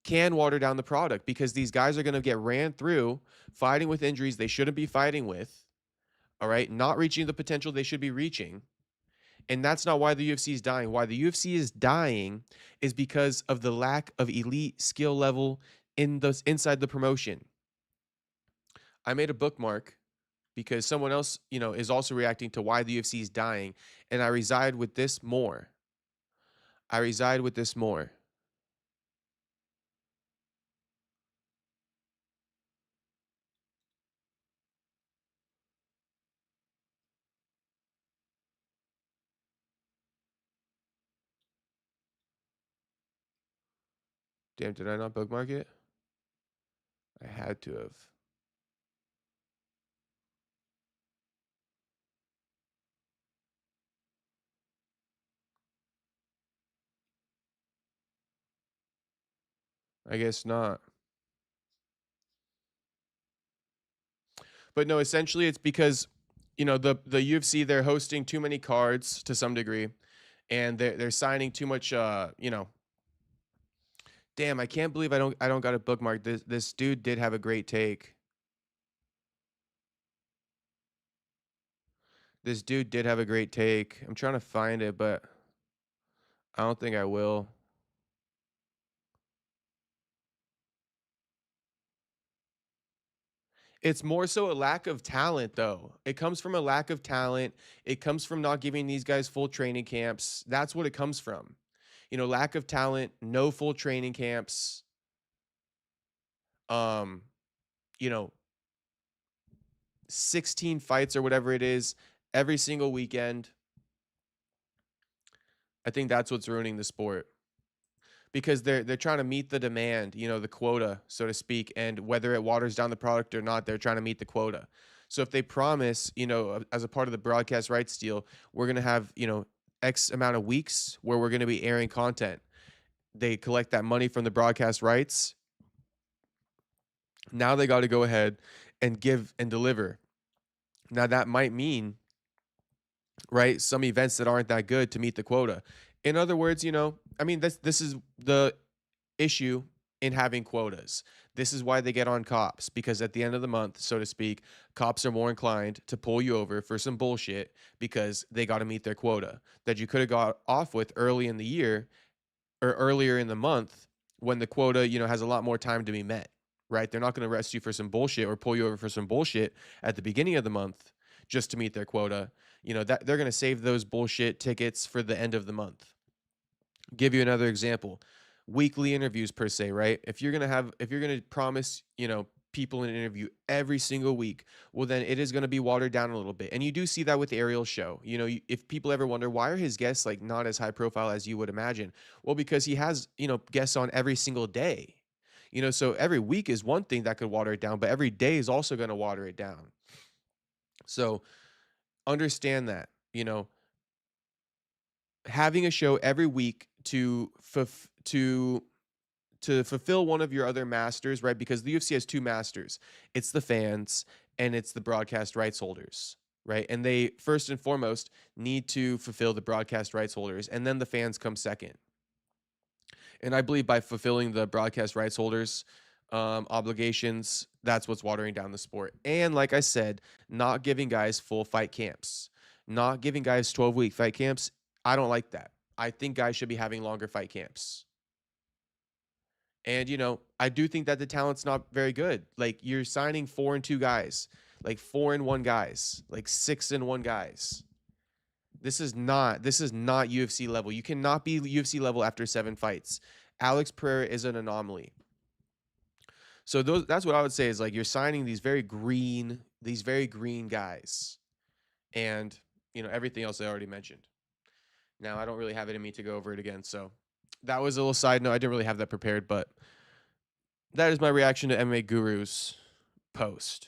can water down the product because these guys are going to get ran through fighting with injuries they shouldn't be fighting with, all right, not reaching the potential they should be reaching. And that's not why the UFC is dying. Why the UFC is dying is because of the lack of elite skill level inside the promotion. I made a bookmark because someone else, you know, is also reacting to why the UFC is dying, and I reside with this more. I reside with this more. Damn, did I not bookmark it? I had to have. I guess not. But no, essentially it's because, you know, the UFC, they're hosting too many cards to some degree, and they're signing too much you know. Damn, I can't believe I don't got a bookmark. This dude did have a great take. This dude did have a great take. I'm trying to find it, but I don't think I will. It's more so a lack of talent, though. It comes from a lack of talent. It comes from not giving these guys full training camps. That's what it comes from. You know, lack of talent, no full training camps. Um, you know, 16 fights or whatever it is every single weekend. I think that's what's ruining the sport. Because they're trying to meet the demand, you know, the quota, so to speak, and whether it waters down the product or not, they're trying to meet the quota. So if they promise, you know, as a part of the broadcast rights deal, we're going to have, you know, X amount of weeks where we're going to be airing content. They collect that money from the broadcast rights. Now they got to go ahead and give and deliver. Now that might mean, right, some events that aren't that good to meet the quota. In other words, you know, I mean, this is the issue in having quotas. This is why they get on cops, because at the end of the month, so to speak, cops are more inclined to pull you over for some bullshit because they got to meet their quota that you could have got off with early in the year or earlier in the month when the quota, you know, has a lot more time to be met, right? They're not going to arrest you for some bullshit or pull you over for some bullshit at the beginning of the month just to meet their quota. You know, that they're going to save those bullshit tickets for the end of the month. Give you another example. Weekly interviews per se, right? If you're going to promise, you know, people an interview every single week, well, then it is going to be watered down a little bit. And you do see that with Ariel's show. You know, if people ever wonder why are his guests like not as high profile as you would imagine, well, because he has, you know, guests on every single day. You know, so every week is one thing that could water it down, but every day is also going to water it down. So understand that, you know, having a show every week to fulfill one of your other masters, right? Because the UFC has two masters. It's the fans and it's the broadcast rights holders, right? And they first and foremost need to fulfill the broadcast rights holders, and then the fans come second. And I believe by fulfilling the broadcast rights holders obligations, that's what's watering down the sport. And like I said, not giving guys full fight camps, not giving guys 12-week fight camps. I don't like that. I think guys should be having longer fight camps. And, you know, I do think that the talent's not very good. Like, you're signing 4-2 guys, like 4-1 guys, like 6-1 guys. This is not UFC level. You cannot be UFC level after 7 fights. Alex Pereira is an anomaly. So that's what I would say is, like, you're signing these very green guys. And, you know, everything else I already mentioned. Now, I don't really have it in me to go over it again. So that was a little side note. I didn't really have that prepared, but that is my reaction to MMA Guru's post.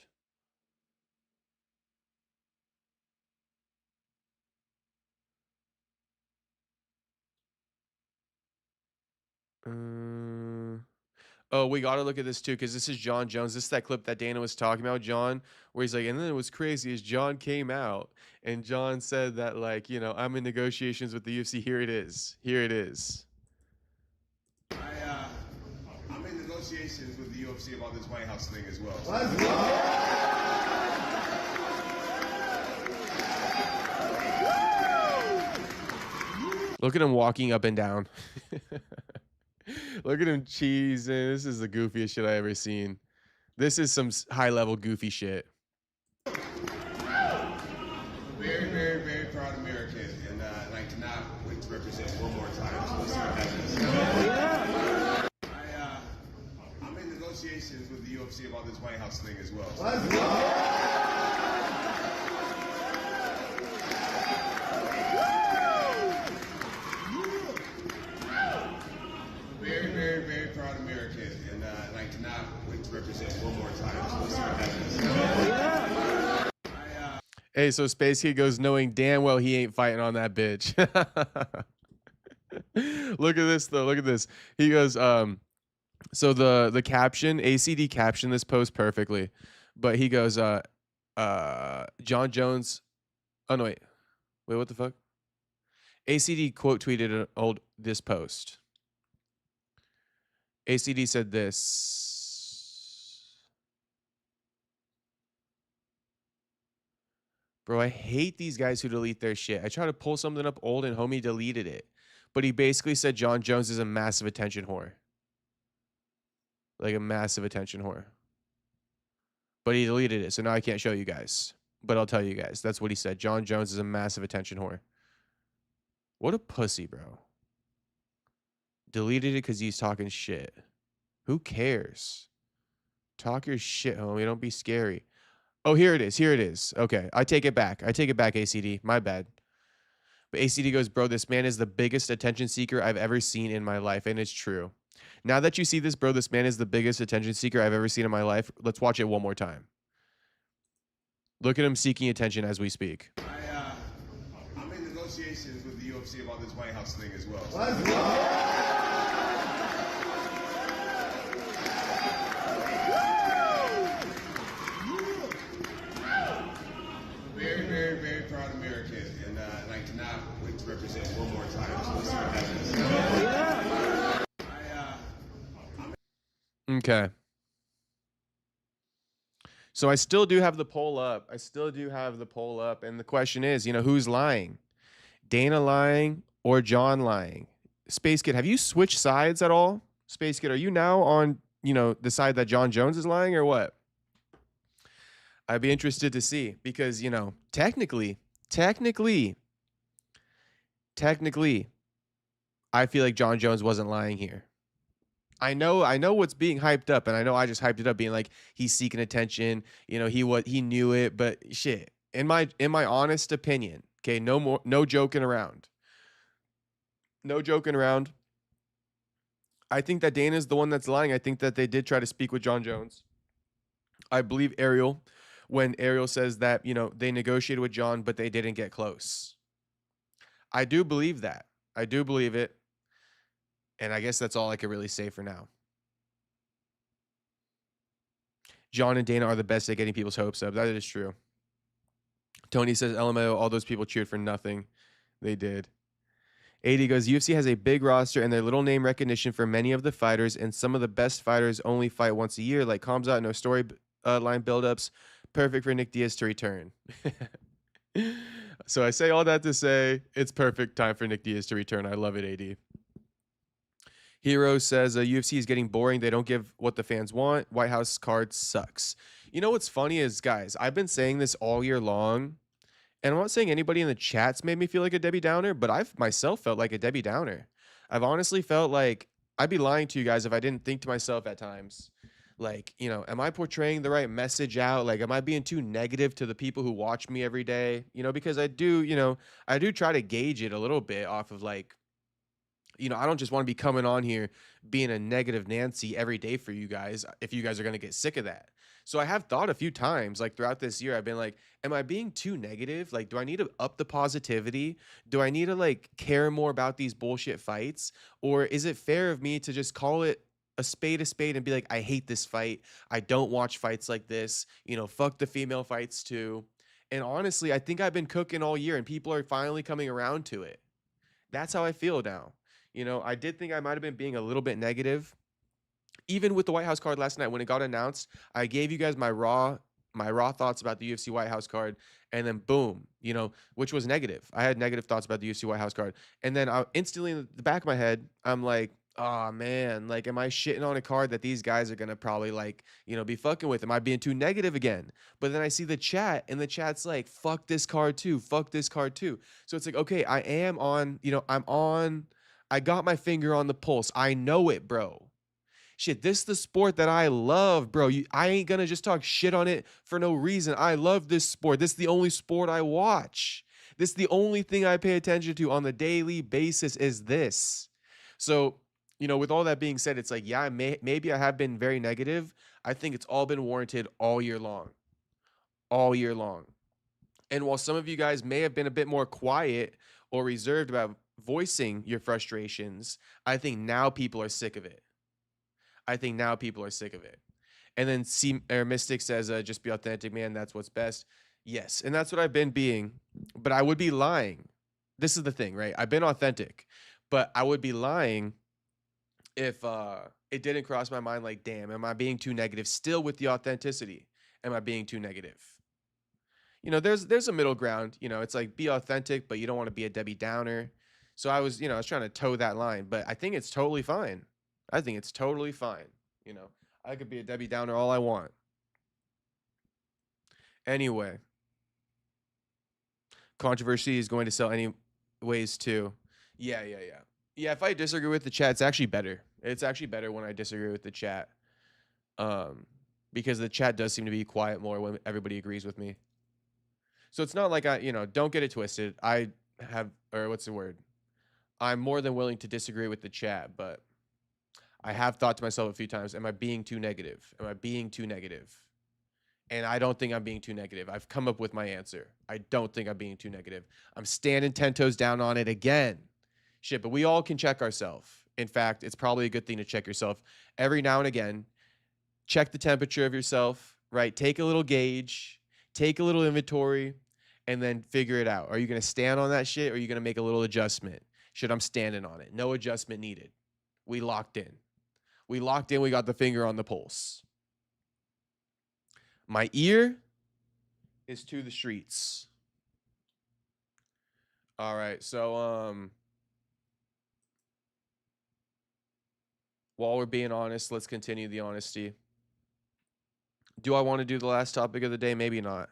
Oh, we got to look at this too, because this is Jon Jones. This is that clip that Dana was talking about, Jon, where he's like, and then it was crazy as Jon came out and Jon said that, like, you know, I'm in negotiations with the UFC. Here it is. Here it is. I'm in negotiations with the UFC about this White House thing as well. Look at him walking up and down. Look at him cheesing. This is the goofiest shit I ever seen. This is some high-level goofy shit. Very, very, very proud American, and I cannot wait to represent one more time. We'll see what happens. I'm in negotiations with the UFC about this White House thing as well. Very, very, very proud American, and I cannot wait to represent one more time. We'll see what happens. Hey, so Space Kid goes knowing damn well he ain't fighting on that bitch. Look at this though. Look at this. He goes, so the caption, ACD captioned this post perfectly, but he goes, Jon Jones. Oh no, wait, what the fuck? ACD quote tweeted this post. ACD said this. Bro, I hate these guys who delete their shit. I tried to pull something up old and homie deleted it. But he basically said Jon Jones is a massive attention whore. Like a massive attention whore. But he deleted it, so now I can't show you guys. But I'll tell you guys. That's what he said. Jon Jones is a massive attention whore. What a pussy, bro. Deleted it because he's talking shit. Who cares? Talk your shit, homie. Don't be scary. Oh, here it is. Here it is. Okay, I take it back. I take it back, ACD. My bad. But ACD goes, bro, this man is the biggest attention seeker I've ever seen in my life. And it's true. Now that you see this, bro, this man is the biggest attention seeker I've ever seen in my life. Let's watch it one more time. Look at him seeking attention as we speak. I'm in negotiations with the UFC about this White House thing as well. Very, very, very proud American, and I cannot wait to represent one more time. We'll see what happens. Okay. So I still do have the poll up. I still do have the poll up. And the question is, you know, who's lying? Dana lying or Jon lying? Space Kid, have you switched sides at all? Space Kid, are you now on, you know, the side that Jon Jones is lying or what? I'd be interested to see because, you know, technically, I feel like Jon Jones wasn't lying here. I know what's being hyped up, and I know I just hyped it up being like he's seeking attention, you know, he knew it, but shit. In my honest opinion, okay, no joking around. No joking around. I think that Dana's the one that's lying. I think that they did try to speak with Jon Jones. I believe Ariel when Ariel says that, you know, they negotiated with Jon, but they didn't get close. I do believe that. I do believe it. And I guess that's all I could really say for now. Jon and Dana are the best at getting people's hopes up. That is true. Tony says, LMAO, all those people cheered for nothing. They did. AD goes, UFC has a big roster and their little name recognition for many of the fighters, and some of the best fighters only fight once a year, like Kamzat, no story line buildups. Perfect for Nick Diaz to return. So I say all that to say it's perfect time for Nick Diaz to return. I love it, AD. Hero says UFC is getting boring. They don't give what the fans want. White House card sucks. You know what's funny is, guys, I've been saying this all year long, and I'm not saying anybody in the chats made me feel like a Debbie Downer, but I've myself felt like a Debbie Downer. I've honestly felt like I'd be lying to you guys if I didn't think to myself at times, like, you know, am I portraying the right message out? Like, am I being too negative to the people who watch me every day? You know, because I do try to gauge it a little bit off of like, you know, I don't just want to be coming on here being a negative Nancy every day for you guys if you guys are going to get sick of that. So I have thought a few times, like throughout this year, I've been like, am I being too negative? Like, do I need to up the positivity? Do I need to like care more about these bullshit fights? Or is it fair of me to just call it a spade and be like, I hate this fight. I don't watch fights like this. You know, fuck the female fights too. And honestly, I think I've been cooking all year and people are finally coming around to it. That's how I feel now. You know, I did think I might have been being a little bit negative. Even with the White House card last night, when it got announced, I gave you guys my raw thoughts about the UFC White House card, and then boom, you know, which was negative. I had negative thoughts about the UFC White House card, and then I instantly in the back of my head, I'm like, oh man, like, am I shitting on a card that these guys are gonna probably like, you know, be fucking with? Am I being too negative again? But then I see the chat, and the chat's like, fuck this card too, fuck this card too. So it's like, okay, I am on, you know, I got my finger on the pulse. I know it, bro. Shit, this is the sport that I love, bro. I ain't gonna just talk shit on it for no reason. I love this sport. This is the only sport I watch. This is the only thing I pay attention to on the daily basis is this. So, you know, with all that being said, it's like, yeah, maybe I have been very negative. I think it's all been warranted all year long. All year long. And while some of you guys may have been a bit more quiet or reserved about voicing your frustrations, I think now people are sick of it. I think now people are sick of it. And then Mystic says, just be authentic, man. That's what's best. Yes. And that's what I've been being. But I would be lying. This is the thing, right? I've been authentic. But I would be lying if it didn't cross my mind like, damn, am I being too negative? Still with the authenticity, am I being too negative? You know, there's a middle ground. You know, it's like be authentic, but you don't want to be a Debbie Downer. So I was trying to toe that line. But I think it's totally fine. I think it's totally fine. You know, I could be a Debbie Downer all I want. Anyway, controversy is going to sell any ways too. Yeah. If I disagree with the chat, it's actually better. It's actually better when I disagree with the chat. Because the chat does seem to be quiet more when everybody agrees with me. So it's not like don't get it twisted. I'm more than willing to disagree with the chat, but I have thought to myself a few times, am I being too negative? Am I being too negative? And I don't think I'm being too negative. I've come up with my answer. I don't think I'm being too negative. I'm standing 10 toes down on it again. Shit, but we all can check ourselves. In fact, it's probably a good thing to check yourself every now and again. Check the temperature of yourself, right? Take a little gauge, take a little inventory, and then figure it out. Are you going to stand on that shit, or are you going to make a little adjustment? Shit, I'm standing on it. No adjustment needed. We locked in. We got the finger on the pulse. My ear is to the streets. All right, so while we're being honest, let's continue the honesty. Do I want to do the last topic of the day? Maybe not.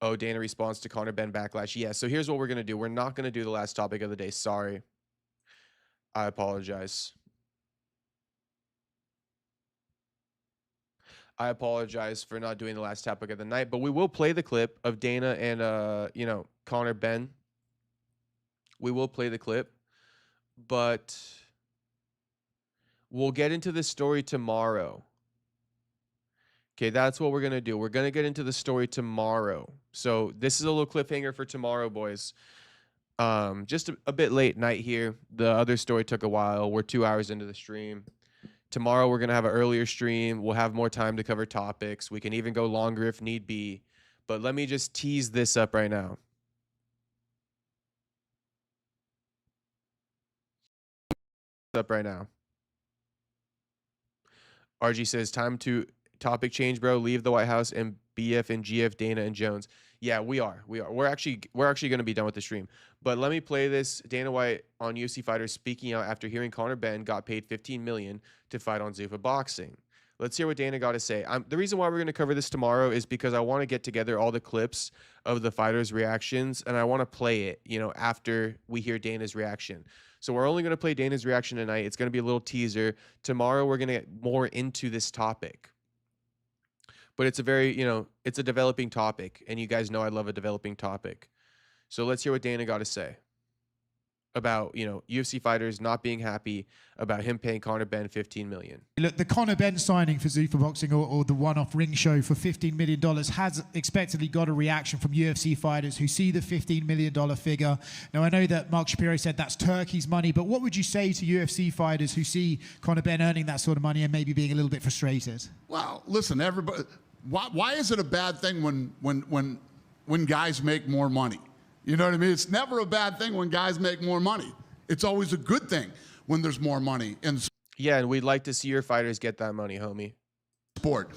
Oh, Dana responds to Conor Benn Backlash. Yeah, so here's what we're going to do. We're not going to do the last topic of the day. Sorry. I apologize. I apologize for not doing the last topic of the night, but we will play the clip of Dana and Conor Benn. We will play the clip, but we'll get into this story tomorrow. Okay, that's what we're going to do. We're going to get into the story tomorrow. So this is a little cliffhanger for tomorrow, boys. Just a bit late night here. The other story took a while. We're 2 hours into the stream. Tomorrow, we're going to have an earlier stream. We'll have more time to cover topics. We can even go longer if need be. But let me just tease this up right now. RG says, time to topic change, bro. Leave the White House and BF and GF, Dana and Jones. Yeah, we are. We're actually going to be done with the stream. But let me play this. Dana White on UFC Fighters speaking out after hearing Conor Benn got paid $15 million to fight on Zuffa Boxing. Let's hear what Dana got to say. The reason why we're going to cover this tomorrow is because I want to get together all the clips of the fighters' reactions, and I want to play it, after we hear Dana's reaction. So we're only going to play Dana's reaction tonight. It's going to be a little teaser. Tomorrow, we're going to get more into this topic. But it's a very, it's a developing topic, and you guys know I love a developing topic. So let's hear what Dana got to say. about, you know, UFC fighters not being happy about him paying Conor Benn $15 million. Look, the Conor Benn signing for Zuffa Boxing or the one-off ring show for $15 million has expectedly got a reaction from UFC fighters who see the $15 million figure. Now, I know that Mark Shapiro said that's Turkey's money, but what would you say to UFC fighters who see Conor Benn earning that sort of money and maybe being a little bit frustrated? Well, listen, everybody, why is it a bad thing when guys make more money? You know what I mean? It's never a bad thing when guys make more money. It's always a good thing when there's more money in Yeah, and we'd like to see your fighters get that money, homie. Sport.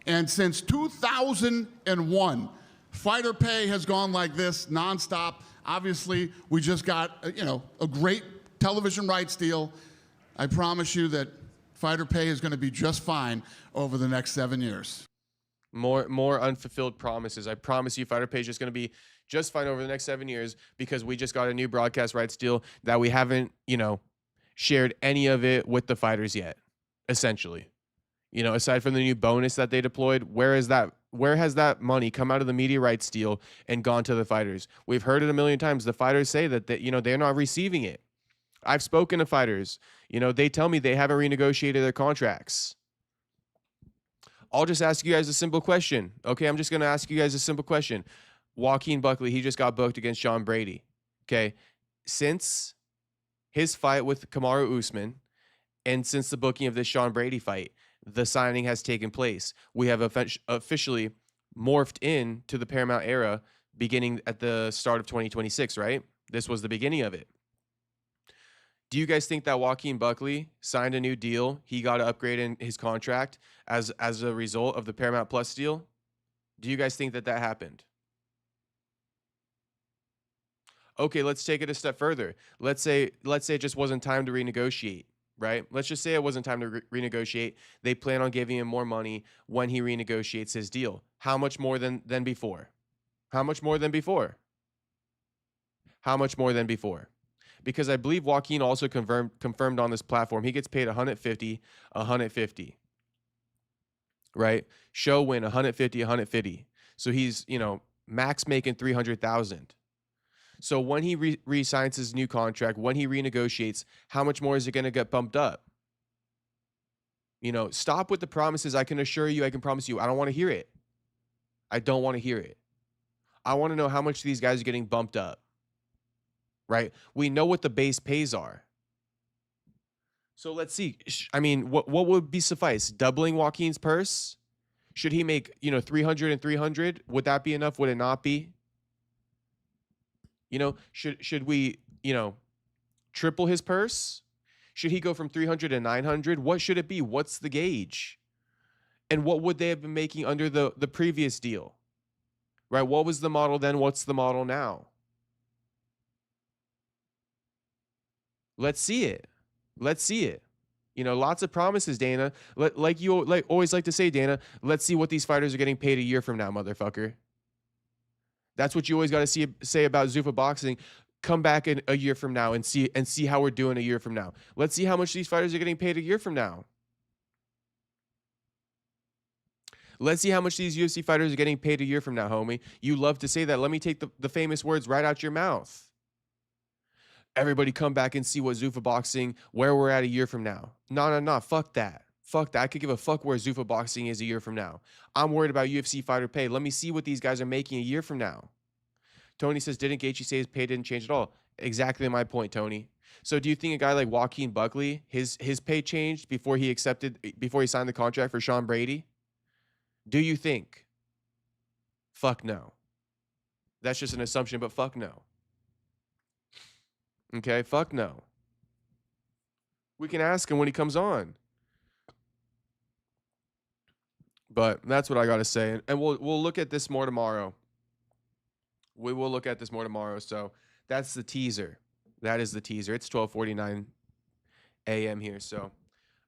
And since 2001, fighter pay has gone like this nonstop. Obviously, we just got, you know, a great television rights deal. I promise you that fighter pay is going to be just fine over the next 7 years. More unfulfilled promises. I promise you fighter pay is just going to be just fine over the next 7 years because we just got a new broadcast rights deal that we haven't, you know, shared any of it with the fighters yet, essentially. You know, aside from the new bonus that they deployed, where has that money come out of the media rights deal and gone to the fighters? We've heard it a million times. The fighters say that you know, they're not receiving it. I've spoken to fighters. You know, they tell me they haven't renegotiated their contracts. I'll just ask you guys a simple question. Okay, I'm just going to ask you guys a simple question. Joaquin Buckley, he just got booked against Sean Brady. Okay, since his fight with Kamaru Usman and since the booking of this Sean Brady fight, the signing has taken place. We have officially morphed into the Paramount era beginning at the start of 2026, right? This was the beginning of it. Do you guys think that Joaquin Buckley signed a new deal? He got an upgrade in his contract as a result of the Paramount Plus deal? Do you guys think that happened? Okay, let's take it a step further. Let's say it just wasn't time to renegotiate, right? Let's just say it wasn't time to renegotiate. They plan on giving him more money when he renegotiates his deal. How much more than before? How much more than before? How much more than before? Because I believe Joaquin also confirmed on this platform he gets paid 150, right? Show win 150. So he's, you know, max making 300,000. So when he re-signs his new contract, when he renegotiates, how much more is it going to get bumped up? You know, stop with the promises. I can assure you, I can promise you, I don't want to hear it. I don't want to hear it. I want to know how much these guys are getting bumped up. Right? We know what the base pays are. So let's see. I mean, what would be suffice? Doubling Joaquin's purse? Should he make, you know, 300 and 300? Would that be enough? Would it not be? You know, should we, you know, triple his purse? Should he go from 300 to 900? What should it be? What's the gauge? And what would they have been making under the previous deal? Right? What was the model then? What's the model now? Let's see it. Let's see it. You know, lots of promises, Dana. Like you always like to say, Dana, let's see what these fighters are getting paid a year from now, motherfucker. That's what you always got to say about Zuffa Boxing. Come back in a year from now and see how we're doing a year from now. Let's see how much these fighters are getting paid a year from now. Let's see how much these UFC fighters are getting paid a year from now, homie. You love to say that. Let me take the famous words right out your mouth. Everybody come back and see what Zuffa Boxing, where we're at a year from now. No. Fuck that. Fuck that. I could give a fuck where Zuffa Boxing is a year from now. I'm worried about UFC fighter pay. Let me see what these guys are making a year from now. Tony says, didn't Gaethje say his pay didn't change at all? Exactly my point, Tony. So do you think a guy like Joaquin Buckley, his pay changed before he signed the contract for Sean Brady? Do you think? Fuck no. That's just an assumption, but fuck no. Okay, fuck no. We can ask him when he comes on. But that's what I got to say. And we'll look at this more tomorrow. We will look at this more tomorrow. So that's the teaser. That is the teaser. It's 12:49 a.m. here. So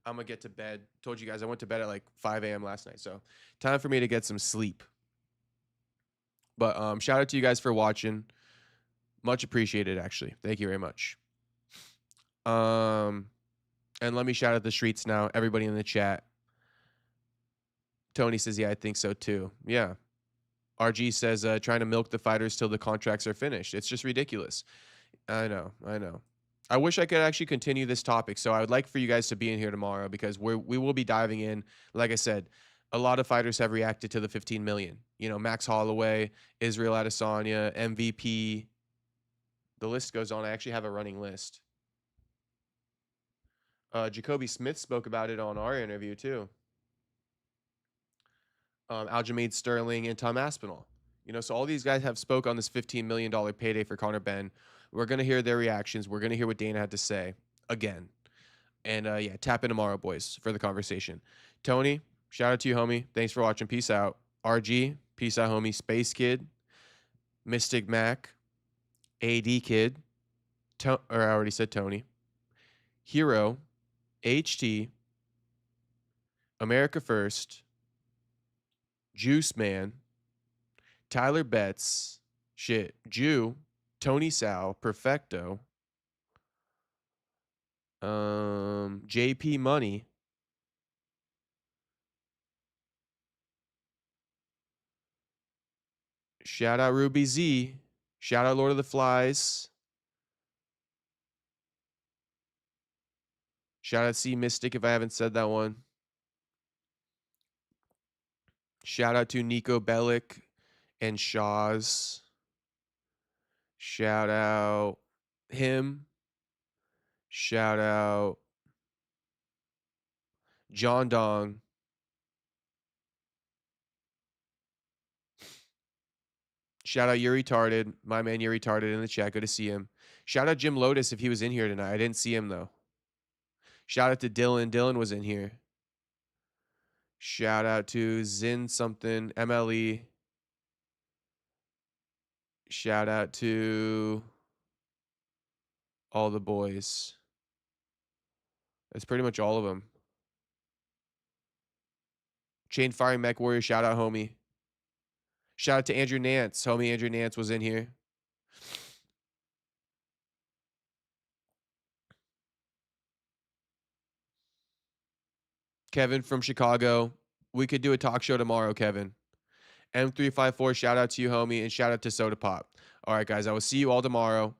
I'm going to get to bed. Told you guys I went to bed at like 5 a.m. last night. So time for me to get some sleep. But shout out to you guys for watching. Much appreciated, actually. Thank you very much. And let me shout out the streets now. Everybody in the chat. Tony says, yeah, I think so too. Yeah. RG says, trying to milk the fighters till the contracts are finished. It's just ridiculous. I know. I wish I could actually continue this topic. So I would like for you guys to be in here tomorrow because we will be diving in. Like I said, a lot of fighters have reacted to the 15 million. You know, Max Holloway, Israel Adesanya, MVP. The list goes on. I actually have a running list. Jacoby Smith spoke about it on our interview too. Aljamaid Sterling and Tom Aspinall. You know, so all these guys have spoke on this $15 million payday for Conor Benn. We're going to hear their reactions. We're going to hear what Dana had to say again. And yeah, tap in tomorrow, boys, for the conversation. Tony, shout out to you, homie. Thanks for watching. Peace out. RG, peace out, homie. Space Kid, Mystic Mac, AD Kid, or I already said Tony, Hero, HT, America First, Juice Man, Tyler Betts, Jew, Tony Sal, Perfecto, JP Money, shout out Ruby Z, shout out Lord of the Flies, shout out C Mystic if I haven't said that one. Shout out to Nico Bellic and Shaw's. Shout out him. Shout out John Dong. Shout out You're Retarded. My man You're Retarded in the chat. Good to see him. Shout out Jim Lotus if he was in here tonight. I didn't see him though. Shout out to Dylan. Dylan was in here. Shout out to Zin something. MLE. Shout out to all the boys. That's pretty much all of them. Chain Firing Mech Warrior. Shout out, homie. Shout out to Andrew Nance. Homie Andrew Nance was in here. Kevin from Chicago. We could do a talk show tomorrow, Kevin. M354, shout out to you, homie, and shout out to Soda Pop. All right, guys, I will see you all tomorrow.